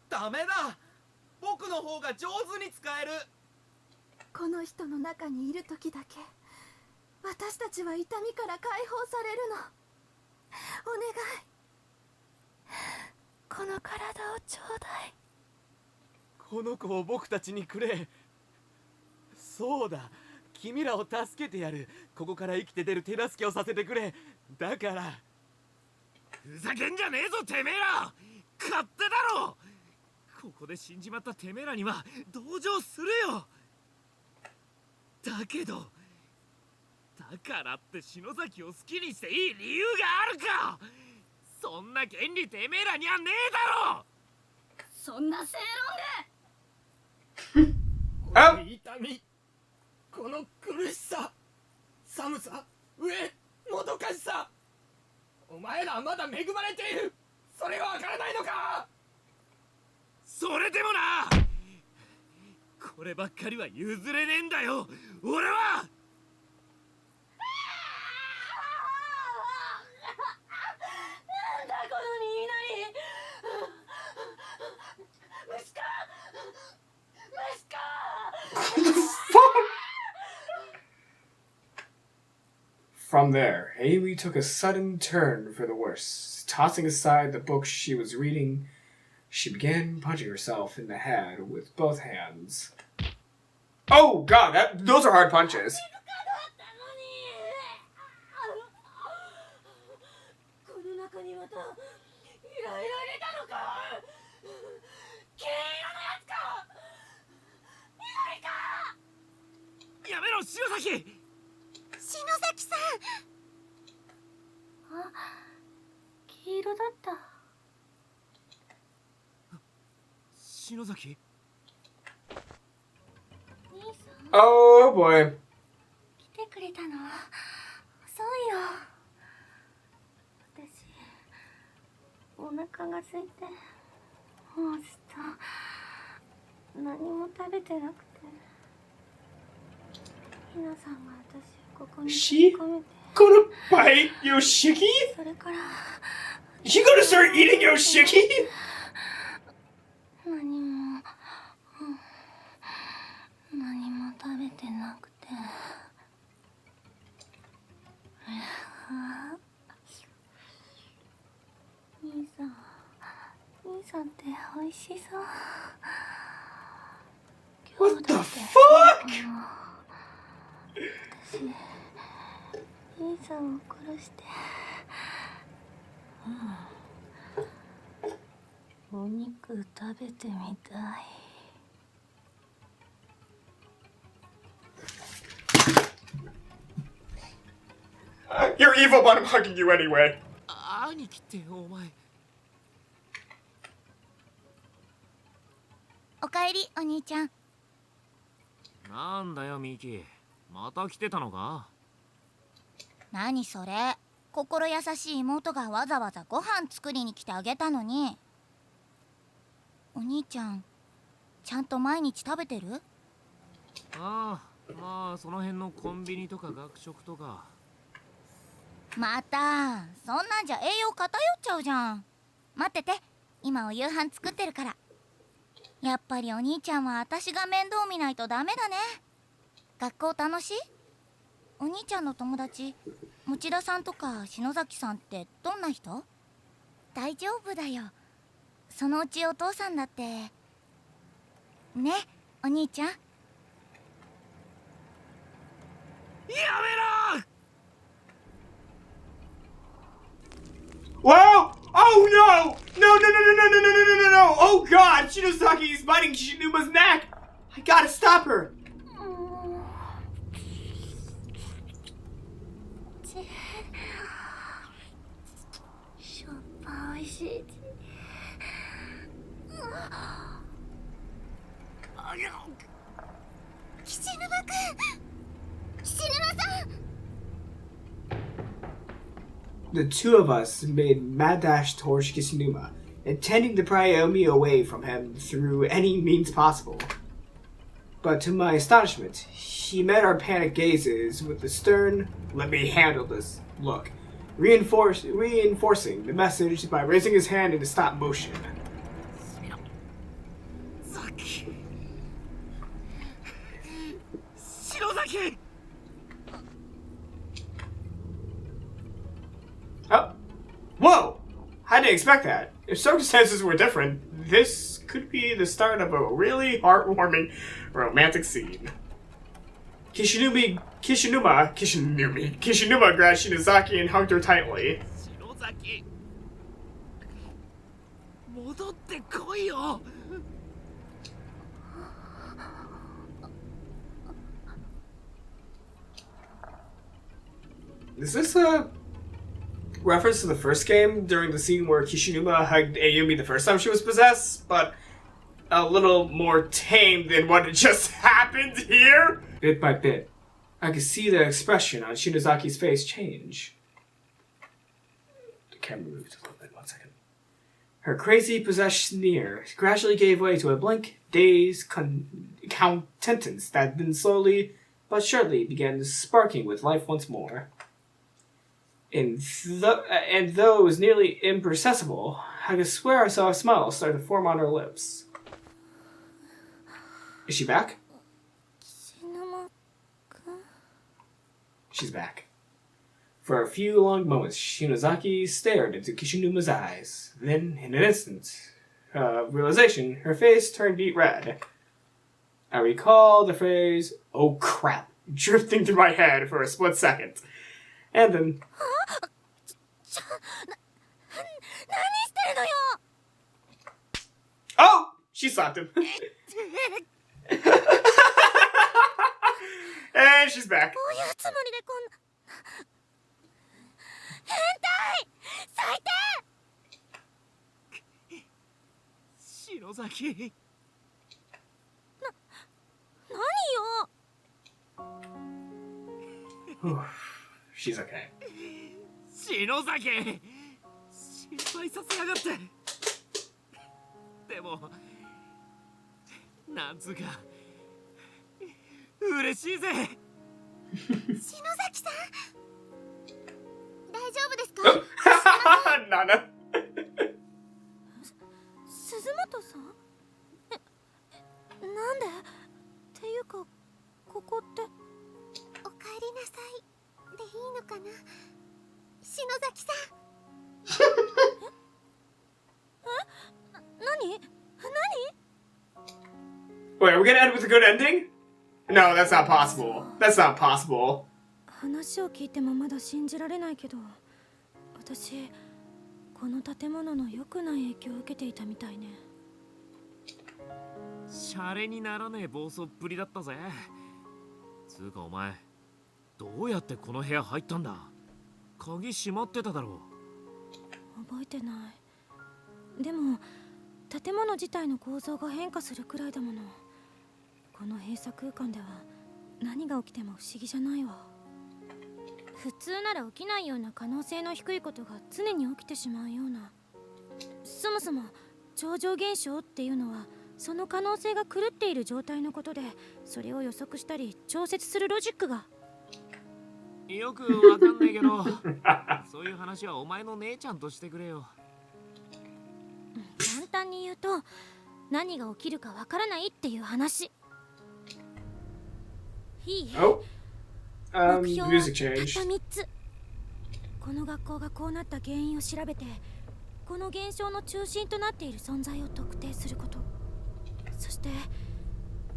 ダメだ。僕の方が上手に使える。この人の中にいる時だけ私たちは痛みから解放されるの。お願い、この体をちょうだい。この子を僕たちにくれ。そうだ、君らを助けてやる。ここから生きて出る手助けをさせてくれ。だからふざけんじゃねえぞてめえら。勝手だろ。ここで死んじまったてめえらには同情するよ。だけどだからって篠崎を好きにしていい理由があるか。そんな権利てめえらにはねえだろ。そんな正あこの痛み、この苦しさ、寒さ、飢え、もどかしさ。お前らはまだ恵まれている。それはわからないのか。それでもな、こればっかりは譲れねえんだよ俺は。なんだこの言いなり。息子、息子。From there, Amy took a sudden turn for the worse. Tossing aside the book she was reading, she began punching herself in the head with both hands. Oh god, those are hard punches. この中にまたいろいろ入れたのか。金色のやつか。緑か。やめろ篠崎。篠崎さん。あ、黄色だった。篠崎。兄さん、 Oh boy. 来てくれたの。遅いよ。私お腹が空いてもうずっと何も食べてなくて、ひなさんが私をここに She 込めて、 gonna bite Yoshiki? それから She gonna start eating Yoshiki? 何も食べてなくて。兄さんって美味しそう。 What the fuck? 私兄さんを殺して、お肉食べてみたい。 You're evil, but I'm hugging you anyway. 兄貴ってお前。おかえりお兄ちゃん。なんだよミキ、また来てたのか。何それ。心優しい妹がわざわざご飯作りに来てあげたのに。お兄ちゃんちゃんと毎日食べてる？ああ、まあその辺のコンビニとか学食とか。またそんなんじゃ栄養偏っちゃうじゃん。待ってて、今お夕飯作ってるから。やっぱりお兄ちゃんは私が面倒見ないとダメだね。学校楽しい？お兄ちゃんの友達持田さんとか篠崎さんってどんな人？大丈夫だよ。そのうちお父さんだってね、お兄ちゃん。やめろ！ Whoa! Oh no! No, no, no, no, no, no, no, no, no, no, no! Oh god! Shinosaki is biting Kishinuma's neck! I gotta stop her! しょっぱいしい。岸沼くん、岸沼さん。 The two of us made mad dash towards Kishinuma, intending to pry Omi away from him through any means possible. but to my astonishment, he met our panicked gazes with a stern, "Let me handle this" look, reinforcing the message by raising his hand into stop motion. 篠崎 Oh. Whoa! I didn't expect that. If circumstances were different, this could be the start of a really heartwarming romantic scene. Kishinuma grabbed Shinozaki and hugged her tightly. 篠崎戻ってこいよ Is this a reference to the first game during the scene where Kishinuma hugged Ayumi the first time she was possessed, but a little more tame than what had just happened here? Bit by bit, I could see the expression on Shinozaki's face change. The camera moved a little bit, 1 second. Her crazy possessed sneer gradually gave way to a blank, dazed countenance that then slowly but surely began sparking with life once more. And though it was nearly imperceptible, I could swear I saw a smile start to form on her lips. Is she back? She's back. For a few long moments, Shinozaki stared into Kishinuma's eyes. Then, in an instant of realization, her face turned beet red. I recall the phrase, "Oh crap," drifting through my head for a split second. And then... Oh! She slapped him. And she's back. 篠崎 She's okay. 篠崎心配させやがってでもなんつうか嬉しいぜ篠崎さん大丈夫ですかNana. 鈴本さんなんでっていうかここっておかえりなさいでいいのかな篠崎さん何 Wait, are we gonna end with a good ending? No, that's not possible. That's not possible. 話を聞いてもまだ信じられないけど私この建物の良くない影響を受けていたみたいねシャレにならねえ暴走っぷりだったぜつうかお前どうやってこの部屋入ったんだ鍵閉まってただろ覚えてないでも建物自体の構造が変化するくらいだものこの閉鎖空間では何が起きても不思議じゃないわ普通なら起きないような可能性の低いことが常に起きてしまうようなそもそも超常現象っていうのはその可能性が狂っている状態のことでそれを予測したり調節するロジックがよくわかんないけどそういう話はお前の姉ちゃんとしてくれよ簡単に言うと何が起きるかわからないっていう話いい Oh. 目標はた Music った change. 3つこの学校がこうなった原因を調べてこの現象の中心となっている存在を特定することそして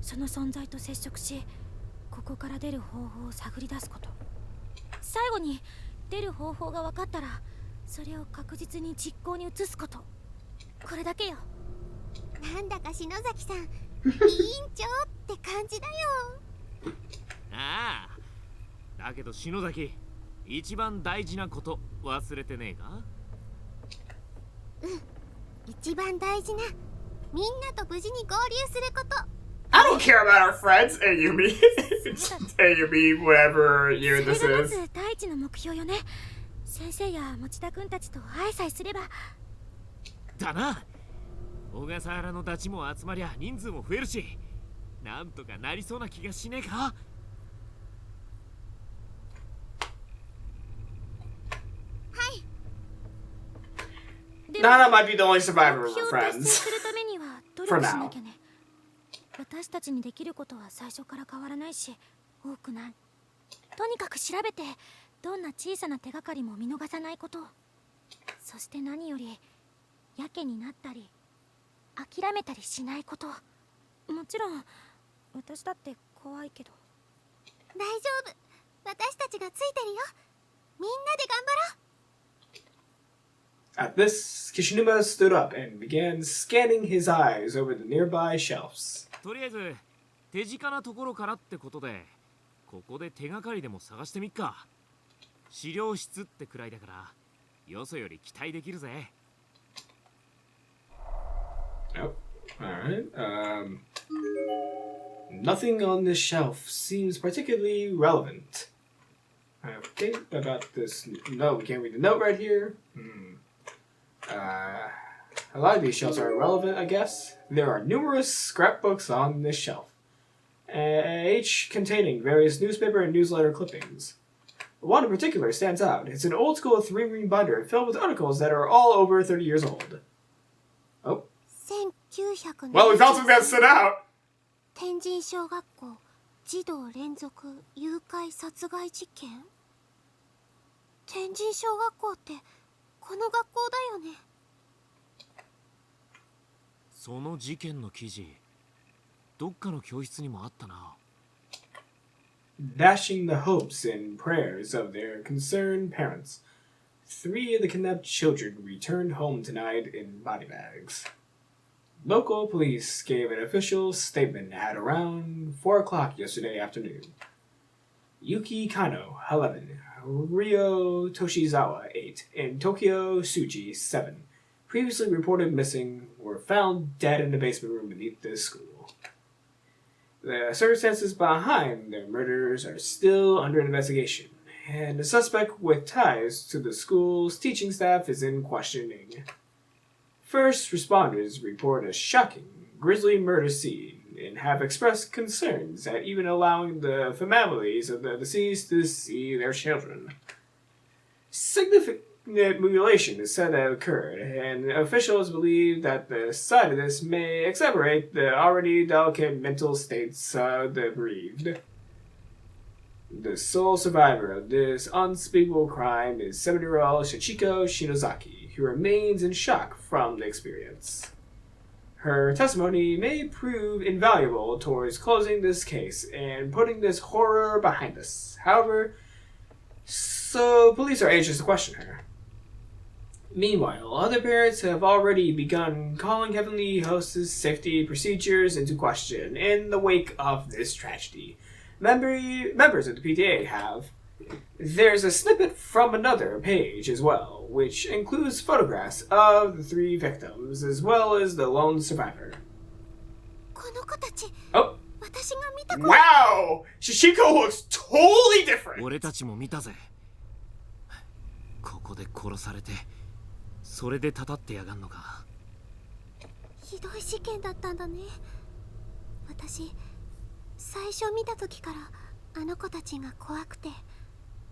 その存在と接触しここから出る方法を探り出すこと最後に出る方法が分かったらそれを確実に実行に移すことこれだけよなんだか篠崎さん委員長って感じだよああだけど篠崎一番大事なこと忘れてねえか一番大事なみんなと無事に合流すること I don't care about our friends, Ayumi. Ayumi, whatever year this それがま is. ず第一の目標よね先生や持田君たちと会えさえすればだな小笠原のダチも集まりゃ人数も増えるしなんとかなりそうな気がしねえか。 Nana might be the only survivor 目 of 標 her を達成 friends. するためには努 For 力し now. なきゃね。私たちにできることは最初から変わらないし多くない。とにかく調べてどんな小さな手がかりも見逃さないこと。そして何よりやけになったり諦めたりしないこと。もちろん私だって怖いけど。大丈夫、私たちがついてるよ。みんなで頑張ろう。 At this, Kishinuma stood up and began scanning his eyes over the nearby shelves. とりあえず手近なところからってことで、ここで手がかりでも探してみっか。資料室ってくらいだからよそより期待できるぜ。 Oh, alright. Nothing on this shelf seems particularly relevant. Okay, about this. No, we can't read the note right here. A lot of these shelves are irrelevant, I guess. There are numerous scrapbooks on this shelf, each containing various newspaper and newsletter clippings. One in particular stands out. It's an old school 3-ring binder filled with articles that are all over 30 years old. Oh. 1900 Well, we found something that stood out! 天神小学校児童連続誘拐殺害事件。天神小学校ってこの学校だよね。その事件の記事、どっかの教室にもあったな。 Dashing the hopes and prayers of their concerned parents, 3 of the kidnapped children returned home tonight in body bags. Local police gave an official statement at around 4 o'clock yesterday afternoon. Yuki Kano, 11, Ryo Toshizawa, 8, and Tokyo Tsuji, 7, previously reported missing, were found dead in the basement room beneath the school. The circumstances behind their murders are still under investigation, and the suspect with ties to the school's teaching staff is in questioning. First responders report a shocking, grisly murder scene and have expressed concerns at even allowing the families of the deceased to see their children. Significant mutilation is said to have occurred, and officials believe that the sight of this may exacerbate the already delicate mental states of the bereaved. The sole survivor of this unspeakable crime is 7-year-old Shichiko Shinozaki, who remains in shock from the experience. Her testimony may prove invaluable towards closing this case and putting this horror behind us. However, so police are anxious to question her. Meanwhile, other parents have already begun calling Heavenly Host's safety procedures into question in the wake of this tragedy. Members of the PTA have. There's a snippet from another page as well, which includes photographs of the 3 victims as well as the lone survivor. この子たち、 Oh, 私が見た子。 wow! Shishiko looks totally different! 俺たちも見たぜ。ここで殺されて、それでたたってやがんのか。ひどい事件だったんだね。私、最初見た時からあの子たちが怖くて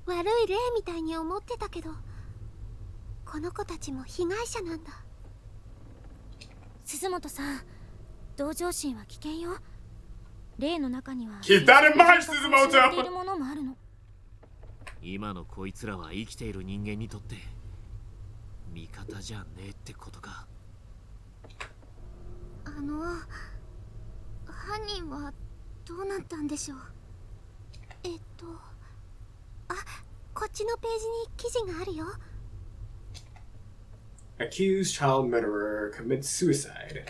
悪い霊みたいに思ってたけど、この子たちも被害者なんだ。鈴本さん、同情心は危険よ。霊の中には Keep that in mind, 知っている Suzumoto! ものもあるの。今のこいつらは生きている人間にとって味方じゃねえってことか。犯人はどうなったんでしょう。あ、こっちのページに記事があるよ。Accused child murderer commits suicide.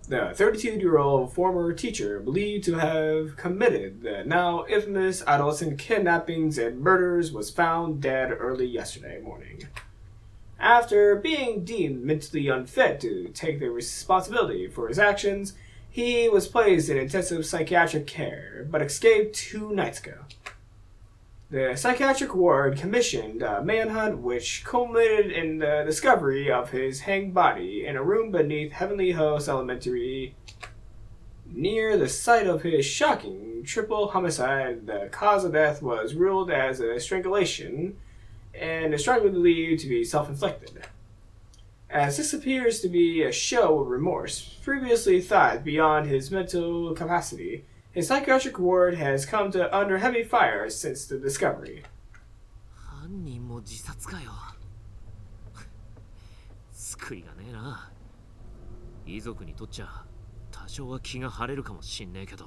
The 32-year-old former teacher believed to have committed the now infamous adolescent kidnappings and murders was found dead early yesterday morning. After being deemed mentally unfit to take the responsibility for his actions, he was placed in intensive psychiatric care, but escaped 2 nights ago. The psychiatric ward commissioned a manhunt which culminated in the discovery of his hanged body in a room beneath Heavenly Host Elementary. Near the site of his shocking triple homicide, the cause of death was ruled as a strangulation and is strongly believed to be self-inflicted. As this appears to be a show of remorse, previously thought beyond his mental capacity, his psychiatric ward has come to under heavy fire since the discovery. 犯人も自殺かよ。救いがねえな。遺族にとっちゃ多少は気が晴れるかもしんねえけど。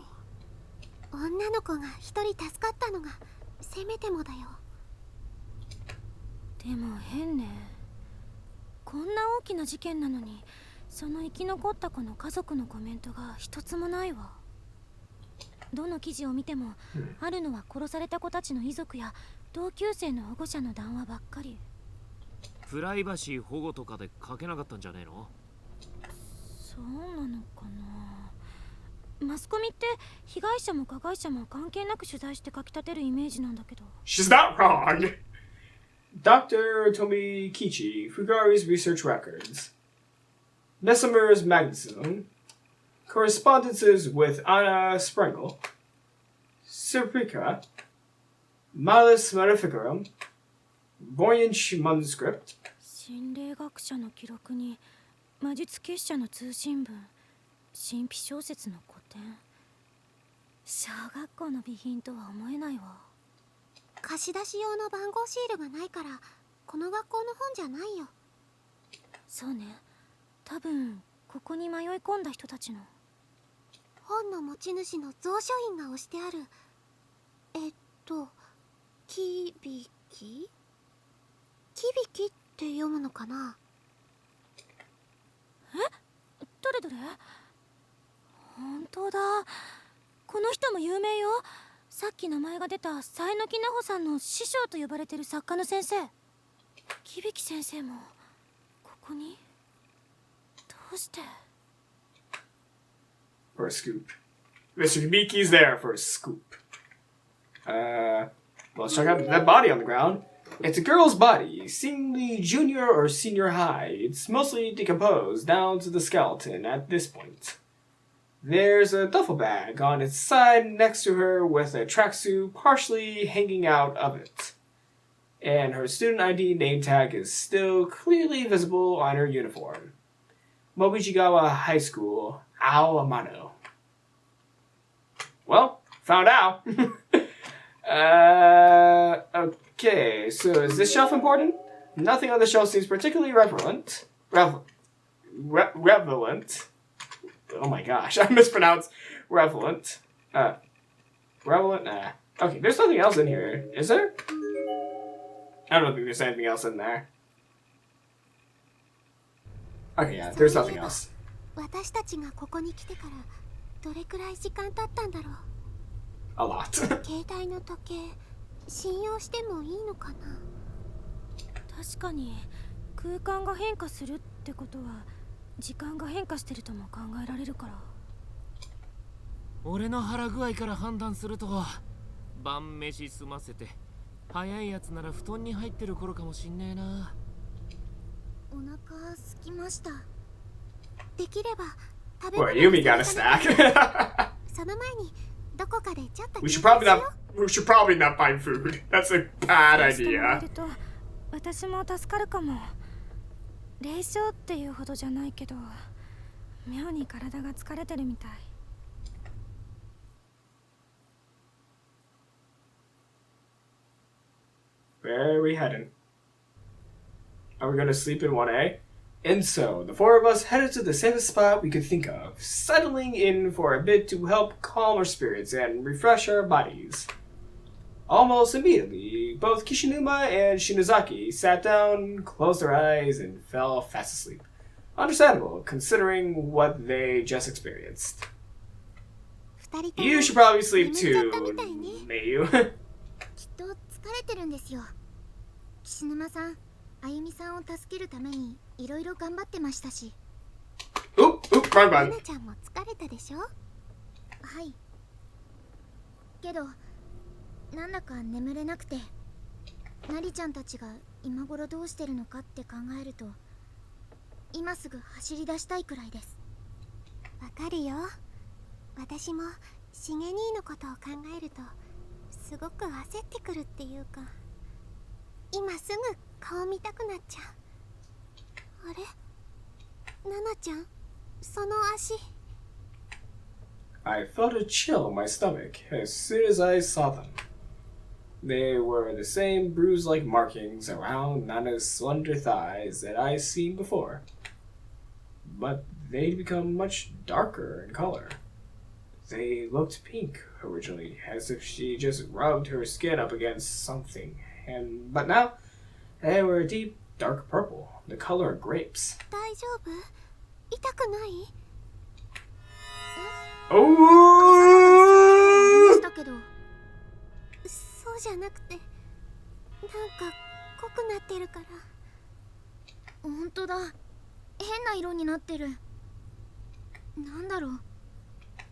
女の子が一人助かったのがせめてもだよ。でも変ね。こんな大きな事件なのに、その生き残った子の家族のコメントが一つもないわ。どの記事を見ても、あるのは殺された子たちの遺族や同級生の保護者の談話ばっかり。プライバシー保護とかで書けなかったんじゃねえの？そうなのかな。マスコミって被害者も加害者も関係なく取材して書き立てるイメージなんだけど。 She's not wrong! Dr. Tomikichi Fugari's research records. Bessemer's Magazine. Correspondences with Anna Sprengel. Serpica. Malus Maleficarum. Voyage Manuscript. 心霊学者の記録に魔術結社の通信文、神秘小説の古典。小学校の備品とは思えないわ。貸し出し用の番号シールがないからこの学校の本じゃないよ。そうね、多分ここに迷い込んだ人たちの。本の持ち主の蔵書印が押してある。キビキって読むのかな。どれどれ。本当だ、この人も有名よ。さっき名前が出た佐榎木奈穂さんの師匠と呼ばれてる作家の先生。響先生もここに。どうして。 For a scoop. Mr. Miki's there for a scoop. Well, let's check out that body on the ground. It's a girl's body, seemingly junior or senior high. It's mostly decomposed down to the skeleton at this point. There's a duffel bag on its side next to her with a tracksuit partially hanging out of it. And her student ID name tag is still clearly visible on her uniform. Mobijigawa High School, Aomano. Well, found out. Okay, so is this shelf important? Nothing on the shelf seems particularly relevant. Relevant. Oh my gosh, I mispronounced relevant. Relevant? Nah. Okay, there's nothing else in here, is there? I don't think there's anything else in there. Okay, yeah, there's nothing else. 私たちがここに来てからどれくらい時間経ったんだろう。A lot. 携帯の時計信用してもいいのかな。確かに空間が変化するってことは時間が変化してるとも考えられるから。俺の腹具合から判断すると晩飯済ませて早いやつなら布団に入ってる頃かもしんねえな。お腹空きました。できれば食べ Well, Yumi got a snack. その前にどこかでちょっと we should probably not find food. That's a bad idea. 私も助かるかも。霊障っていうほどじゃないけど妙に体が疲れてるみたい。Where are we heading? Are we gonna sleep in 1A? And so, the four of us headed to the safest spot we could think of, settling in for a bit to help calm our spirits and refresh our bodies. Almost immediately, both Kishinuma and Shinozaki sat down, closed their eyes, and fell fast asleep. Understandable, considering what they just experienced. 二人とも You should probably sleep 眠っちゃ too, ったみたいね。 Mayu. きっと疲れてるんですよ。岸沼さん、あゆみさんを助けるためにいろいろ頑張ってましたし。Oop, wrong な button. なちゃんも疲れたでしょ。はい。けど、なんだか眠れなくて、なりちゃんたちが今頃どうしてるのかって考えると、今すぐ走り出したいくらいです。わかるよ。私もしげ兄のことを考えるとすごく焦ってくるっていうか、今すぐ顔見たくなっちゃう。あれ、ナナちゃん、その足。I felt a chill in my stomach as soon as I saw them. They were the same bruise-like markings around Nana's slender thighs that I'd seen before, but they'd become much darker in color. They looked pink originally, as if she just rubbed her skin up against something, but now they were a deep, dark purple, the color of grapes. 大丈夫？痛くない？ Oh! だけど、そうじゃなくて、なんか濃くなってるから。本当だ。変な色になってる。なんだろう。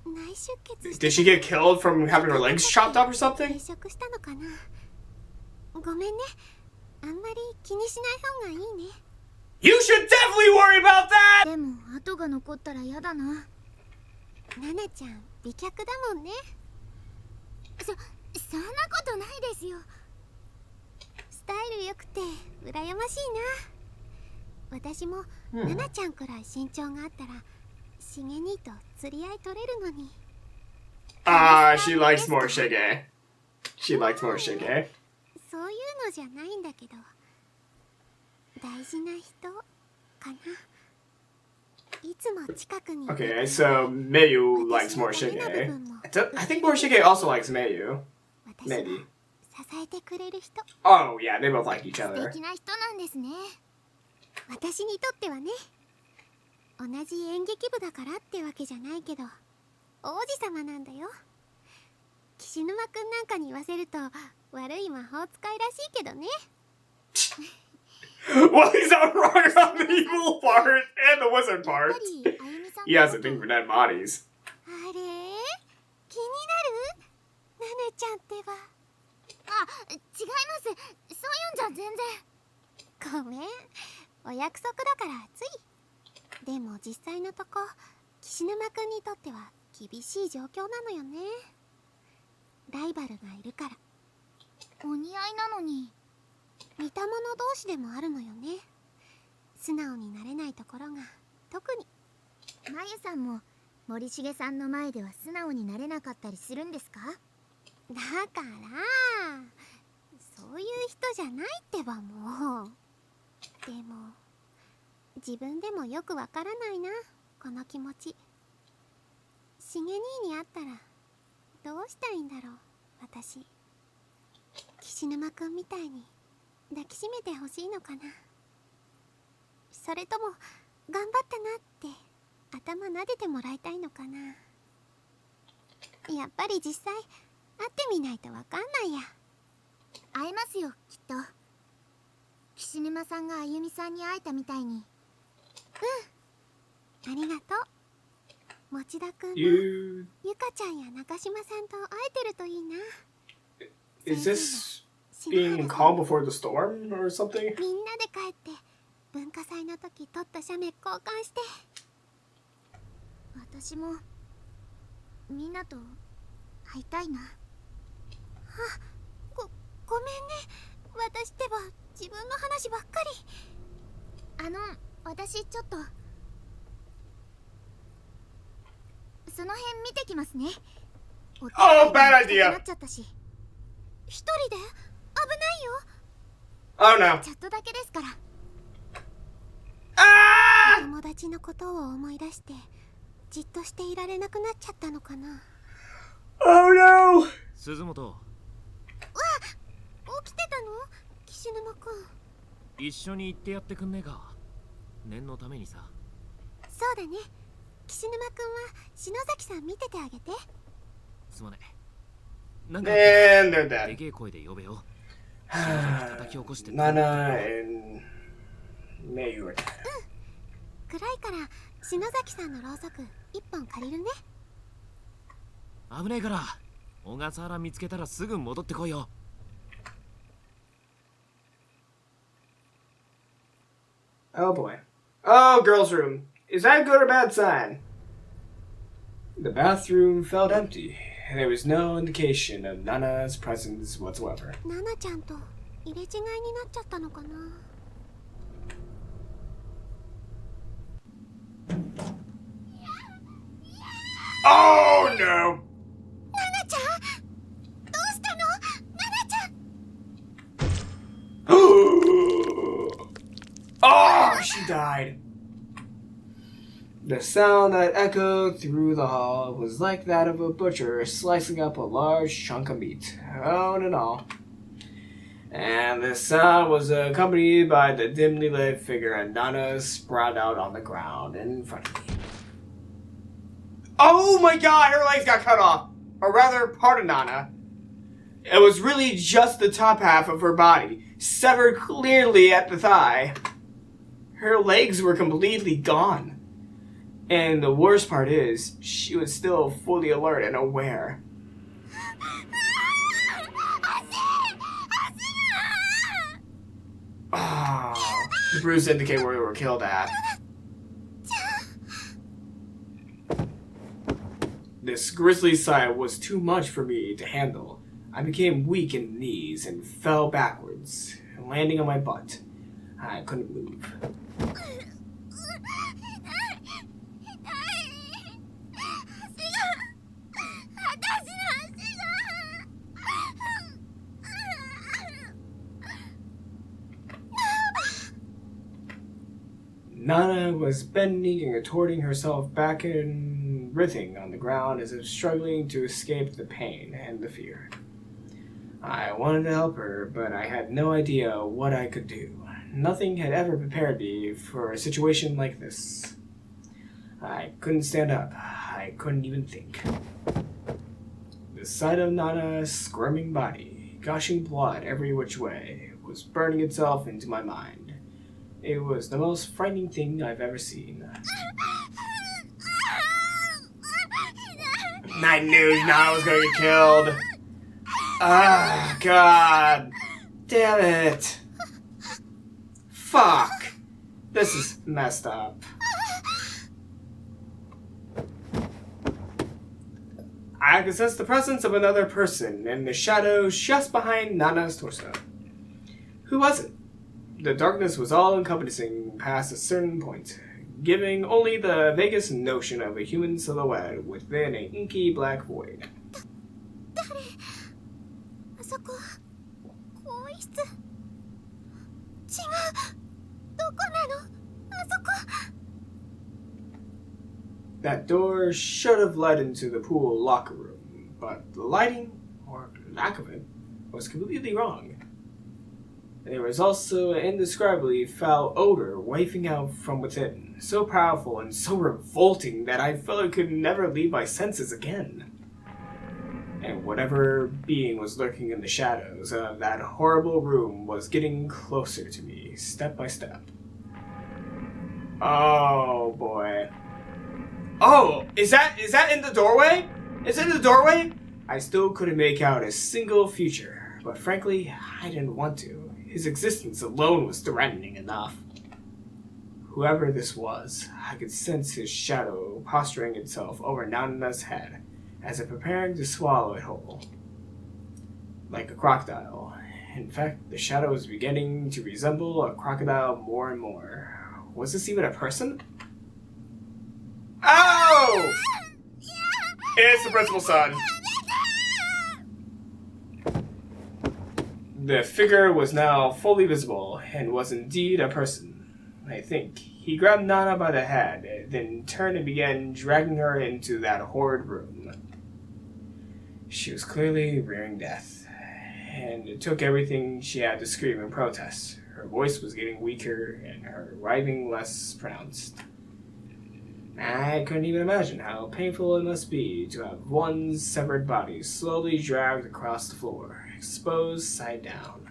内出血 Did she get killed from having her legs chopped up or 停 something? 職したのかな。ごめんね。あんまり気にしない方がいいね。You should definitely worry about that! でも跡が残ったら嫌だな。ナナちゃん美脚だもんね。そんなことないですよ。スタイル良くて羨ましいな。私もナナちゃんくらい身長があったらしげ兄と釣り合い取れるのに。She likes more shige. She likes more shige. そういうのじゃないんだけど、大事な人かな。いつも近くに。 Okay, so Mayu likes more shige. I think more shige also likes Mayu. 私を Maybe. 支えてくれる人。 Oh, yeah, they both like each 素 other. 敵な人なんですね。私にとってはね、同じ演劇部だからってわけじゃないけど王子様なんだよ。岸沼くんなんかに言わせると悪い魔法使いらしいけどね。Well, he's not wrong on the evil part and the wizard やっ part. ぱりあゆみさん He has a thing for dead bodies. あれ、気になる？ナナちゃんってば。違います。そういうんじゃ全然。ごめん、お約束だからつい。でも実際のとこ岸沼くんにとっては厳しい状況なのよね。ライバルがいるから。お似合いなのに。似た者同士でもあるのよね。素直になれないところが特に。まゆさんも森重さんの前では素直になれなかったりするんですか？だからそういう人じゃないってばもう。でも自分でもよくわからないな、この気持ち。しげ兄に会ったらどうしたいんだろう、私。岸沼くんみたいに抱きしめてほしいのかな。それとも頑張ったなって頭撫でてもらいたいのかな。やっぱり実際会ってみないとわかんないや。会えますよ、きっと。岸沼さんがあゆみさんに会えたみたいに。ありがとう。持田くんも You... ゆかちゃんや中島さんと会えてるといいな。 Is this being calm before the storm or something? みんなで帰って文化祭の時取った写メ交換して。私もみんなと会いたいな。ごめんね。私ってば自分の話ばっかり。私ちょっとその辺見てきますね。Oh, bad idea. なっちゃったし。一人で？危ないよ。 Oh no. ちょっとだけですから。Ah! 友達のことを思い出してじっとしていられなくなっちゃったのかな。 Oh no! 鈴本、起きてたの？岸沼くん。一緒に行ってやってくんねえか。念のためにさ。そうだね。岸沼くんは篠崎さん見ててあげて。すまねえ。なんかあったら And they're で dead. けえ声で呼べよ。篠崎叩き起こして Nana and Mayu are dead. 暗いから篠崎さんのろうそく一本借りるね。危ねえから。小笠原見つけたらすぐ戻ってこいよ。Oh boy. Oh, girls' room. Is that a good or bad sign? The bathroom felt empty. There was no indication of Nana's presence whatsoever. ナナちゃんと入れ違いになっちゃったのかな。Oh no! ナナちゃん、どうしたの？ナナちゃん。Oh, she died. The sound that echoed through the hall was like that of a butcher slicing up a large chunk of meat, bone and all. And the sound was accompanied by the dimly lit figure of Nana spread out on the ground in front of me. Oh my god, her legs got cut off! Or rather, part of Nana. It was really just the top half of her body, severed clearly at the thigh. Her legs were completely gone. And the worst part is, she was still fully alert and aware. Oh, the bruises indicate where we were killed at. This grisly sight was too much for me to handle. I became weak in the knees and fell backwards, landing on my butt. I couldn't move. Nana was bending and contorting herself back and writhing on the ground as if struggling to escape the pain and the fear. I wanted to help her, but I had no idea what I could do. Nothing had ever prepared me for a situation like this. I couldn't stand up. I couldn't even think. The sight of Nana's squirming body, gushing blood every which way, was burning itself into my mind. It was the most frightening thing I've ever seen. I knew Nana was gonna get killed. Ah, God. Damn it. Fuck. This is messed up. I could sense the presence of another person in the shadows just behind Nana's torso. Who was it? The darkness was all-encompassing past a certain point, giving only the vaguest notion of a human silhouette within an inky black void. あそこ、更衣室。違う。どこなの？あそこ。 That door should have led into the pool locker room, but the lighting, or lack of it, was completely wrong. There was also an indescribably foul odor wafting out from within, so powerful and so revolting that I felt I could never leave my senses again. And whatever being was lurking in the shadows of that horrible room was getting closer to me, step by step. Oh boy. Oh, is that in the doorway? Is it in the doorway? I still couldn't make out a single feature, but frankly, I didn't want to. His existence alone was threatening enough. Whoever this was, I could sense his shadow posturing itself over Nana's head, as if preparing to swallow it whole. Like a crocodile. In fact, the shadow was beginning to resemble a crocodile more and more. Was this even a person? Oh! It's the principal's son. The figure was now fully visible, and was indeed a person. I think. He grabbed Nana by the head, then turned and began dragging her into that horrid room. She was clearly rearing death, and it took everything she had to scream in protest. Her voice was getting weaker, and her writhing less pronounced. I couldn't even imagine how painful it must be to have one's severed body slowly dragged across the floor, exposed side down.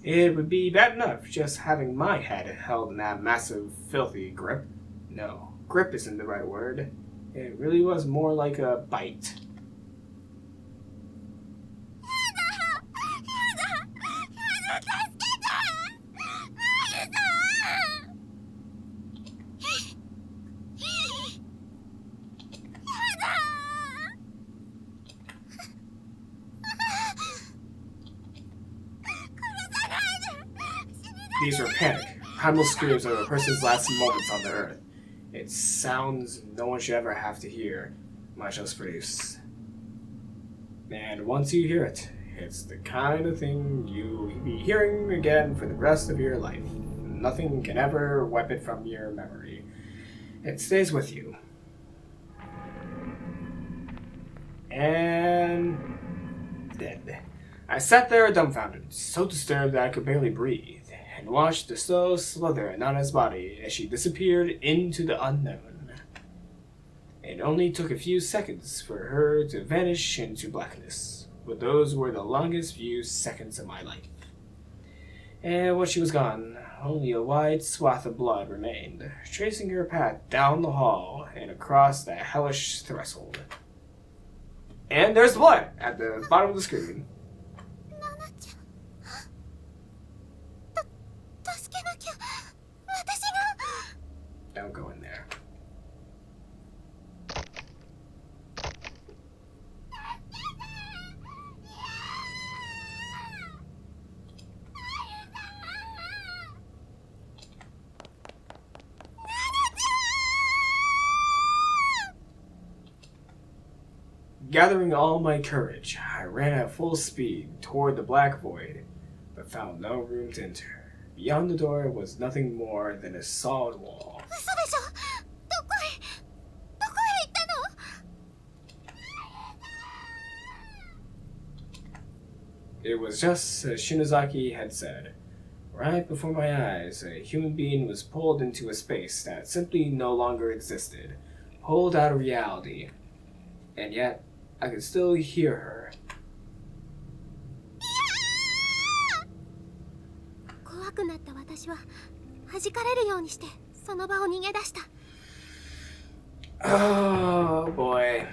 It would be bad enough just having my head held in that massive, filthy grip. No, grip isn't the right word. It really was more like a bite. These were panic, primal screams of a person's last moments on the earth. It's sounds no one should ever have to hear, much less produce. And once you hear it, it's the kind of thing you'll be hearing again for the rest of your life. Nothing can ever wipe it from your memory. It stays with you. And dead. I sat there dumbfounded, so disturbed that I could barely breathe, and watched the slow slither in Nana's body as she disappeared into the unknown. It only took a few seconds for her to vanish into blackness, but those were the longest few seconds of my life. And once she was gone, only a wide swath of blood remained, tracing her path down the hall and across the hellish threshold. And there's blood at the bottom of the screen. ナナちゃん助けなきゃ私が Don't go in there. Gathering all my courage, I ran at full speed toward the black void, but found no room to enter. Beyond the door was nothing more than a solid wall. 嘘でしょどこへ行ったの It was just as Shinozaki had said. Right before my eyes, a human being was pulled into a space that simply no longer existed, pulled out of reality. And yet, I could still hear her. 怖くなった私は弾かれるようにしてその場を逃げ出した Oh boy.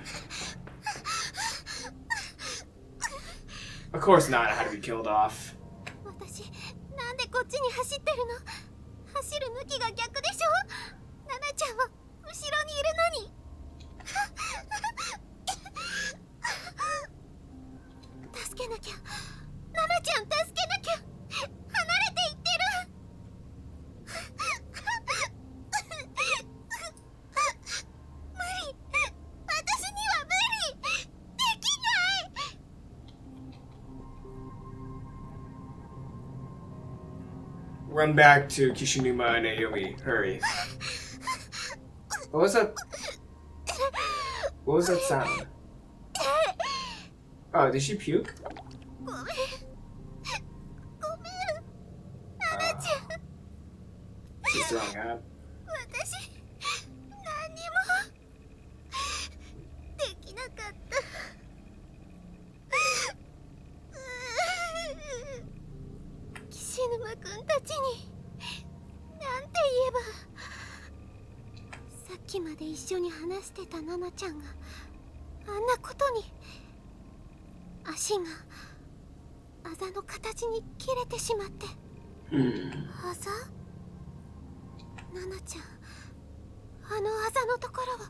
Of course not, I had to be killed off. 私なんでこっちに走ってるの走る向きが逆でしょナナちゃんは後ろにいるのに助けなきゃナナちゃん助けなきゃ離れていってる無理私には無理できない Run back to Kishinuma and Naomi. Hurry. What was that? What was that sound? Oh, did she puke? ごめんナナちゃん She's throwing up. 私何にもできなかった岸沼くんたちになんて言えばさっきまで一緒に話してたナナちゃんがあんなことに足があざの形に切れてしまって あざナナちゃんあのあざのところは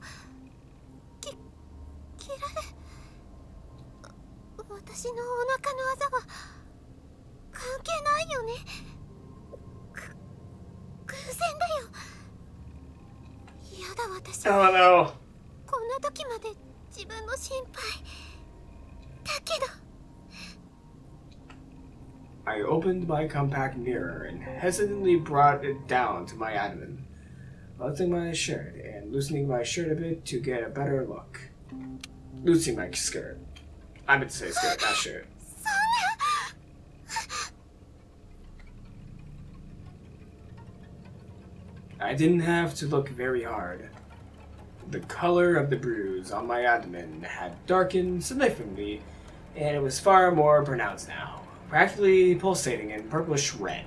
切られ私のお腹のあざは関係ないよね偶然だよやだ私 Oh no. こんな時まで自分の心配だけど I opened my compact mirror and hesitantly brought it down to my abdomen, lifting my shirt and loosening my shirt a bit to get a better look. Loosening my skirt. I meant to say skirt, not shirt. I didn't have to look very hard. The color of the bruise on my abdomen had darkened significantly, and it was far more pronounced now, practically pulsating in purplish red.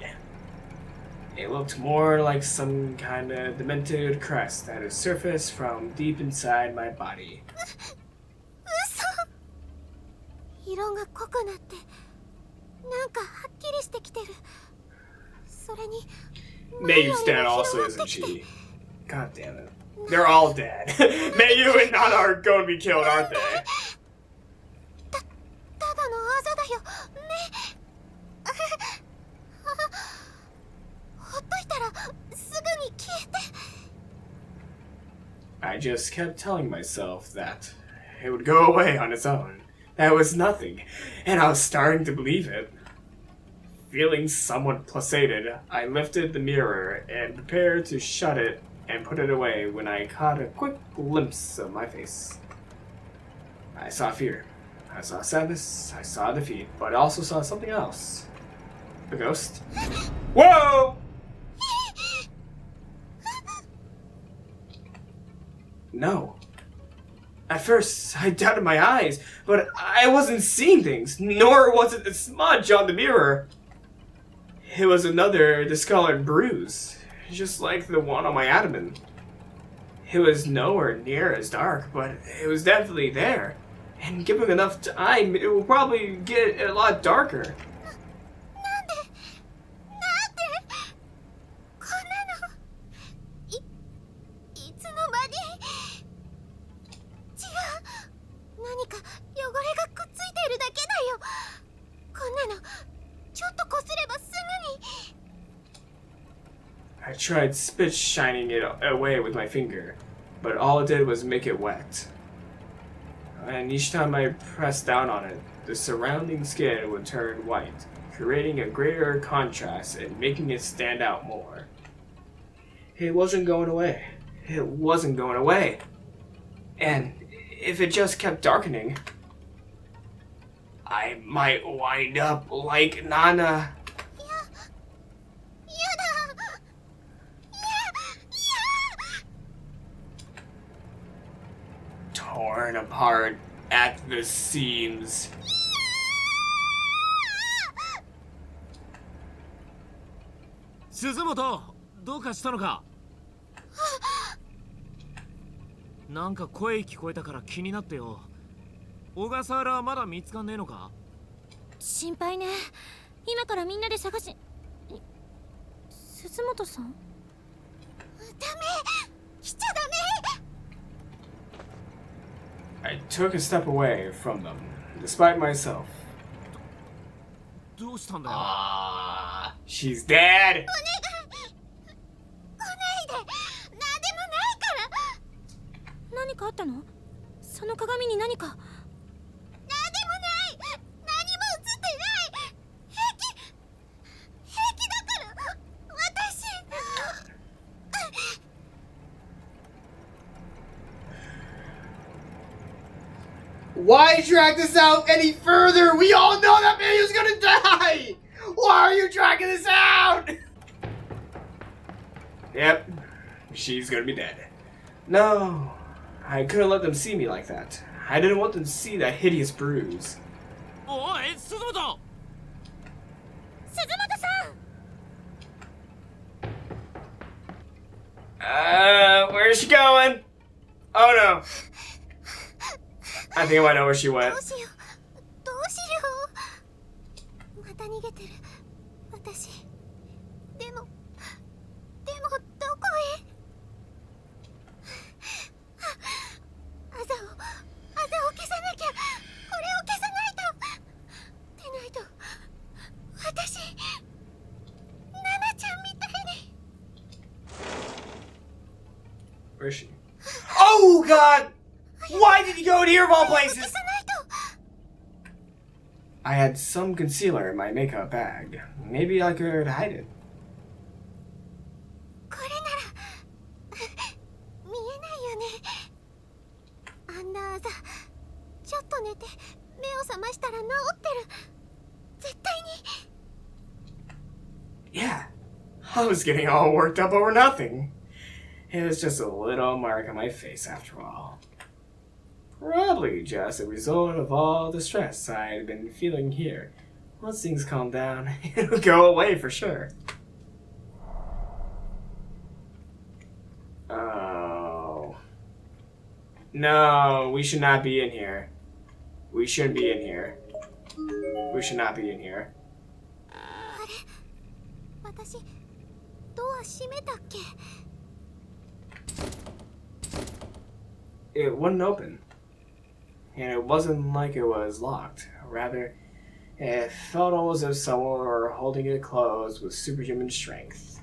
It looked more like some kind of demented crest that had surfaced from deep inside my body. 色が濃くなってなんかはっきりしてきてるそれに Mayu's dead also, isn't she? God damn it. They're all dead. Mayu and Nana are going to be killed, aren't they? ただのあざだよねたらすぐに消えて。 I just kept telling myself that it would go away on its own. That it was nothing, and I was starting to believe it. Feeling somewhat placated, I lifted the mirror and prepared to shut it and put it away when I caught a quick glimpse of my face. I saw fear. I saw sadness. I saw defeat, but I also saw something else. A ghost. Whoa! No. At first, I doubted my eyes, but I wasn't seeing things, nor was it the smudge on the mirror. It was another discolored bruise, just like the one on my abdomen. It was nowhere near as dark, but it was definitely there. And given enough time, it will probably get a lot darker. こんなのいつの間に。違う、何か汚れがくっついているだけだよ。こんなのちょっとこすればすぐに。 I tried spit shining it away with my finger, but all it did was make it wet. And each time I pressed down on it, the surrounding skin would turn white, creating a greater contrast and making it stand out more. It wasn't going away. It wasn't going away. And if it just kept darkening, I might wind up like Nana. やだ。Torn apart at the seams. 鈴本、どうかしたのか？なんか声聞こえたから気になってよ。小笠原はまだ見つかんねえのか？心配ね。今からみんなで探し。鈴本さん？ダメ、来ちゃダメ。 I took a step away from them, despite myself. どうしたんだよ？ Ah, she's dead! 来ないで。なんでもないから。何かあったの？その鏡に何か。なんでもない。何も映ってない。平気だから私。 Why drag this out any further? We all know that Mayu's gonna die! Why are you dragging this out? Yep, she's gonna be dead. No, I couldn't let them see me like that. I didn't want them to see that hideous bruise. おい、鈴本！鈴本さん。Where's she going? Oh no. I think I might know where she went. どうしよう。どうしよう。また逃げてる。私。でもどこへ。あざを消さなきゃ。これを消さないと。でないと。私。ナナちゃんみたいに。 Where is she? Oh god! Why did you go in here of all places? 消さないと。 I had some concealer in my makeup bag. Maybe I could hide it. これなら見えないよね。あんなあざちょっと寝て目を覚ましたら治ってる。絶対に。 Yeah, I was getting all worked up over nothing. It was just a little mark on my face after all. Probably just a result of all the stress I had been feeling here. Once things calm down, it'll go away for sure. Oh. No, we should not be in here. We shouldn't be in here. We should not be in here. あれ、私ドア閉めたっけ。 It wouldn't open. And it wasn't like it was locked. Rather, it felt almost as if someone were holding it closed with superhuman strength.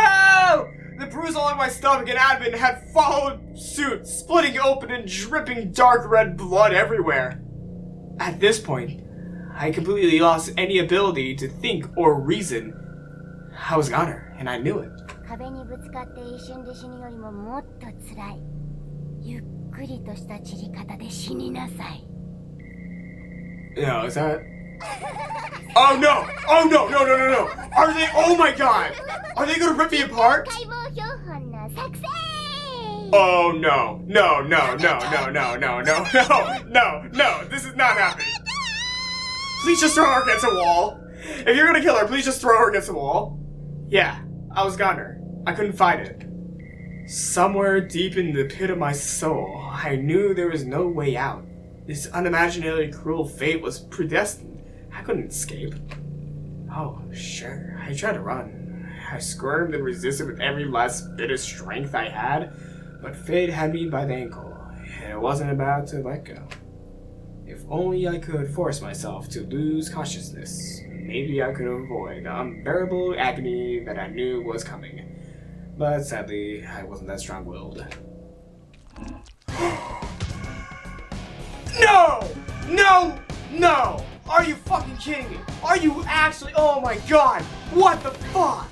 along my stomach, and admin had followed suit, splitting open and dripping dark red blood everywhere. At this point, I completely lost any ability to think or reason. I was goner, and I knew it. 壁にぶつかって一瞬で死ぬよりももっと辛い。ゆっくりとした散り方で死になさい。No, is that? Oh no! Oh no! No! No! No! No! Are they? Oh my god! Are they gonna rip me apart? 解剖標本の作戦 Oh no! No! No! No! No! No! No! No! No! No! No! This is not happening. Please just throw her against a wall. If you're gonna kill her, please just throw her against a wall. Yeah, I was goner. I couldn't fight it. Somewhere deep in the pit of my soul, I knew there was no way out. This unimaginably cruel fate was predestined. I couldn't escape. Oh, sure, I tried to run. I squirmed and resisted with every last bit of strength I had, but fate had me by the ankle, and it wasn't about to let go. If only I could force myself to lose consciousness, maybe I could avoid the unbearable agony that I knew was coming. But sadly, I wasn't that strong-willed. No! No! No! Are you fucking kidding me? Are you actually? Oh my god! What the fuck?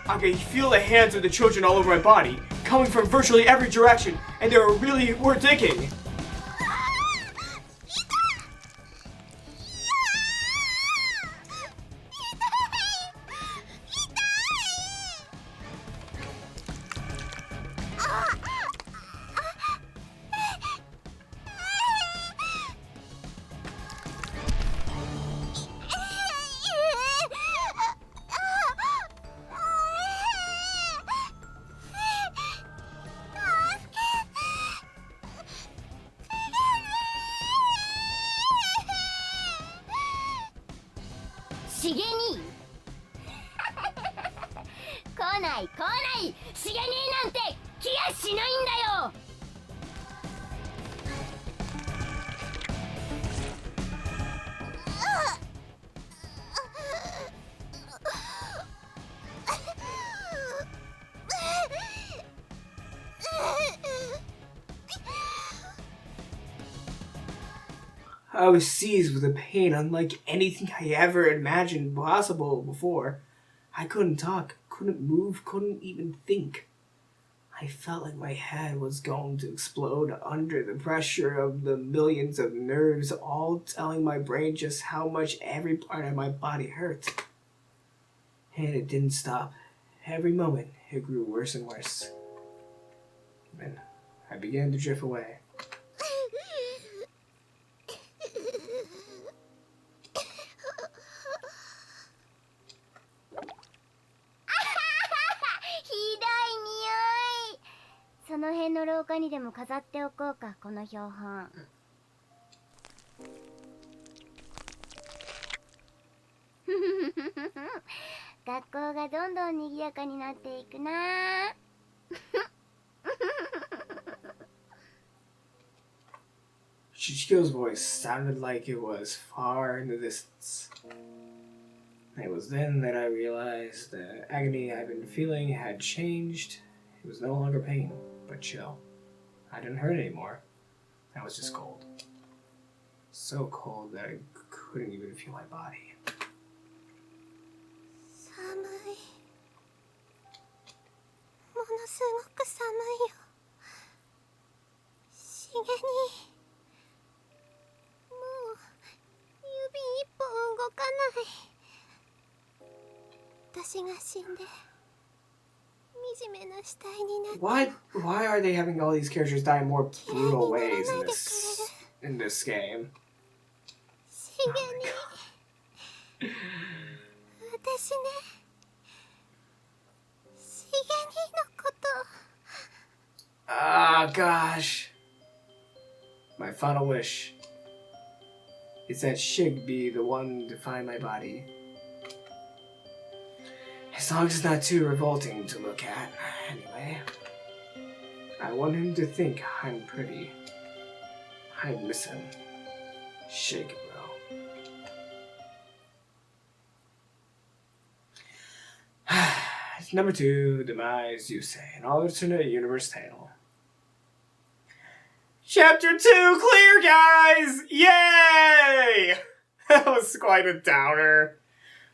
I could feel the hands of the children all over my body, coming from virtually every direction, and they were digging. I was seized with a pain unlike anything I ever imagined possible before. I couldn't talk, couldn't move, couldn't even think. I felt like my head was going to explode under the pressure of the millions of nerves, all telling my brain just how much every part of my body hurt. And it didn't stop. Every moment, it grew worse and worse. Then I began to drift away. "その辺の廊下にでも飾っておこうか、この標本。学校がどんどん賑やかになっていくな。Shichiko's voice sounded like it was far in the distance. It was then that I realized the agony I'd been feeling had changed. It was no longer pain, but chill. I didn't hurt anymore. I was just cold. So cold that I couldn't even feel my body. 寒い。ものすごく寒いよ。しげに。もう指一本動かない。私が死んで惨めな死体になって。Why are they having all these characters die in more brutal ways in this game? しげに。私ね。しげにのこと。Ah, gosh. My final wish is that Shig be the one to find my body. As long as it's not too revolting to look at, anyway. I want him to think I'm pretty. I miss him. Shig, bro. Number 2, Demise Yusei, an alternate universe tale. Chapter 2 clear, guys! Yay! That was quite a downer.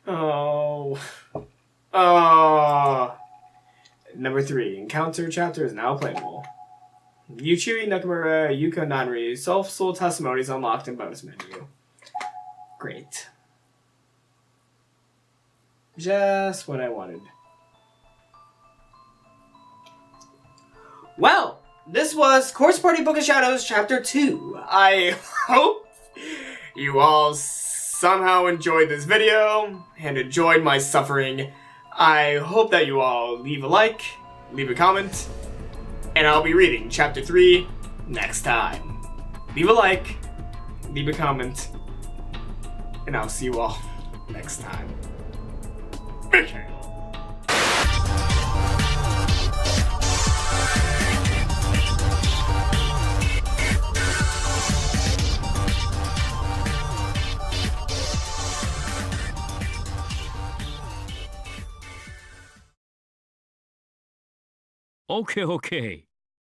Oh. Oh. Number 3, Encounter chapter is now playable. Yuchiri Nakamura, Yuko Nanri, self-soul testimonies unlocked in bonus menu. Great. Just what I wanted. Well, this was Corpse Party Book of Shadows Chapter 2. I hope you all somehow enjoyed this video and enjoyed my suffering. I hope that you all leave a like, leave a comment, and I'll be reading Chapter 3 next time. Leave a like, leave a comment, and I'll see you all next time. Okay. OK OK